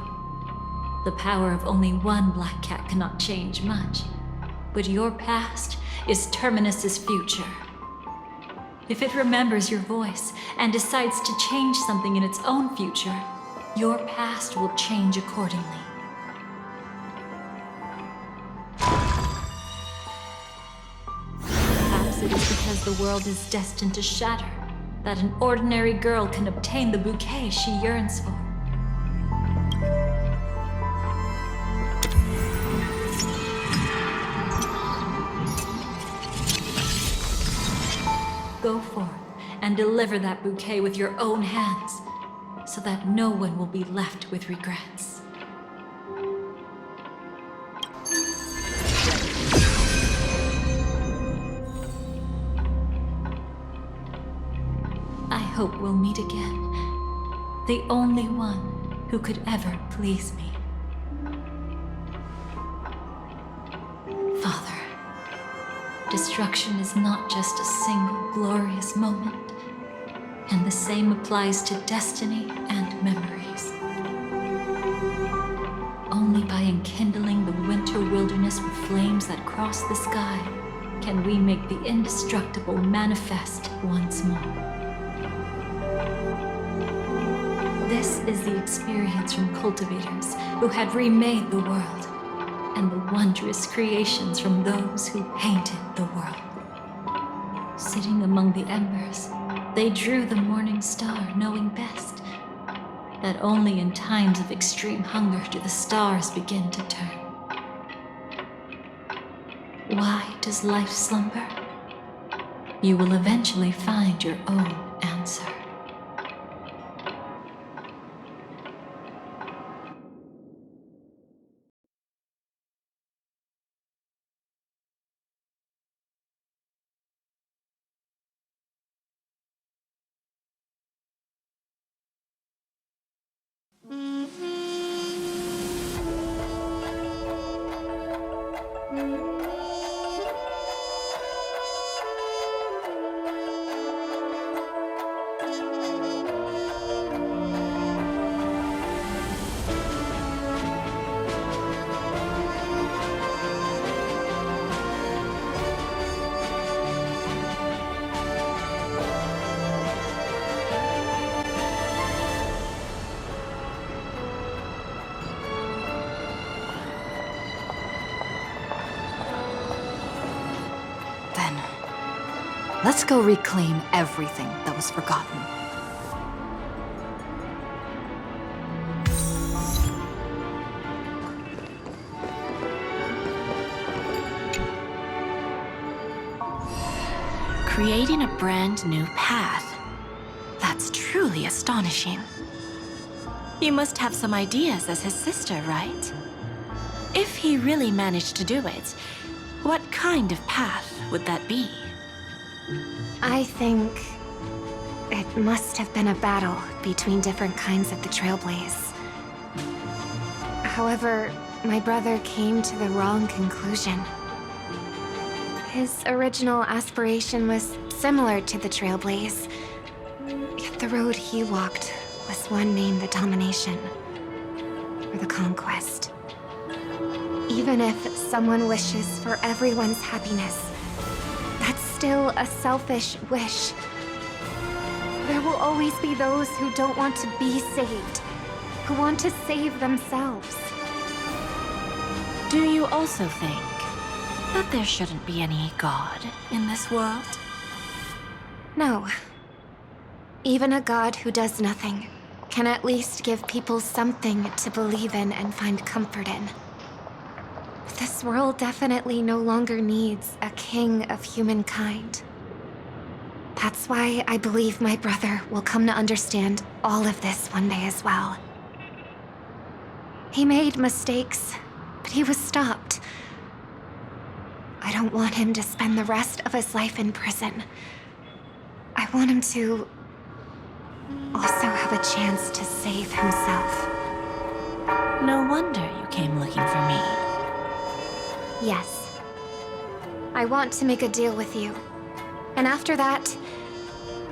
The power of only one black cat cannot change much, but your past is Terminus's future. If it remembers your voice and decides to change something in its own future, your past will change accordingly. Perhaps it is because the world is destined to shatter that an ordinary girl can obtain the bouquet she yearns for. go forth and deliver that bouquet with your own hands, so that no one will be left with regrets. I hope we'll meet again. The only one who could ever please me. Father, destruction is not just a single glorious moment, and the same applies to destiny and memories. Only by enkindling the winter wilderness with flames that cross the sky can we make the indestructible manifest once more. This is the experience from cultivators who had remade the world, and the wondrous creations from those who painted the world. Sitting among the embers, they drew the morning star, knowing best that only in times of extreme hunger do the stars begin to turn. Why does life slumber? You will eventually find your own answer.
Let's go reclaim everything that was forgotten.
Creating a brand new path. That's truly astonishing. You must have some ideas as his sister, right? If he really managed to do it, what kind of path would that be?
I think it must have been a battle between different kinds of the Trailblaze. However, my brother came to the wrong conclusion. His original aspiration was similar to the Trailblaze, yet the road he walked was one named the Domination, or the Conquest. Even if someone wishes for everyone's happiness, that's still a selfish wish. There will always be those who don't want to be saved, who want to save themselves.
Do you also think that there shouldn't be any God in this world?
No. Even a God who does nothing can at least give people something to believe in and find comfort in. This world definitely no longer needs a king of humankind. That's why I believe my brother will come to understand all of this one day as well. He made mistakes, but he was stopped. I don't want him to spend the rest of his life in prison. I want him to also have a chance to save himself.
No wonder you came looking for me.
Yes. I want to make a deal with you. And after that,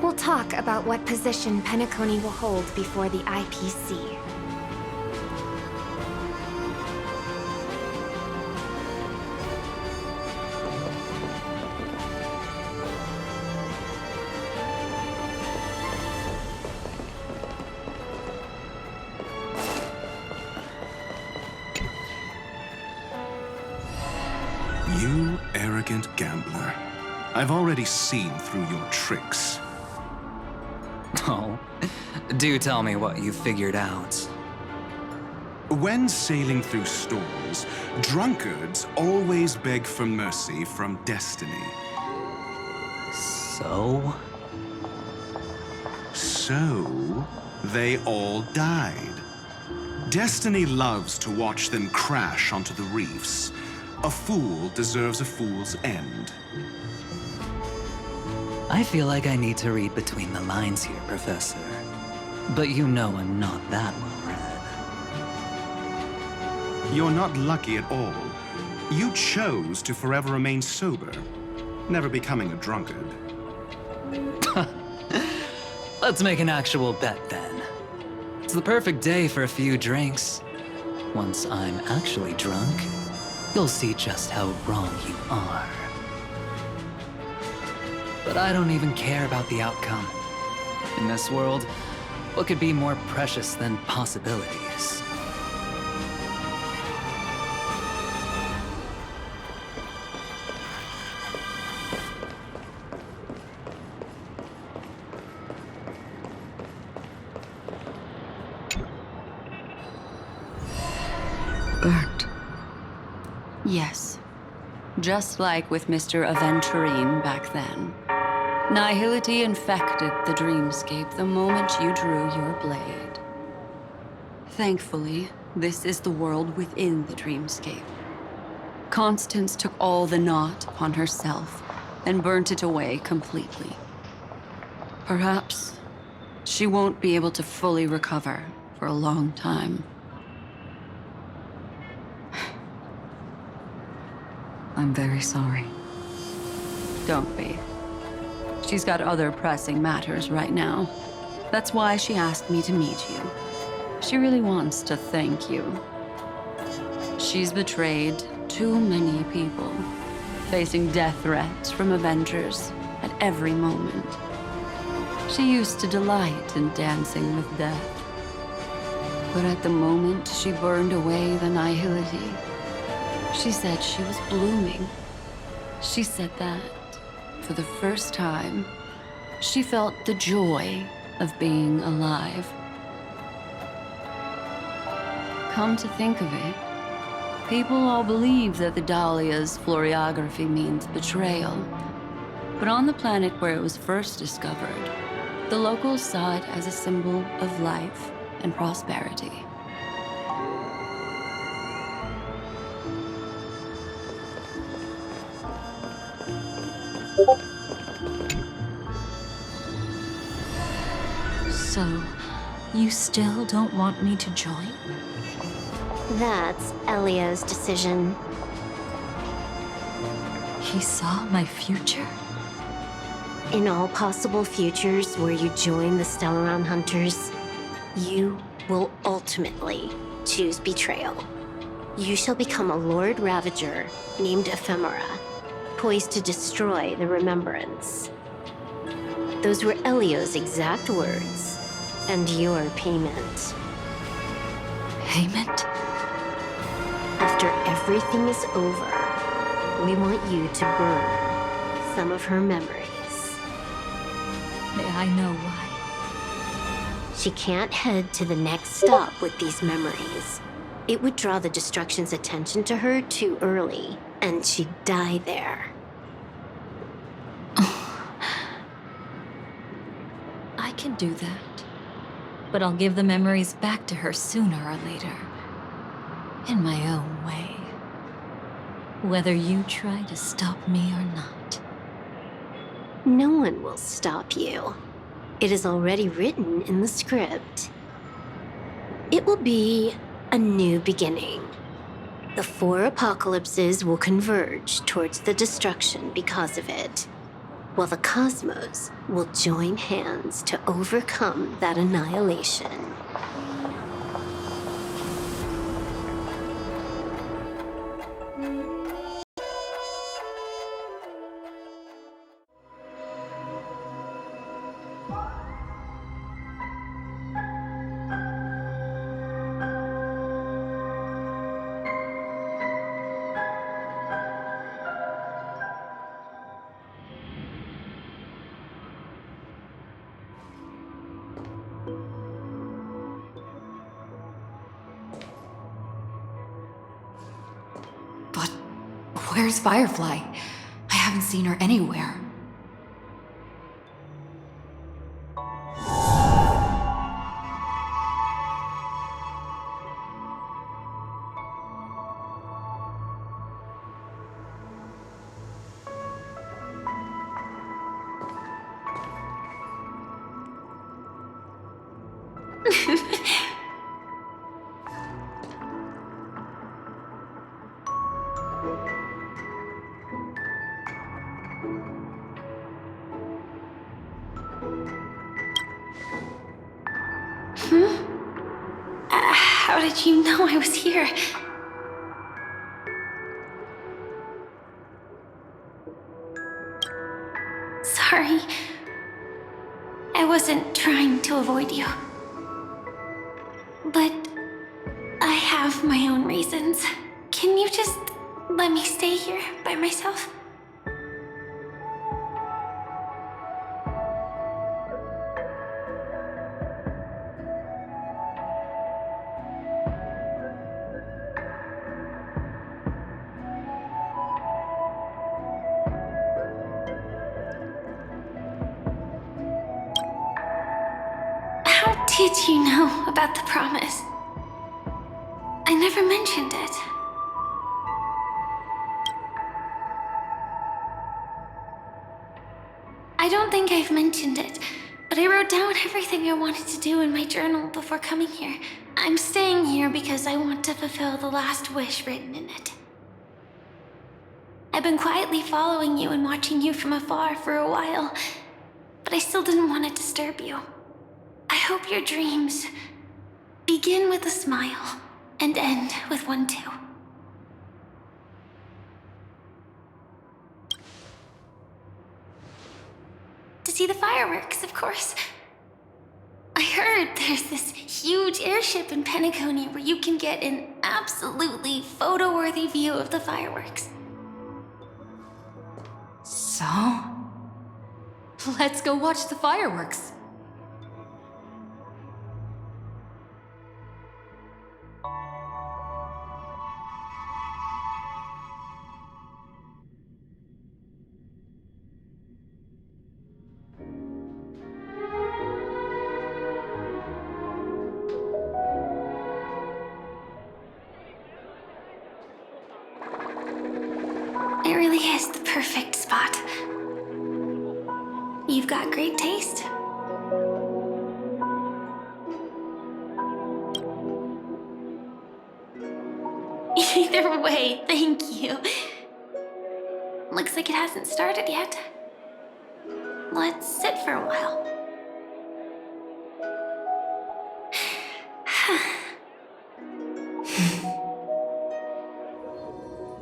we'll talk about what position Penacony will hold before the IPC.
You arrogant gambler. I've already seen through your tricks.
Oh, do tell me what you figured out.
When sailing through storms, drunkards always beg for mercy from destiny.
So?
So, they all died. Destiny loves to watch them crash onto the reefs. A fool deserves a fool's end.
I feel like I need to read between the lines here, Professor. But you know I'm not that well read.
You're not lucky at all. You chose to forever remain sober, never becoming a drunkard.
Let's make an actual bet then. It's the perfect day for a few drinks. Once I'm actually drunk, you'll see just how wrong you are. But I don't even care about the outcome. In this world, what could be more precious than possibilities?
Burnt. Yes. Just like with Mr. Aventurine back then. Nihility infected the dreamscape the moment you drew your blade. Thankfully, this is the world within the dreamscape. Constance took all the knot upon herself and burnt it away completely. Perhaps she won't be able to fully recover for a long time. I'm very sorry. Don't be. She's got other pressing matters right now. That's why she asked me to meet you. She really wants to thank you. She's betrayed too many people, facing death threats from Avengers at every moment. She used to delight in dancing with death. But at the moment she burned away the nihility, she said she was blooming. She said that, for the first time, she felt the joy of being alive. Come to think of it, people all believe that the Dahlia's floriography means betrayal. But on the planet where it was first discovered, the locals saw it as a symbol of life and prosperity.
So, you still don't want me to join?
That's Elio's decision.
He saw my future?
In all possible futures where you join the Stellaron Hunters, you will ultimately choose betrayal. You shall become a Lord Ravager named Ephemera, poised to destroy the Remembrance. Those were Elio's exact words, and your payment.
Payment?
After everything is over, we want you to burn some of her memories.
May I know why?
She can't head to the next stop with these memories. It would draw the Destruction's attention to her too early, and she'd die there.
I can do that. But I'll give the memories back to her sooner or later. In my own way. Whether you try to stop me or not.
No one will stop you. It is already written in the script. It will be a new beginning. The 4 apocalypses will converge towards the destruction because of it, while the cosmos will join hands to overcome that annihilation.
Where's Firefly? I haven't seen her anywhere.
How did you know I was here? Sorry. I wasn't trying to avoid you. But I have my own reasons. Can you just let me stay here by myself? How did you know about the promise? I never mentioned it. I don't think I've mentioned it, but I wrote down everything I wanted to do in my journal before coming here. I'm staying here because I want to fulfill the last wish written in it. I've been quietly following you and watching you from afar for a while, but I still didn't want to disturb you. I hope your dreams begin with a smile and end with one too. To see the fireworks, of course. I heard there's this huge airship in Penacony where you can get an absolutely photo-worthy view of the fireworks.
So? Let's go watch the fireworks.
It really is the perfect spot. You've got great taste. Either way, thank you. Looks like it hasn't started yet. Let's sit for a while.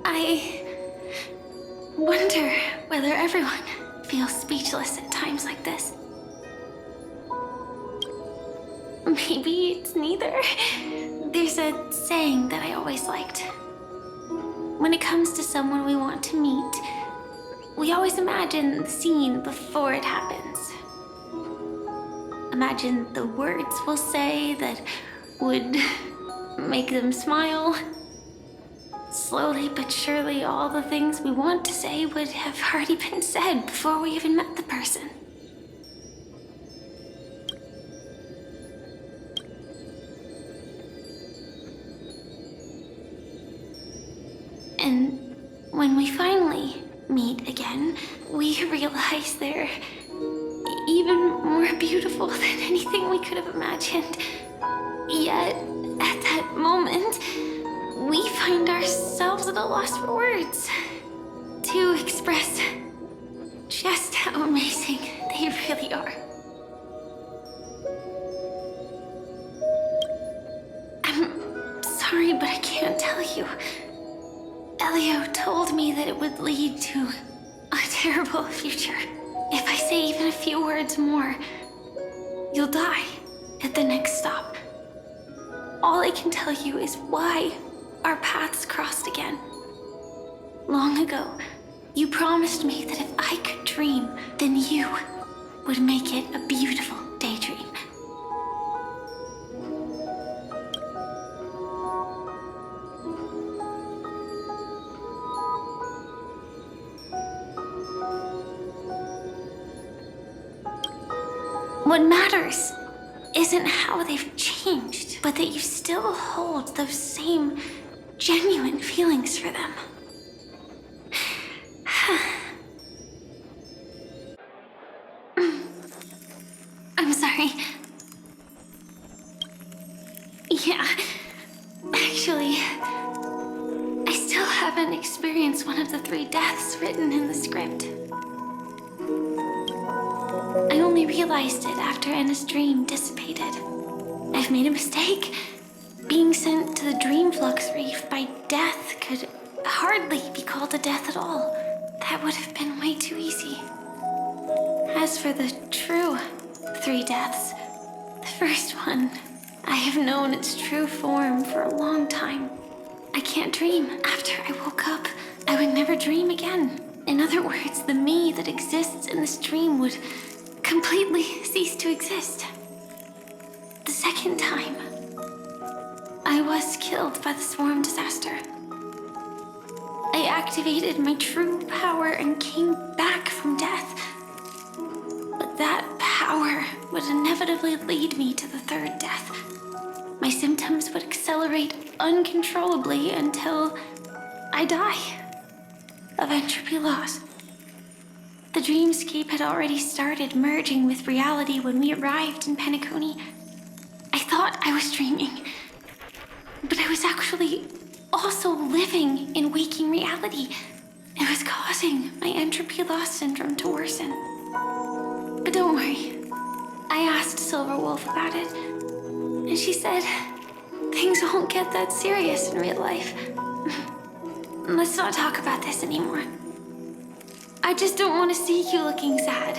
I wonder whether everyone feels speechless at times like this. Maybe it's neither. There's a saying that I always liked. When it comes to someone we want to meet, we always imagine the scene before it happens. Imagine the words we'll say that would make them smile. Slowly but surely, all the things we want to say would have already been said before we even met the person. And when we finally meet again, we realize they're even more beautiful than anything we could have imagined. Yet, at that moment, we find ourselves at a loss for words to express just how amazing they really are. I'm sorry, but I can't tell you. Elio told me that it would lead to a terrible future. If I say even a few words more, you'll die at the next stop. All I can tell you is why our paths crossed again. Long ago, you promised me that if I could dream, then you would make it a beautiful daydream. What matters isn't how they've changed, but that you still hold those same genuine feelings for them. I'm sorry. Yeah, actually, I still have haven't experienced one of the 3 deaths written in the script. I only realized it after Anna's dream dissipated. I've made a mistake. Being sent to the Dream Flux Reef by death could hardly be called a death at all. That would have been way too easy. As for the true 3 deaths, the first one, I have known its true form for a long time. I can't dream. After I woke up, I would never dream again. In other words, the me that exists in this dream would completely cease to exist. The second time, I was killed by the swarm disaster. I activated my true power and came back from death. But that power would inevitably lead me to the 3rd death. My symptoms would accelerate uncontrollably until I die of entropy loss. The dreamscape had already started merging with reality when we arrived in Penacony. I thought I was dreaming, but I was actually also living in waking reality. It was causing my entropy loss syndrome to worsen. But don't worry. I asked Silverwolf about it, and she said things won't get that serious in real life. Let's not talk about this anymore. I just don't want to see you looking sad.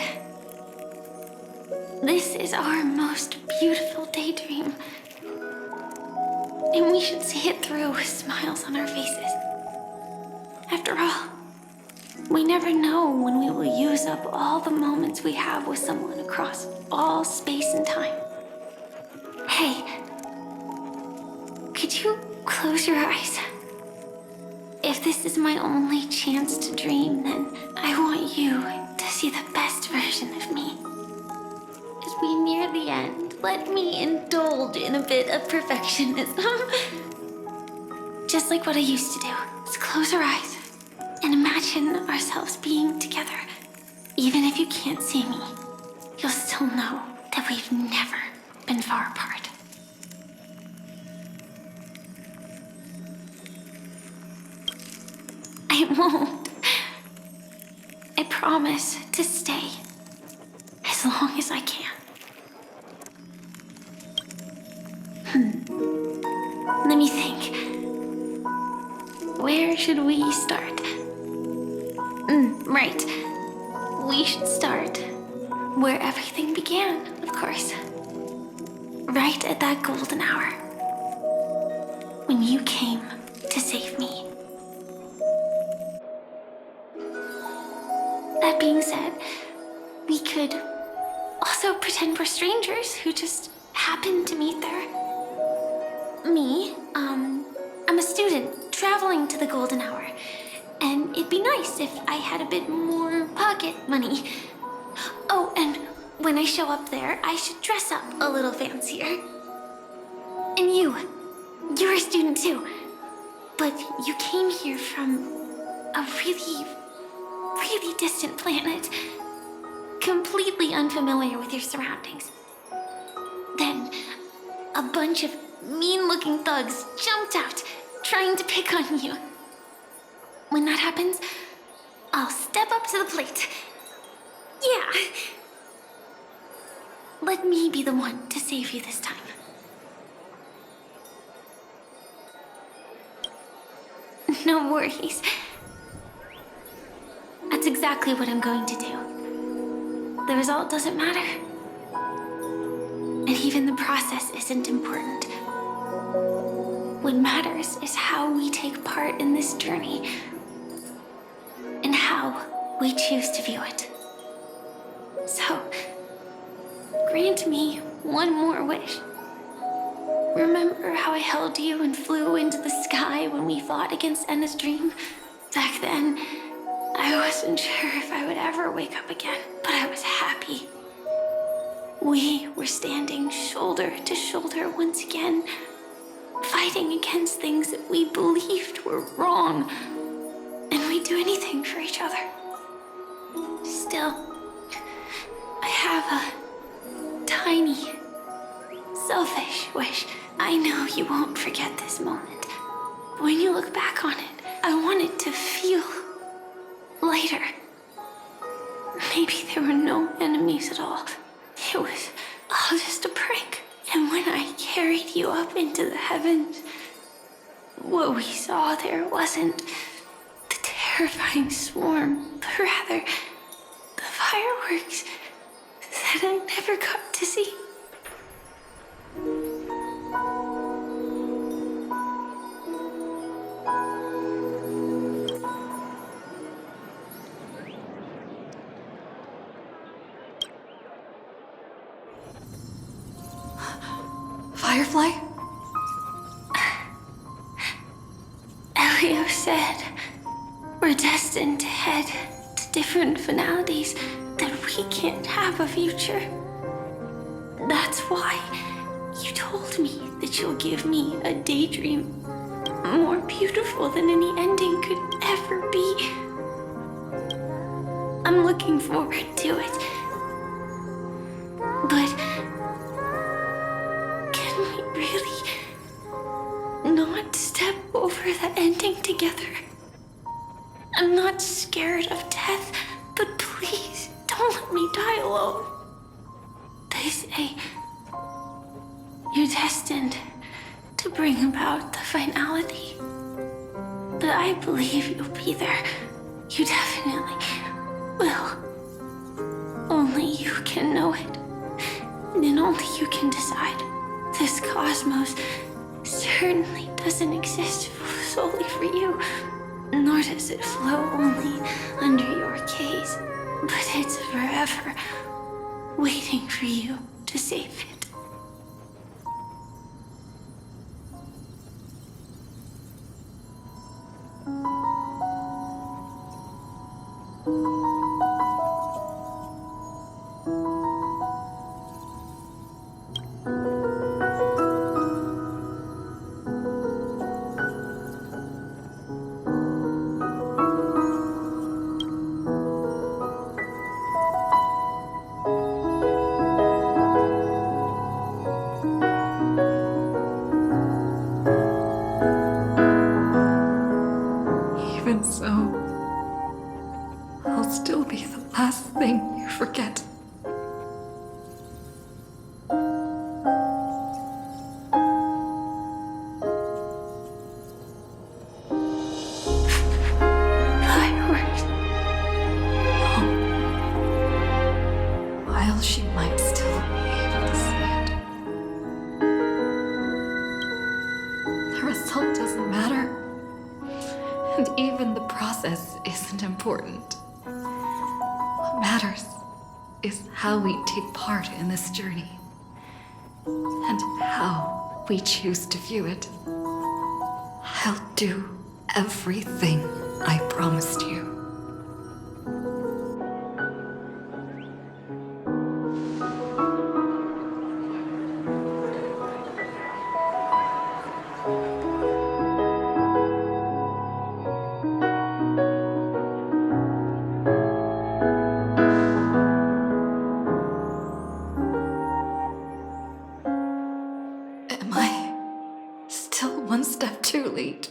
This is our most beautiful daydream. And we should see it through with smiles on our faces. After all, we never know when we will use up all the moments we have with someone across all space and time. Hey, could you close your eyes? If this is my only chance to dream, then I want you to see the best version of me. As we near the end, let me indulge in a bit of perfectionism. Just like what I used to do. Let's close our eyes and imagine ourselves being together. Even if you can't see me, you'll still know that we've never been far apart. I won't. I promise to stay as long as I can. Let me think. Where should we start? Right. We should start where everything began, of course. Right at that golden hour. When you came to save me. That being said, we could also pretend we're strangers who just happened to meet there. Me, I'm a student traveling to the golden hour, and it'd be nice if I had a bit more pocket money. Oh, and when I show up there, I should dress up a little fancier. And you're a student too, but you came here from a really distant planet, completely unfamiliar with your surroundings. Then, a bunch of mean-looking thugs jumped out, trying to pick on you. When that happens, I'll step up to the plate. Yeah. Let me be the one to save you this time. No worries. That's exactly what I'm going to do. The result doesn't matter. And even the process isn't important. What matters is how we take part in this journey and how we choose to view it. So, grant me one more wish. Remember how I held you and flew into the sky when we fought against Enna's dream? Back then, I wasn't sure if I would ever wake up again, but I was happy. We were standing shoulder to shoulder once again, fighting against things that we believed were wrong, and we'd do anything for each other. Still, I have a tiny, selfish wish. I know you won't forget this moment. When you look back on it, I want it into the heavens, what we saw there wasn't the terrifying swarm, but rather the fireworks that I never got to see.
Firefly?
Elio said we're destined to head to different finalities, that we can't have a future. That's why you told me that you'll give me a daydream more beautiful than any ending could ever be. I'm looking forward to it. But can we really not step over the ending together? I'm not scared of death, but please don't let me die alone. They say you're destined to bring about the finality. But I believe you'll be there. You definitely will. Only you can know it. And only you can decide. This cosmos certainly doesn't exist solely for you, nor does it flow only under your gaze, but it's forever waiting for you to save it.
Even so, I'll still be the last thing you forget.
Fireworks.
While she might still be able to see it, the result doesn't matter. And even the process isn't important. What matters is how we take part in this journey, and how we choose to view it. I'll do everything I promised you. Am I still one step too late?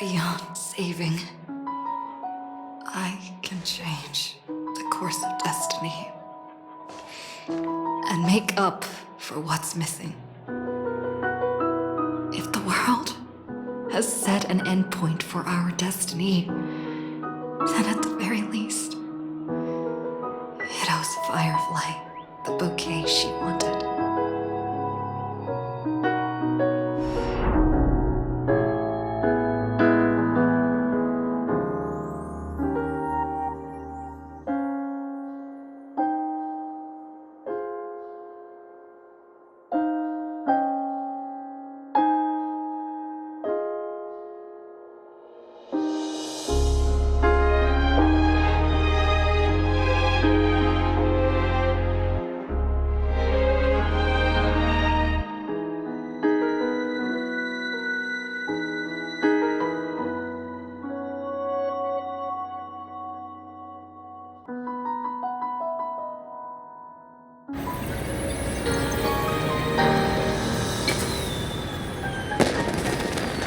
beyond saving. I can change the course of destiny and make up for what's missing. If the world has set an endpoint for our destiny, then at the very least, it owes Firefly the bouquet she wanted.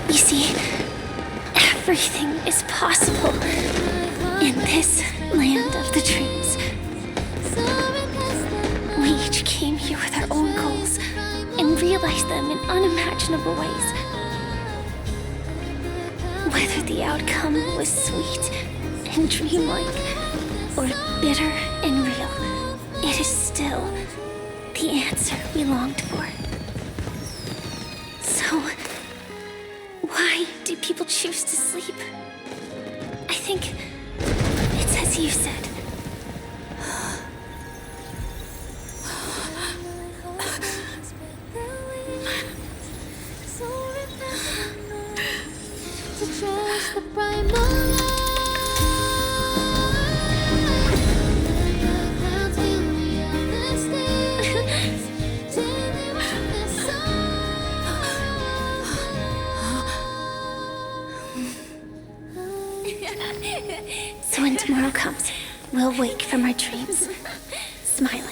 You see, everything is possible in this land of the dreams. We each came here with our own goals and realized them in unimaginable ways. Whether the outcome was sweet and dreamlike or bitter and real, it is still the answer we longed for. So, why do people choose to sleep? I think it's as you said. So when tomorrow comes, we'll wake from our dreams, smiling.